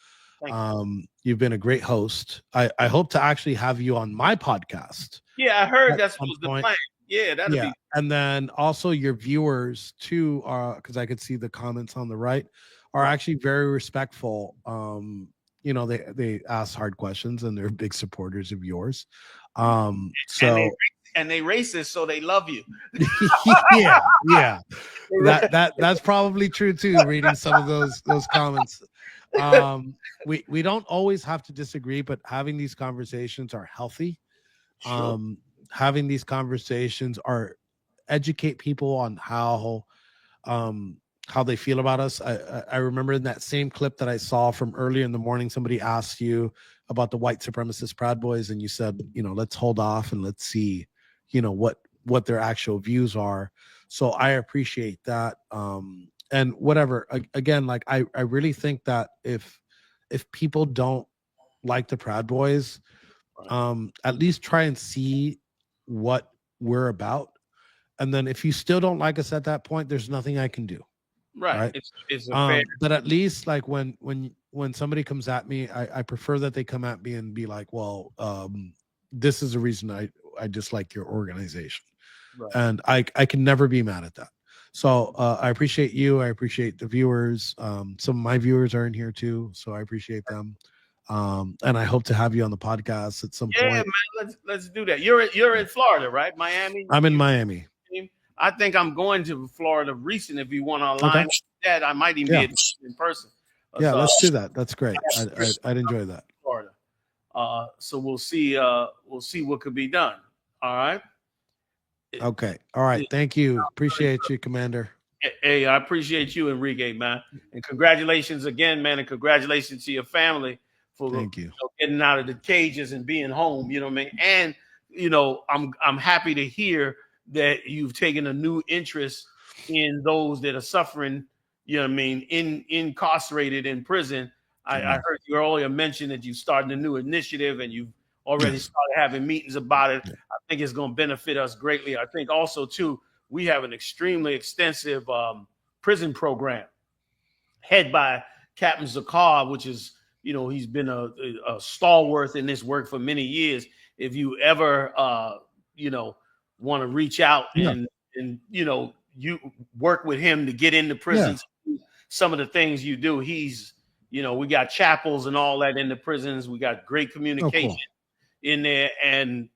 You've been a great host. I hope to actually have you on my podcast. Yeah, I heard that's was the plan. Yeah, that'll be. And then also your viewers too, because I could see the comments on the right, are actually very respectful. They ask hard questions and they're big supporters of yours. So and they racist, so they love you. yeah. That's probably true too. Reading some of those comments. We don't always have to disagree, but having these conversations are healthy. Sure. Having these conversations are educate people on how they feel about us. I remember in that same clip that I saw from earlier in the morning, somebody asked you about the white supremacist Proud Boys, and you said, let's hold off and let's see, what their actual views are. So I appreciate that. And whatever, again, like I really think that if people don't like the Proud Boys, at least try and see what we're about. And then if you still don't like us at that point, there's nothing I can do. Right. It's a fair. But at least like when somebody comes at me, I prefer that they come at me and be like, well, this is the reason I dislike your organization. Right. And I can never be mad at that. So I appreciate you. I appreciate the viewers. Some of my viewers are in here too, so I appreciate them. And I hope to have you on the podcast at some point. Yeah, man, let's do that. You're in Florida, right? Miami? I'm in Miami. I think I'm going to Florida recent. If you want to line that, I might even be in person. Yeah, let's do that. That's great. I'd enjoy that. Florida. So we'll see what could be done. All right. Okay. All right. Thank you. Appreciate you, Commander. Hey, I appreciate you, Enrique, man. And congratulations again, man. And congratulations to your family for getting out of the cages and being home. You know what I mean? And I'm happy to hear that you've taken a new interest in those that are suffering, you know what I mean, incarcerated in prison. I heard you earlier mention that you started a new initiative and you've already started having meetings about it. I think it's going to benefit us greatly. I think also, too, we have an extremely extensive prison program head by Captain Zakar, which is, he's been a stalwart in this work for many years. If you ever, want to reach out and you work with him to get into prisons, some of the things you do, he's, we got chapels and all that in the prisons. We got great communication in there. And,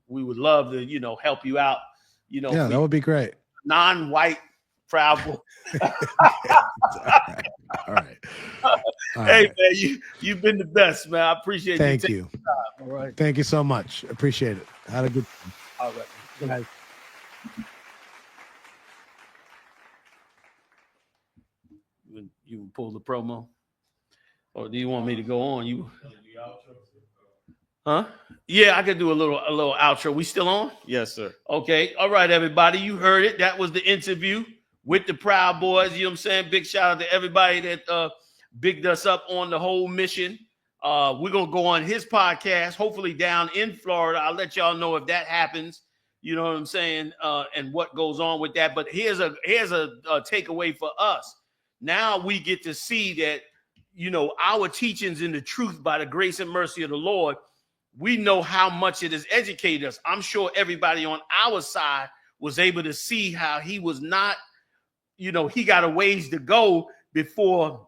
we would love to, help you out, that would be great. Non-white Proud Boy. All right. Hey, man, you've been the best, man. I appreciate Thank you. you. All right. Thank you so much. Appreciate it. Had a good time. All right. Good night. You pull the promo, or do you want me to go on? You, huh? Yeah, I could do a little outro. We still on? Yes, sir. Okay. All right, everybody. You heard it. That was the interview with the Proud Boys. You know what I'm saying? Big shout out to everybody that bigged us up on the whole mission. We're gonna go on his podcast, hopefully down in Florida. I'll let y'all know if that happens. You know what I'm saying? And what goes on with that. But here's a takeaway for us. Now we get to see that, our teachings in the truth by the grace and mercy of the Lord, we know how much it has educated us. I'm sure everybody on our side was able to see how he was not, he got a ways to go before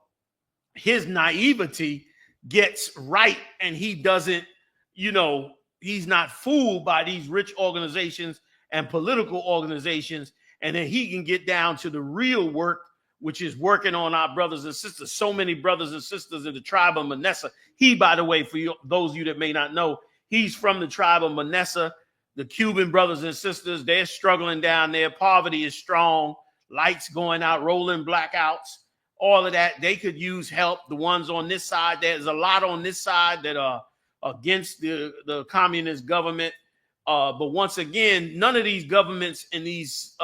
his naivety gets right and he doesn't, he's not fooled by these rich organizations and political organizations. And then he can get down to the real work, which is working on our brothers and sisters. So many brothers and sisters in the tribe of Manasseh. He, by the way, for those of you that may not know, he's from the tribe of Manasseh. The Cuban brothers and sisters, they're struggling down there. Poverty is strong. Lights going out, rolling blackouts, all of that. They could use help. The ones on this side, there's a lot on this side that are against the communist government. But once again, none of these governments and these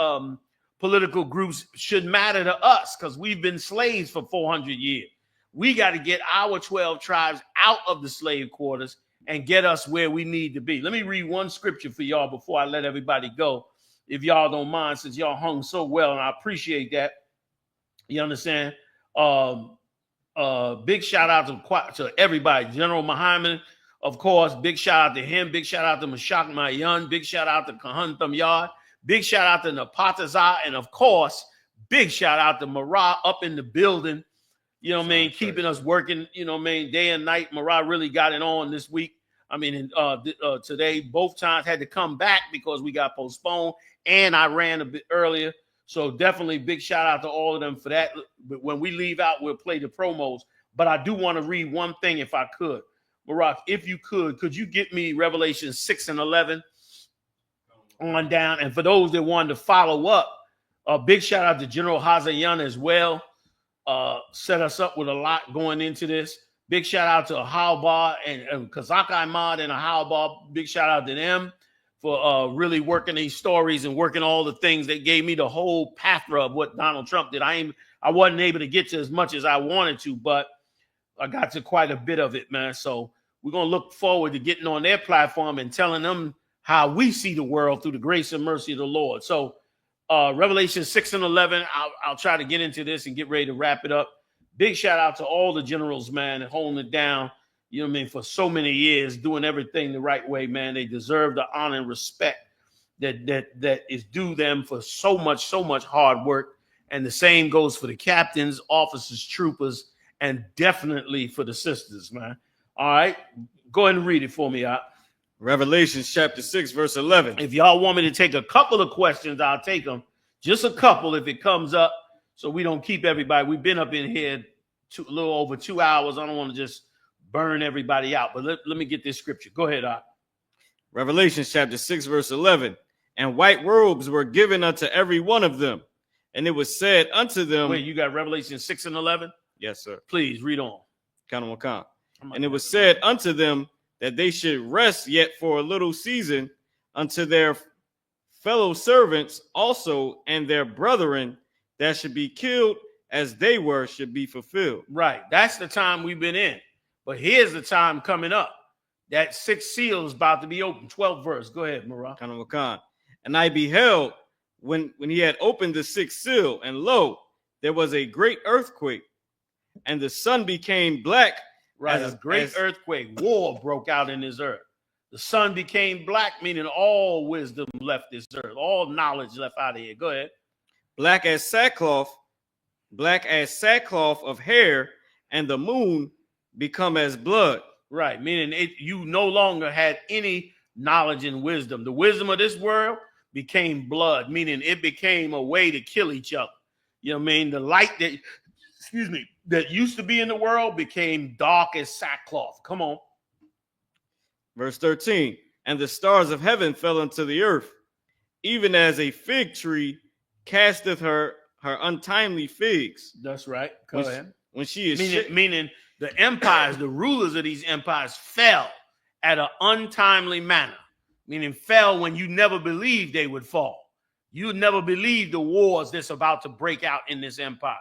political groups should matter to us because we've been slaves for 400 years. We got to get our 12 tribes out of the slave quarters and get us where we need to be. Let me read one scripture for y'all before I let everybody go, if y'all don't mind, since y'all hung so well, and I appreciate that. You understand? Big shout out to everybody. General Muhammad, of course, big shout out to him. Big shout out to Mashak Mayan. Big shout out to Kahantham Yard. Big shout out to Napataza. And of course, big shout out to Marah up in the building. You know what I mean? Keeping us working, you know what I mean, day and night. Marah really got it on this week. I mean, today, both times had to come back because we got postponed and I ran a bit earlier. So definitely big shout out to all of them for that. But when we leave out, we'll play the promos. But I do want to read one thing if I could. Barack, if you could you get me Revelation 6 and 11 on down? And for those that wanted to follow up, a big shout out to General Yahanna as well. Set us up with a lot going into this. Big shout out to Halbar and Kazak Ahmad and Halbar. Big shout out to them for really working these stories and working all the things that gave me the whole pathway of what Donald Trump did. I wasn't able to get to as much as I wanted to, but I got to quite a bit of it, man. So we're going to look forward to getting on their platform and telling them how we see the world through the grace and mercy of the Lord. So Revelation 6 and 11, I'll try to get into this and get ready to wrap it up. Big shout out to all the generals, man, holding it down, you know what I mean, for so many years, doing everything the right way, man. They deserve the honor and respect that is due them for so much hard work. And the same goes for the captains, officers, troopers, and definitely for the sisters, man. All right, go ahead and read it for me, out. Revelation chapter 6, verse 11. If y'all want me to take a couple of questions, I'll take them. Just a couple if it comes up, so we don't keep everybody. We've been up in here a little over 2 hours. I don't want to just burn everybody out, but let me get this scripture. Go ahead, Ak. Revelation chapter 6, verse 11. And white robes were given unto every one of them. And it was said unto them. Wait, you got Revelation 6 and 11? Yes, sir. Please read on. And it was said unto them that they should rest yet for a little season unto their fellow servants also and their brethren that should be killed as they were should be fulfilled. Right. That's the time we've been in. But here's the time coming up. That 6th seal is about to be open. 12th verse. Go ahead, Marah. And I beheld when he had opened the 6th seal, and lo, there was a great earthquake, and the sun became black. Right, a great earthquake. War broke out in this earth. The sun became black, meaning all wisdom left this earth. All knowledge left out of here. Go ahead. Black as sackcloth of hair, and the moon become as blood. Right, meaning you no longer had any knowledge and wisdom. The wisdom of this world became blood, meaning it became a way to kill each other. You know what I mean? The light that used to be in the world became dark as sackcloth. Come on. Verse 13. And the stars of heaven fell into the earth, even as a fig tree casteth her untimely figs. That's right. Go ahead. When she is meaning the empires, the rulers of these empires fell at an untimely manner, meaning fell when you never believed they would fall. You never believed the wars that's about to break out in this empire.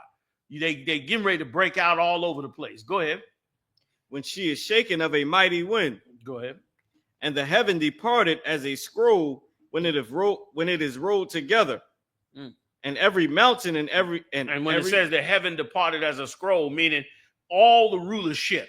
They getting ready to break out all over the place. Go ahead. When she is shaken of a mighty wind. Go ahead. And the heaven departed as a scroll when it is rolled together. And every mountain and when it says the heaven departed as a scroll, meaning all the rulership,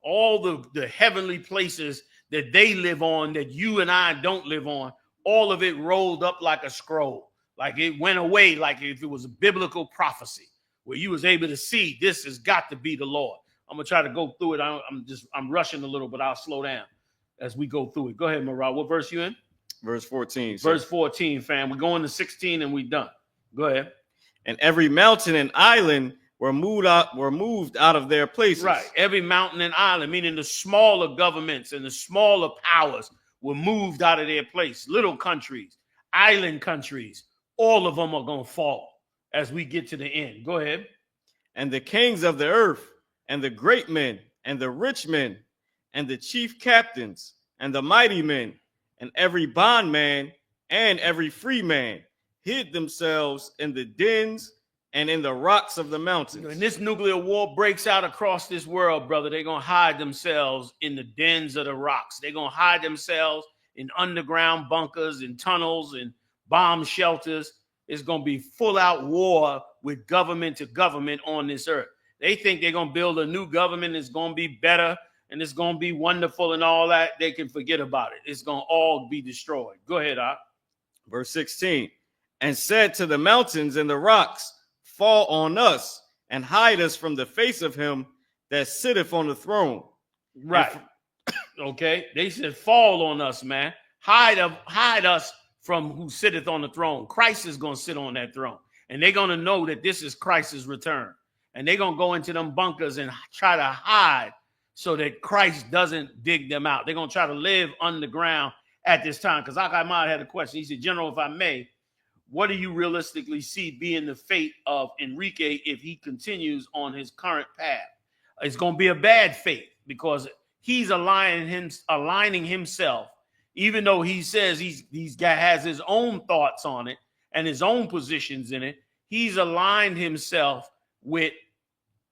all the heavenly places that they live on, that you and I don't live on, all of it rolled up like a scroll, like it went away, like if it was a biblical prophecy where you was able to see this has got to be the Lord. I'm gonna try to go through it. I'm rushing a little, but I'll slow down as we go through it. Go ahead, Marah. What verse you in? Verse 14. Verse 14, fam. We're going to 16 and we done. Go ahead. And every mountain and island were moved out of their places. Right. Every mountain and island, meaning the smaller governments and the smaller powers, were moved out of their place. Little countries, island countries, all of them are going to fall as we get to the end. Go ahead. And the kings of the earth, and the great men, and the rich men, and the chief captains, and the mighty men, and every bondman, and every free man, hid themselves in the dens and in the rocks of the mountains. When this nuclear war breaks out across this world, brother, they're going to hide themselves in the dens of the rocks. They're going to hide themselves in underground bunkers and tunnels and bomb shelters. It's going to be full out war with government to government on this earth. They think they're going to build a new government. It's going to be better and it's going to be wonderful and all that. They can forget about it. It's going to all be destroyed. Go ahead, Ak. Verse 16. And said to the mountains and the rocks, fall on us and hide us from the face of him that sitteth on the throne. Right. Okay. They said, fall on us, man. Hide us from who sitteth on the throne. Christ is going to sit on that throne. And they're going to know that this is Christ's return. And they're going to go into them bunkers and try to hide so that Christ doesn't dig them out. They're going to try to live underground at this time. Because Ahmad had a question. He said, General, if I may, what do you realistically see being the fate of Enrique if he continues on his current path? It's going to be a bad fate because he's aligning himself, even though he says he's has his own thoughts on it and his own positions in it. He's aligned himself with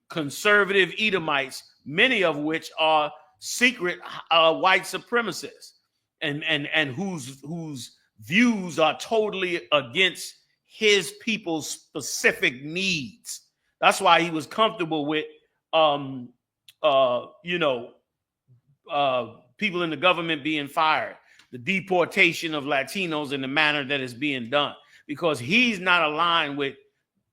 conservative Edomites, many of which are secret white supremacists and whose views are totally against his people's specific needs. That's why he was comfortable with people in the government being fired, the deportation of Latinos in the manner that is being done, because he's not aligned with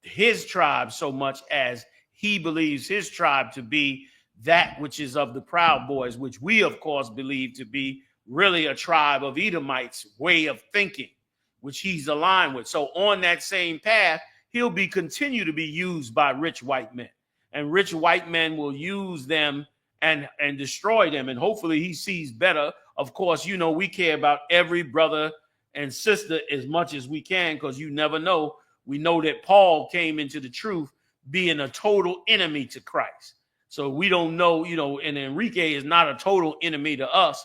his tribe so much as he believes his tribe to be that which is of the Proud Boys, which we, of course, believe to be really a tribe of Edomites' way of thinking, which he's aligned with. So on that same path, he'll continue to be used by rich white men, and rich white men will use them and destroy them. And hopefully he sees better. Of course, we care about every brother and sister as much as we can, because you never know. We know that Paul came into the truth being a total enemy to Christ. So we don't know, and Enrique is not a total enemy to us.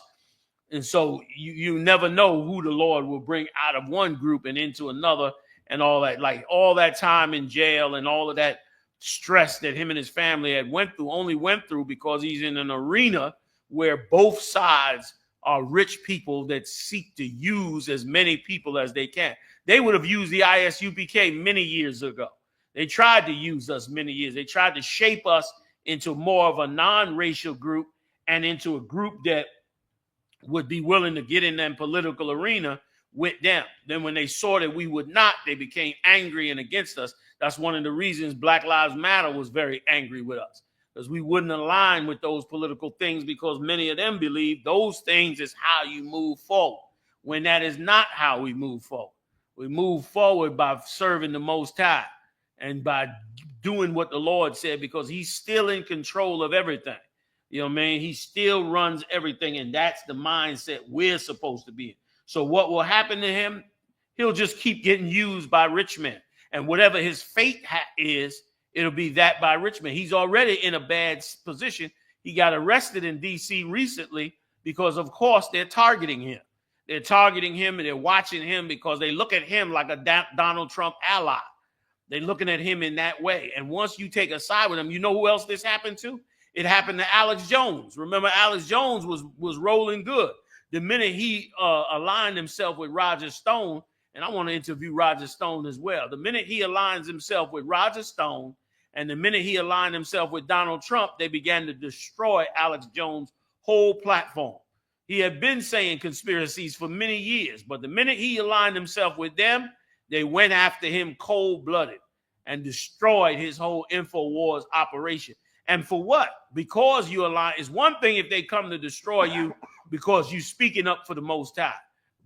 And so you never know who the Lord will bring out of one group and into another and all that. Like all that time in jail and all of that stress that him and his family only went through because he's in an arena where both sides are rich people that seek to use as many people as they can. They would have used the I.S.U.P.K. many years ago. They tried to use us many years. They tried to shape us into more of a non-racial group and into a group that would be willing to get in that political arena with them. Then when they saw that we would not, they became angry and against us. That's one of the reasons Black Lives Matter was very angry with us, because we wouldn't align with those political things, because many of them believe those things is how you move forward, when that is not how we move forward. We move forward by serving the Most High and by doing what the Lord said, because he's still in control of everything. You know what I mean? He still runs everything, and that's the mindset we're supposed to be in. So what will happen to him? He'll just keep getting used by rich men. And whatever his fate is, it'll be that by rich men. He's already in a bad position. He got arrested in D.C. recently because, of course, they're targeting him. They're targeting him and they're watching him because they look at him like a Donald Trump ally. They're looking at him in that way. And once you take a side with him, you know who else this happened to? It happened to Alex Jones. Remember, Alex Jones was rolling good. The minute he aligned himself with Roger Stone, and I want to interview Roger Stone as well. The minute he aligns himself with Roger Stone, and the minute he aligned himself with Donald Trump, they began to destroy Alex Jones' whole platform. He had been saying conspiracies for many years, but the minute he aligned himself with them, they went after him cold-blooded and destroyed his whole InfoWars operation. And for what? Because you align. It's one thing if they come to destroy you because you speaking up for the Most High.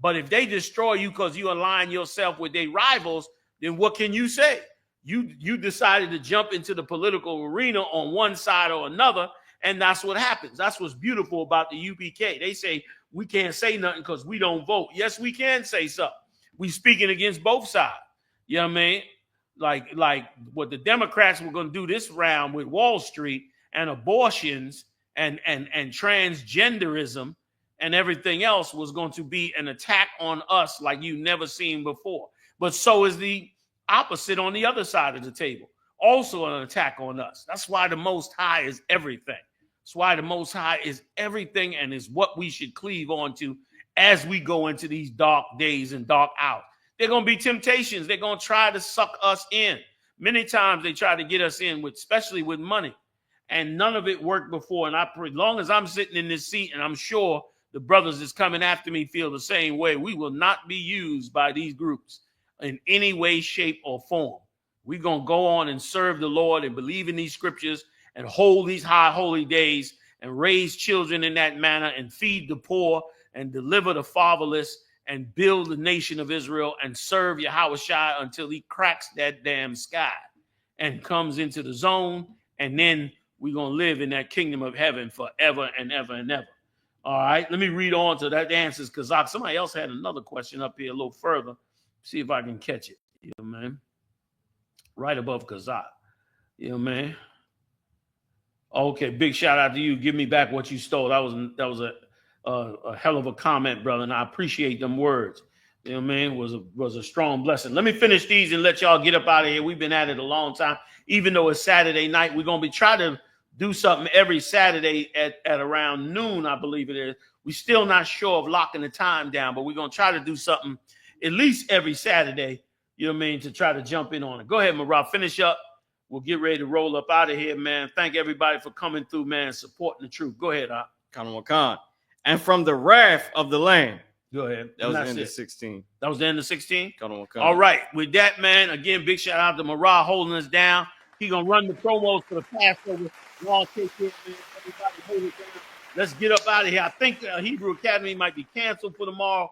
But if they destroy you because you align yourself with their rivals, then what can you say? You decided to jump into the political arena on one side or another, and that's what happens. That's what's beautiful about the UPK. They say we can't say nothing because we don't vote. Yes, we can say something. We speaking against both sides. You know what I mean? Like what the Democrats were going to do this round with Wall Street and abortions and transgenderism and everything else was going to be an attack on us like you never seen before. But so is the opposite on the other side of the table. Also an attack on us. That's why the Most High is everything. That's why the Most High is everything and is what we should cleave on to as we go into these dark days and dark hours. There are going to be temptations. They're going to try to suck us in. Many times they try to get us in, especially with money. And none of it worked before. And as long as I'm sitting in this seat, and I'm sure the brothers that's coming after me feel the same way, we will not be used by these groups in any way, shape, or form. We're going to go on and serve the Lord and believe in these scriptures and hold these high holy days and raise children in that manner and feed the poor and deliver the fatherless and build the nation of Israel and serve Yahushua until he cracks that damn sky and comes into the zone. And then we're going to live in that kingdom of heaven forever and ever and ever. All right, let me read on to that answers Kazak. Somebody else had another question up here a little further. See if I can catch it. You know, man. Right above Kazak. You know, man. Okay, big shout out to you. Give me back what you stole. That was a hell of a comment, brother, and I appreciate them words. You know what I mean? Was a strong blessing. Let me finish these and let y'all get up out of here. We've been at it a long time. Even though it's Saturday night, we're gonna be trying to do something every Saturday at around noon, I believe it is. We're still not sure of locking the time down, but we're gonna try to do something at least every Saturday. You know what I mean? To try to jump in on it. Go ahead, Marab. Finish up. We'll get ready to roll up out of here, man. Thank everybody for coming through, man, supporting the truth. Go ahead, Khan. And from the wrath of the Lamb. Go ahead. That was the end of 16. That was the end of 16? Khan. All right. With that, man, again, big shout out to Marab holding us down. He going to run the promos for the Passover. Y'all take care, man. Everybody hold it down. Let's get up out of here. I think Hebrew Academy might be canceled for tomorrow.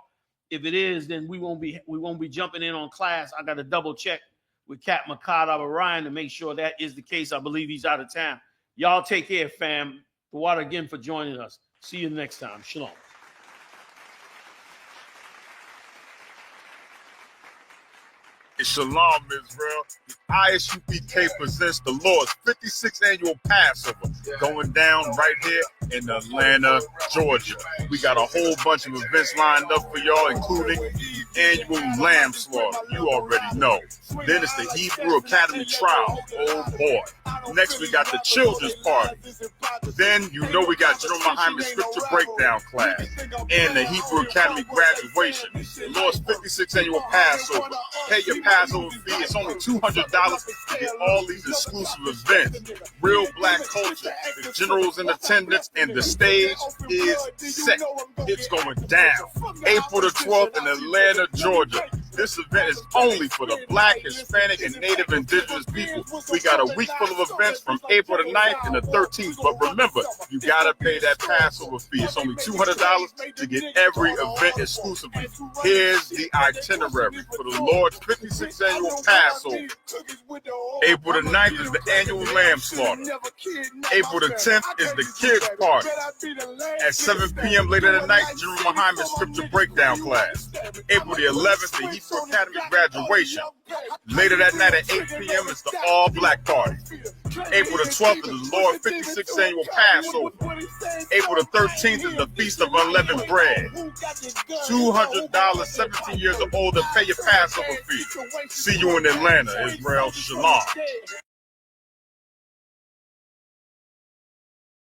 If it is, then we won't be jumping in on class. I got to double check with Cat Makada Orion to make sure that is the case. I believe he's out of town. Y'all take care, fam. Water again for joining us. See you next time. Shalom. Shalom, Israel. I.S.U.P.K presents the Lord's 56th annual Passover going down right here in Atlanta, Georgia. We got a whole bunch of events lined up for y'all, including the annual lamb slaughter. You already know. Then it's the Hebrew Academy trial. Oh boy. Next we got the children's party. Then you know we got General Muhammad's scripture breakdown class and the Hebrew Academy graduation. The Lord's 56th annual Passover. Pay your Passover fee. It's only $200 to get all these exclusive events. Real black culture. The general's in attendance and the stage is set. It's going down. April the 12th in Atlanta, Georgia. This event is only for the black, Hispanic, and Native indigenous people. We got a week full of events from April the 9th and the 13th. But remember, you got to pay that Passover fee. It's only $200 to get every event exclusively. Here's the itinerary for the Lord's 56th annual Passover. April the 9th is the annual lamb slaughter. April the 10th is the kids party. At 7 p.m. later that night, General Muhammad's scripture breakdown class. April the 11th, the Hebrew Academy graduation. Later that night at 8 p.m. is the all-black party. April the 12th is the Lord's 56th annual Passover. April the 13th is the Feast of Unleavened Bread. $200, 17 years or older, pay your Passover fee. See you in Atlanta, Israel. Shalom.